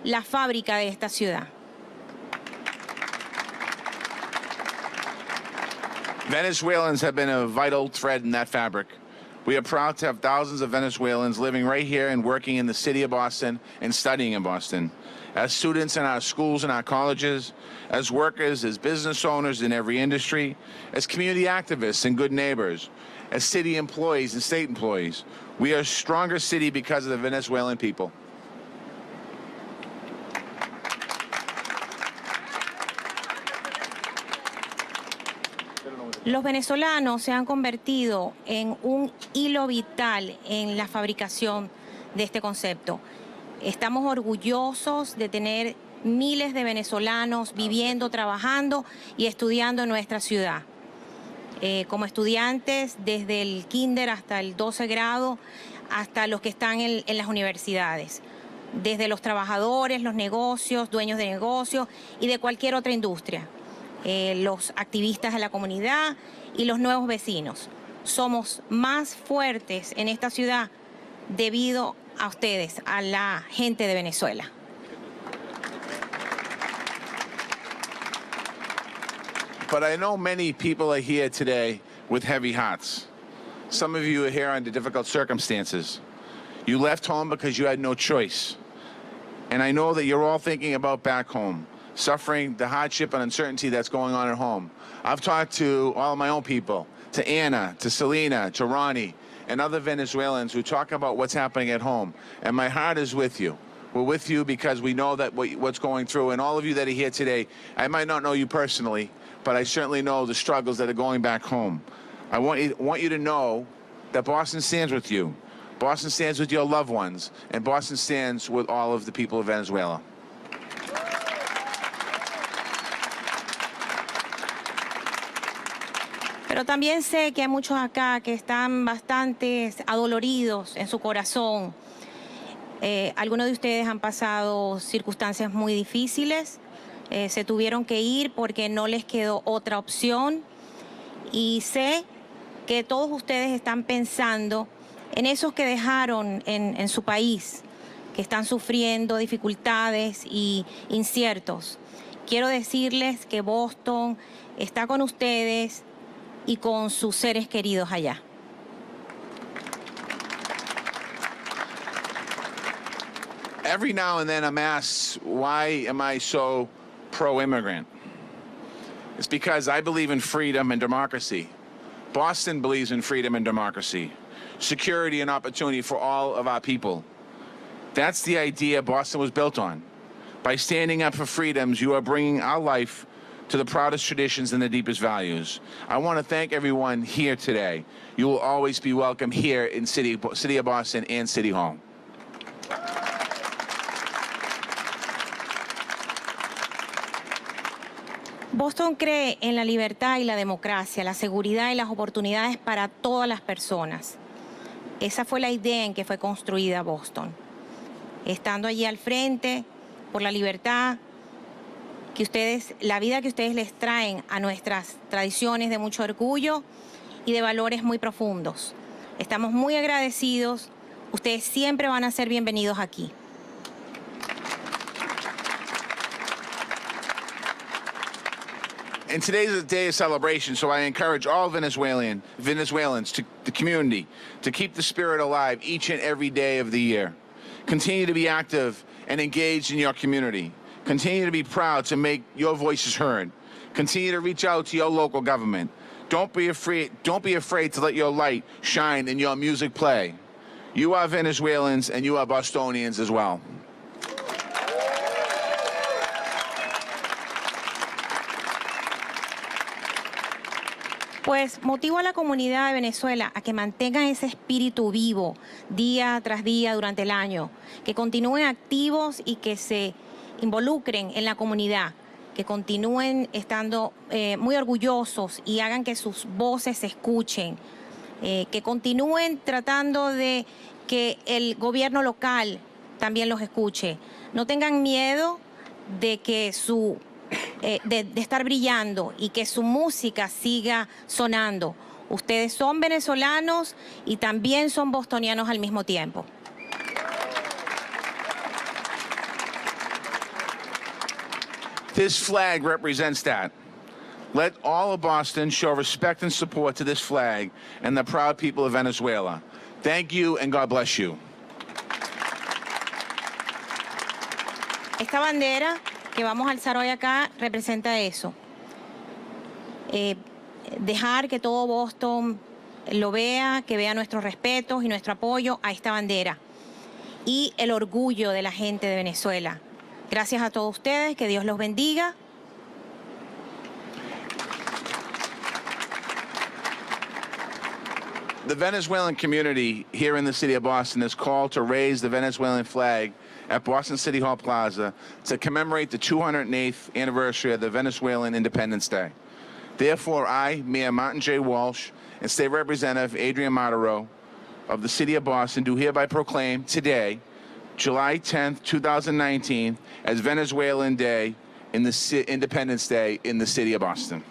la fábrica de esta ciudad. Venezuelans have been a vital thread in that fabric. We are proud to have thousands of Venezuelans living right here and working in the city of Boston and studying in Boston. As students in our schools and our colleges, as workers, as business owners in every industry, as community activists and good neighbors, as city employees and state employees. We are a stronger city because of the Venezuelan people. Los venezolanos se han convertido en un hilo vital en la fabricación de este concepto. Estamos orgullosos de tener miles de venezolanos viviendo, trabajando y estudiando en nuestra ciudad. Como estudiantes desde el kinder hasta el 12 grado, hasta los que están en las universidades. Desde los trabajadores, los negocios, dueños de negocios y de cualquier otra industria. Los activistas de la comunidad y los nuevos vecinos. Somos más fuertes en esta ciudad debido a ustedes, a la gente de Venezuela. But I know many people are here today with heavy hearts. Some of you are here under difficult circumstances. You left home because you had no choice. And I know that you're all thinking about back home, suffering the hardship and uncertainty that's going on at home. I've talked to all of my own people, to Anna, to Selena, to Ronnie, and other Venezuelans who talk about what's happening at home. And my heart is with you. We're with you because we know that what's going through. And all of you that are here today, I might not know you personally, but I certainly know the struggles that are going back home. I want you to know that Boston stands with you. Boston stands with your loved ones, and Boston stands with all of the people of Venezuela. Pero también sé que hay muchos acá que están bastante adoloridos en su corazón. Algunos de ustedes han pasado circunstancias muy difíciles. Se tuvieron que ir porque no les quedó otra opción. Y sé que todos ustedes están pensando en esos que dejaron en su país, que están sufriendo dificultades y inciertos. Quiero decirles que Boston está con ustedes y con sus seres queridos allá. Every now and then I'm asked, why am I so pro-immigrant? It's because I believe in freedom and democracy. Boston believes in freedom and democracy, security and opportunity for all of our people. That's the idea Boston was built on. By standing up for freedoms, you are bringing our life to the proudest traditions and the deepest values. I want to thank everyone here today. You will always be welcome here in City of Boston and City Hall. Boston cree en la libertad y la democracia, la seguridad y las oportunidades para todas las personas. Esa fue la idea en que fue construida Boston. Estando allí al frente, por la libertad, la vida que ustedes les traen a nuestras tradiciones de mucho orgullo y de valores muy profundos. Estamos muy agradecidos. Ustedes siempre van a ser bienvenidos aquí. And today's a day of celebration, so I encourage all Venezuelans, the community, to keep the spirit alive each and every day of the year. Continue to be active and engaged in your community. Continue to be proud to make your voices heard. Continue to reach out to your local government. Don't be afraid to let your light shine and your music play. You are Venezuelans and you are Bostonians as well. Pues motivo a la comunidad de Venezuela a que mantengan ese espíritu vivo día tras día durante el año, que continúen activos y que se involucren en la comunidad, que continúen estando muy orgullosos y hagan que sus voces se escuchen, que continúen tratando de que el gobierno local también los escuche. No tengan miedo de que de estar brillando y que su música siga sonando. Ustedes son venezolanos y también son bostonianos al mismo tiempo. This flag represents that. Let all of Boston show respect and support to this flag and the proud people of Venezuela. Thank you and God bless you. Esta bandera que vamos a alzar hoy acá representa eso. Dejar que todo Boston lo vea, que vea nuestros respetos y nuestro apoyo a esta bandera. Y el orgullo de la gente de Venezuela. Gracias a todos ustedes, que Dios los bendiga. The Venezuelan community here in the city of Boston is called to raise the Venezuelan flag at Boston City Hall Plaza to commemorate the 208th anniversary of the Venezuelan Independence Day. Therefore, I, Mayor Martin J. Walsh, and State Representative Adrian Martiro of the City of Boston do hereby proclaim today, July 10th, 2019, as Venezuelan Day in the Independence Day in the City of Boston.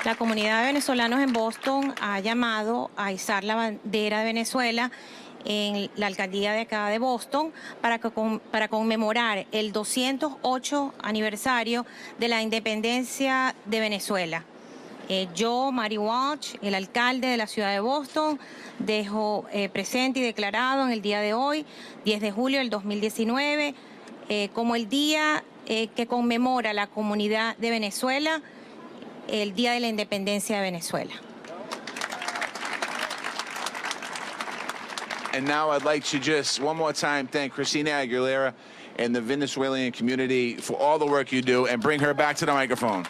La comunidad de venezolanos en Boston ha llamado a izar la bandera de Venezuela en la alcaldía de acá de Boston para conmemorar el 208 aniversario de la independencia de Venezuela. Yo, Mary Walsh, el alcalde de la ciudad de Boston, dejo presente y declarado en el día de hoy, 10 de julio del 2019, como el día que conmemora la comunidad de Venezuela, el Día de la Independencia de Venezuela. And now I'd like to just one more time thank Christina Aguilera and the Venezuelan community for all the work you do and bring her back to the microphone.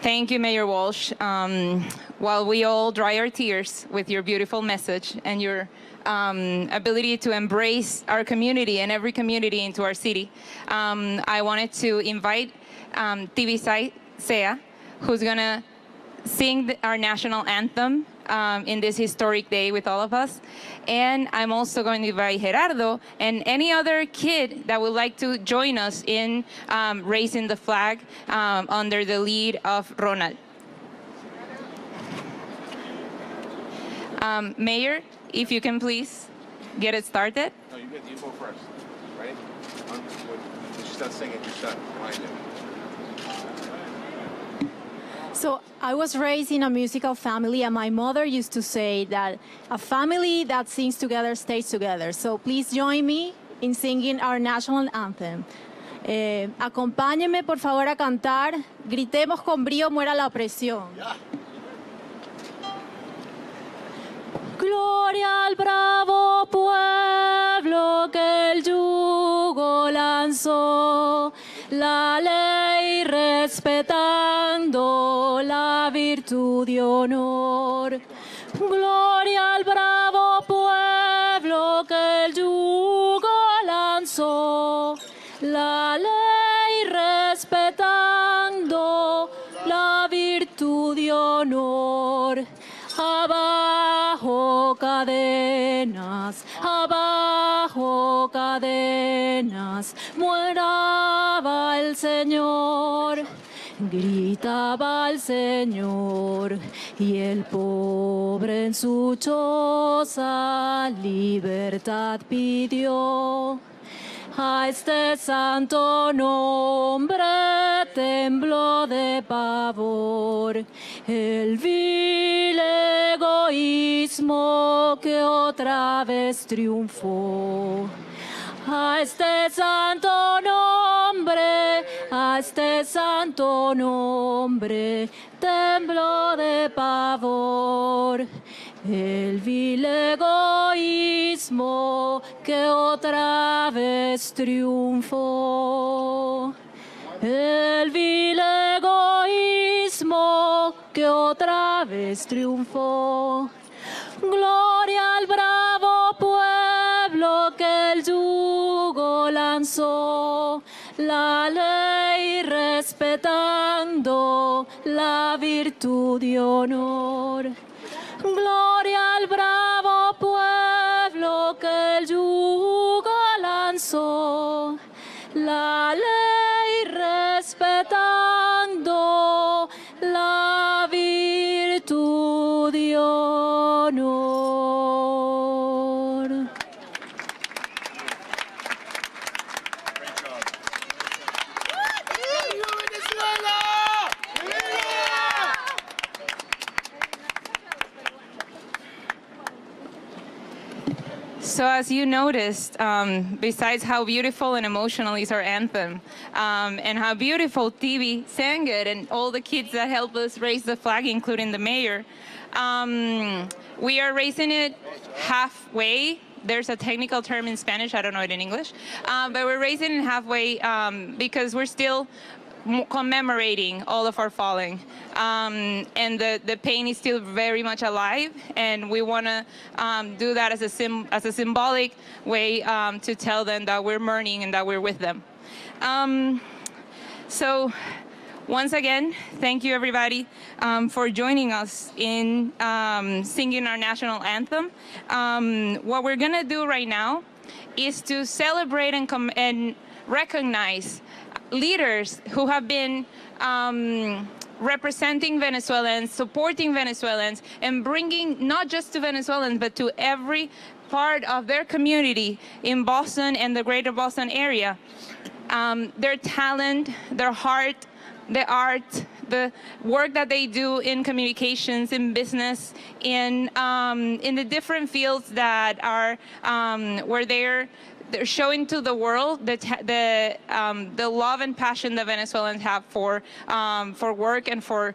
Thank you, Mayor Walsh. While we all dry our tears with your beautiful message and your ability to embrace our community and every community into our city, I wanted to invite Tibisay Sea, who's going to sing our national anthem in this historic day with all of us. And I'm also going to invite Gerardo and any other kid that would like to join us in raising the flag under the lead of Ronald. Mayor, if you can please get it started. No, you go first. Ready? You start singing, you start behind it. So I was raised in a musical family, and my mother used to say that a family that sings together stays together. So please join me in singing our national anthem. Acompáñenme, por favor, a cantar. Gritemos con brío, muera la opresión. Yeah. Gloria al bravo pueblo que el yugo lanzó, la ley respetando la virtud y honor. Gloria al bravo pueblo que el yugo lanzó, la ley respetando la virtud y honor. Abajo cadenas, mueraba el Señor. Gritaba al Señor y el pobre en su choza libertad pidió. A este santo nombre tembló de pavor el vil egoísmo que otra vez triunfó. A este santo nombre, a este santo nombre, tembló de pavor el vil egoísmo que otra vez triunfó. El vil egoísmo que otra vez triunfó. Gloria al bravo pueblo que el yugo lanzó, la ley respetando la virtud y honor. Gloria al bravo pueblo que el yugo lanzó, la ley respetando la virtud y honor. So as you noticed, besides how beautiful and emotional is our anthem, and how beautiful TV sang it, and all the kids that helped us raise the flag, including the mayor, we are raising it halfway. There's a technical term in Spanish, I don't know it in English, but we're raising it halfway because we're still commemorating all of our falling, and the pain is still very much alive, and we want to do that as a symbolic way to tell them that we're mourning and that we're with them. So once again, thank you everybody for joining us in singing our national anthem. What we're gonna do right now is to celebrate and recognize leaders who have been representing Venezuelans, supporting Venezuelans, and bringing not just to Venezuelans, but to every part of their community in Boston and the greater Boston area. Their talent, their heart, the art, the work that they do in communications, in business, in the different fields that are where they're showing to the world the love and passion that Venezuelans have for work and for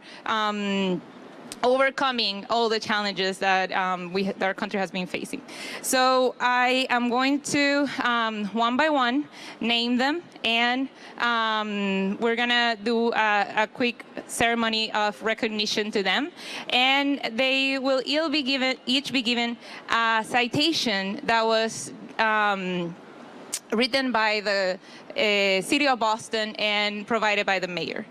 overcoming all the challenges that our country has been facing. So I am going to one by one name them, and we're gonna do a quick ceremony of recognition to them, and they will each be given a citation that was written by the City of Boston and provided by the mayor.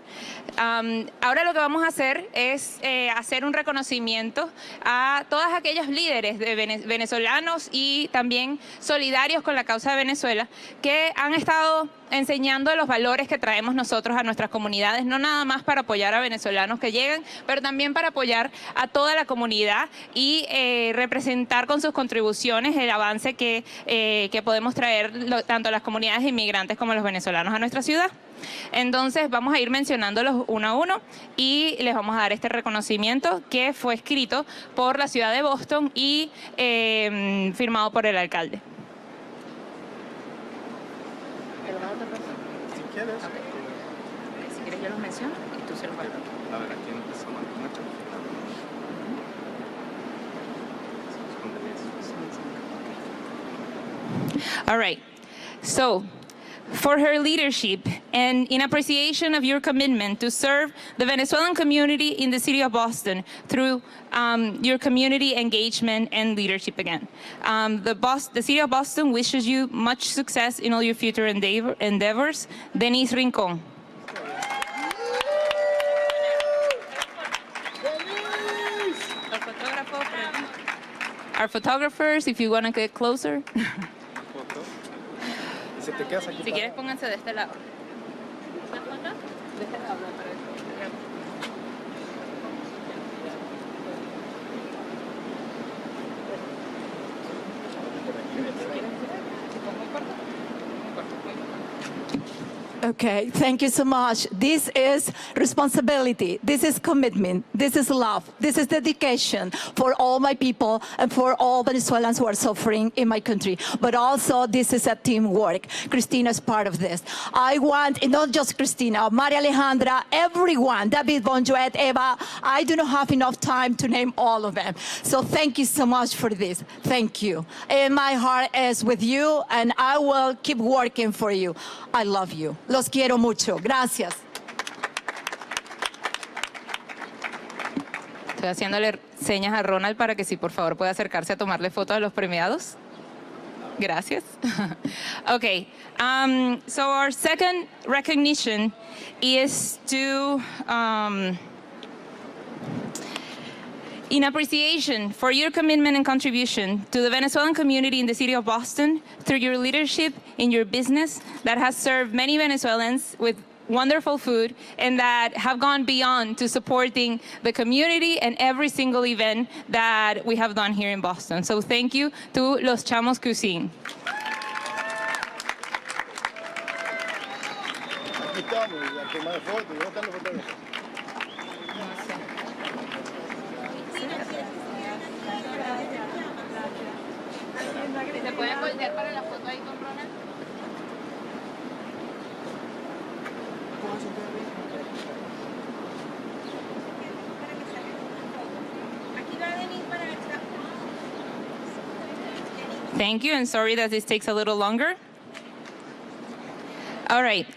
Ahora lo que vamos a hacer es hacer un reconocimiento a todos aquellos líderes venezolanos y también solidarios con la causa de Venezuela que han estado enseñando los valores que traemos nosotros a nuestras comunidades, no nada más para apoyar a venezolanos que llegan, pero también para apoyar a toda la comunidad y representar con sus contribuciones el avance que podemos traer tanto las comunidades inmigrantes como los venezolanos a nuestra ciudad. Entonces vamos a ir mencionándolos uno a uno y les vamos a dar este reconocimiento que fue escrito por la ciudad de Boston y firmado por el alcalde. Si quieres. Okay. Si quieres yo los menciono y tú se los vas a dar. A ver, aquí empezamos. All right. So, for her leadership and in appreciation of your commitment to serve the Venezuelan community in the city of Boston through your community engagement and leadership again. The city of Boston wishes you much success in all your future endeavors. Denise Rincon. Our photographers, if you want to get closer. Si te quedas aquí. Si quieres, pónganse de este lado. ¿De este lado? Okay, thank you so much. This is responsibility. This is commitment. This is love. This is dedication for all my people and for all Venezuelans who are suffering in my country. But also, this is a teamwork. Cristina is part of this. I want, and not just Cristina, Maria Alejandra, everyone, David Bonjoet, Eva. I do not have enough time to name all of them. So thank you so much for this. Thank you. And my heart is with you, and I will keep working for you. I love you. Los quiero mucho. Gracias. Estoy haciéndole señas a Ronald para que si por favor puede acercarse a tomarle fotos a los premiados. Gracias. Okay, so our second recognition is to in appreciation for your commitment and contribution to the Venezuelan community in the city of Boston through your leadership in your business that has served many Venezuelans with wonderful food and that have gone beyond to supporting the community and every single event that we have done here in Boston. So thank you to Los Chamos Cuisine. ¿Se pueden voltear para la foto ahí con Ronald? Thank you, and sorry that this takes a little longer. All right.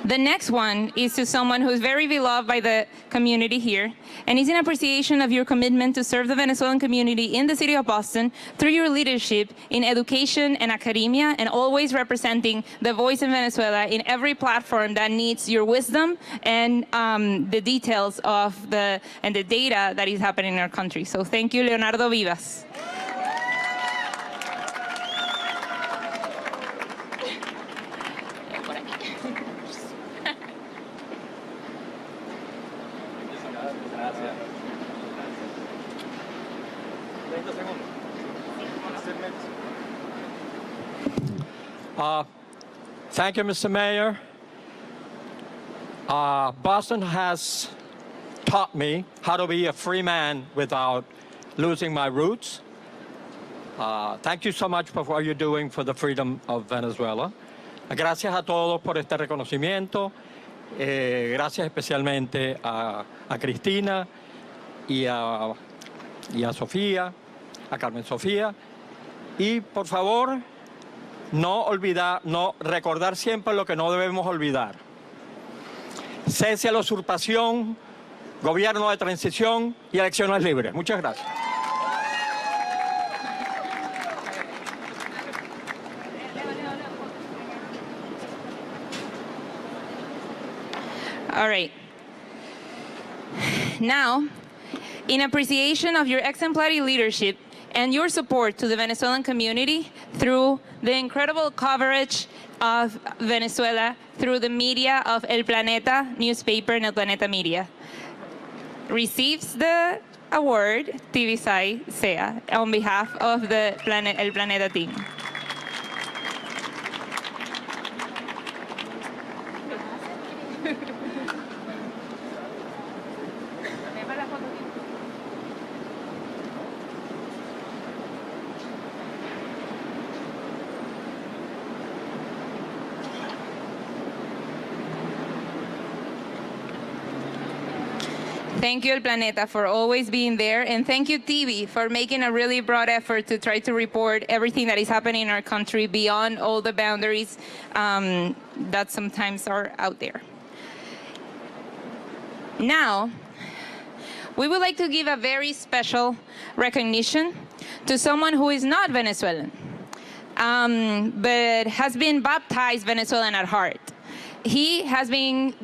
The next one is to someone who's very beloved by the community here, and is in appreciation of your commitment to serve the Venezuelan community in the city of Boston through your leadership in education and academia, and always representing the voice in Venezuela in every platform that needs your wisdom and the details of the data that is happening in our country. So thank you, Leonardo Vivas. Thank you, Mr. Mayor. Boston has taught me how to be a free man without losing my roots. Thank you so much for what you're doing for the freedom of Venezuela. Gracias a todos por este reconocimiento. Gracias especialmente a Cristina y a Sofía, a Carmen Sofía. Y por favor, recordar siempre lo que no debemos olvidar. Cese a la usurpación, gobierno de transición y elecciones libres. Muchas gracias. All right. Now, in appreciation of your exemplary leadership and your support to the Venezuelan community through the incredible coverage of Venezuela through the media of El Planeta newspaper and El Planeta Media, receives the award Tibisay Sea on behalf of the El Planeta team. Thank you, El Planeta, for always being there. And thank you, TV, for making a really broad effort to try to report everything that is happening in our country beyond all the boundaries that sometimes are out there. Now, we would like to give a very special recognition to someone who is not Venezuelan, but has been baptized Venezuelan at heart. He has been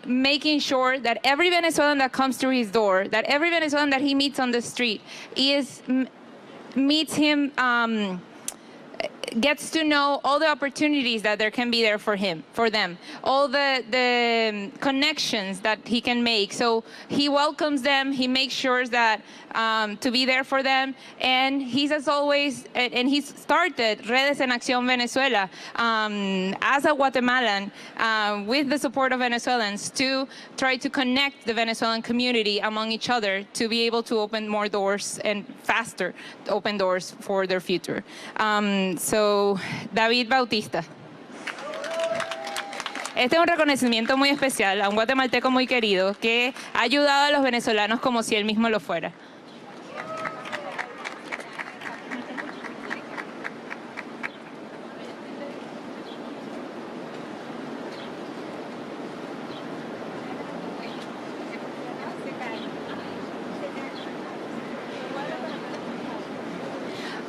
making sure that every Venezuelan that comes through his door, that every Venezuelan that he meets on the street, meets him gets to know all the opportunities that there can be there for them, all the connections that he can make. So he welcomes them, he makes sure that to be there for them, and he's as always, and he started Redes en Acción Venezuela as a Guatemalan with the support of Venezuelans to try to connect the Venezuelan community among each other to be able to open more doors and faster open doors for their future. So, David Bautista. Este es un reconocimiento muy especial a un guatemalteco muy querido que ha ayudado a los venezolanos como si él mismo lo fuera.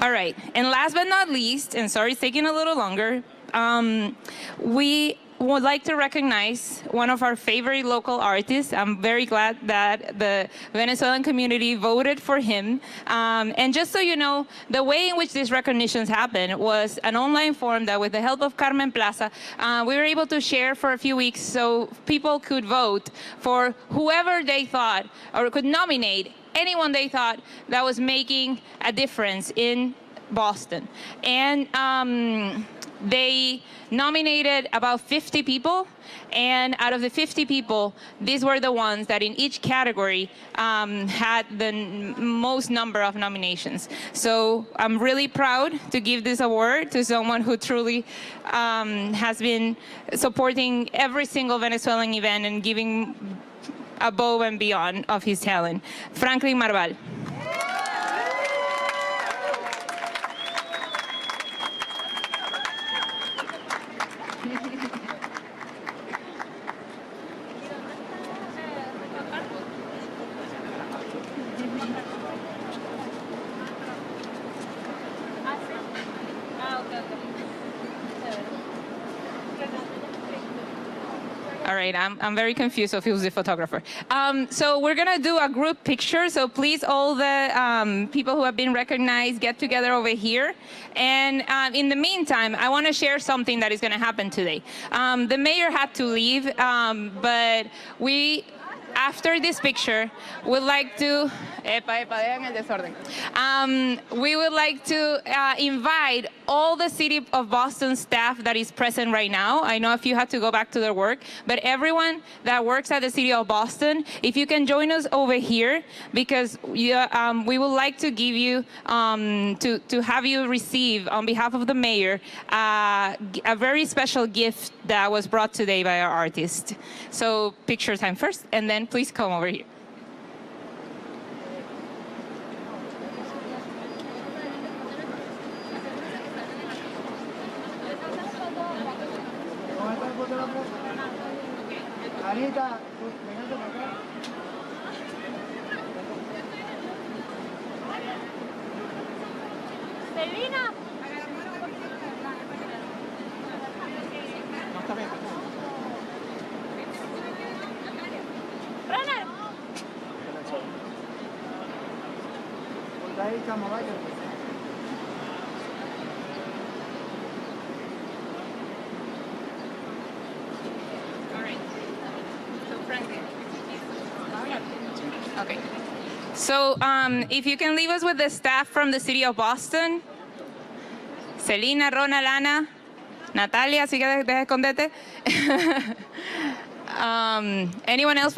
All right, and last but not least, and sorry it's taking a little longer, we would like to recognize one of our favorite local artists. I'm very glad that the Venezuelan community voted for him. And just so you know, the way in which these recognitions happened was an online form that with the help of Carmen Plaza, we were able to share for a few weeks so people could vote for whoever they thought or could nominate anyone they thought that was making a difference in Boston. And they nominated about 50 people, and out of the 50 people, these were the ones that in each category had the most number of nominations. So I'm really proud to give this award to someone who truly has been supporting every single Venezuelan event and giving above and beyond of his talent. Franklin Marval. All right, I'm very confused of who's the photographer. So we're gonna do a group picture. So please, all the people who have been recognized, get together over here. And in the meantime, I wanna share something that is gonna happen today. The mayor had to leave, but we, after this picture, would like to, we would like to invite all the City of Boston staff that is present right now. I know a few had to go back to their work, but everyone that works at the City of Boston, if you can join us over here, because we would like to give you, to have you receive, on behalf of the mayor, a very special gift that was brought today by our artist. So picture time first, and then please come over here. Selena. Okay. So if you can leave us with the staff from the City of Boston, Selena, Rona, Lana, Natalia, así que deja escondete. Anyone else from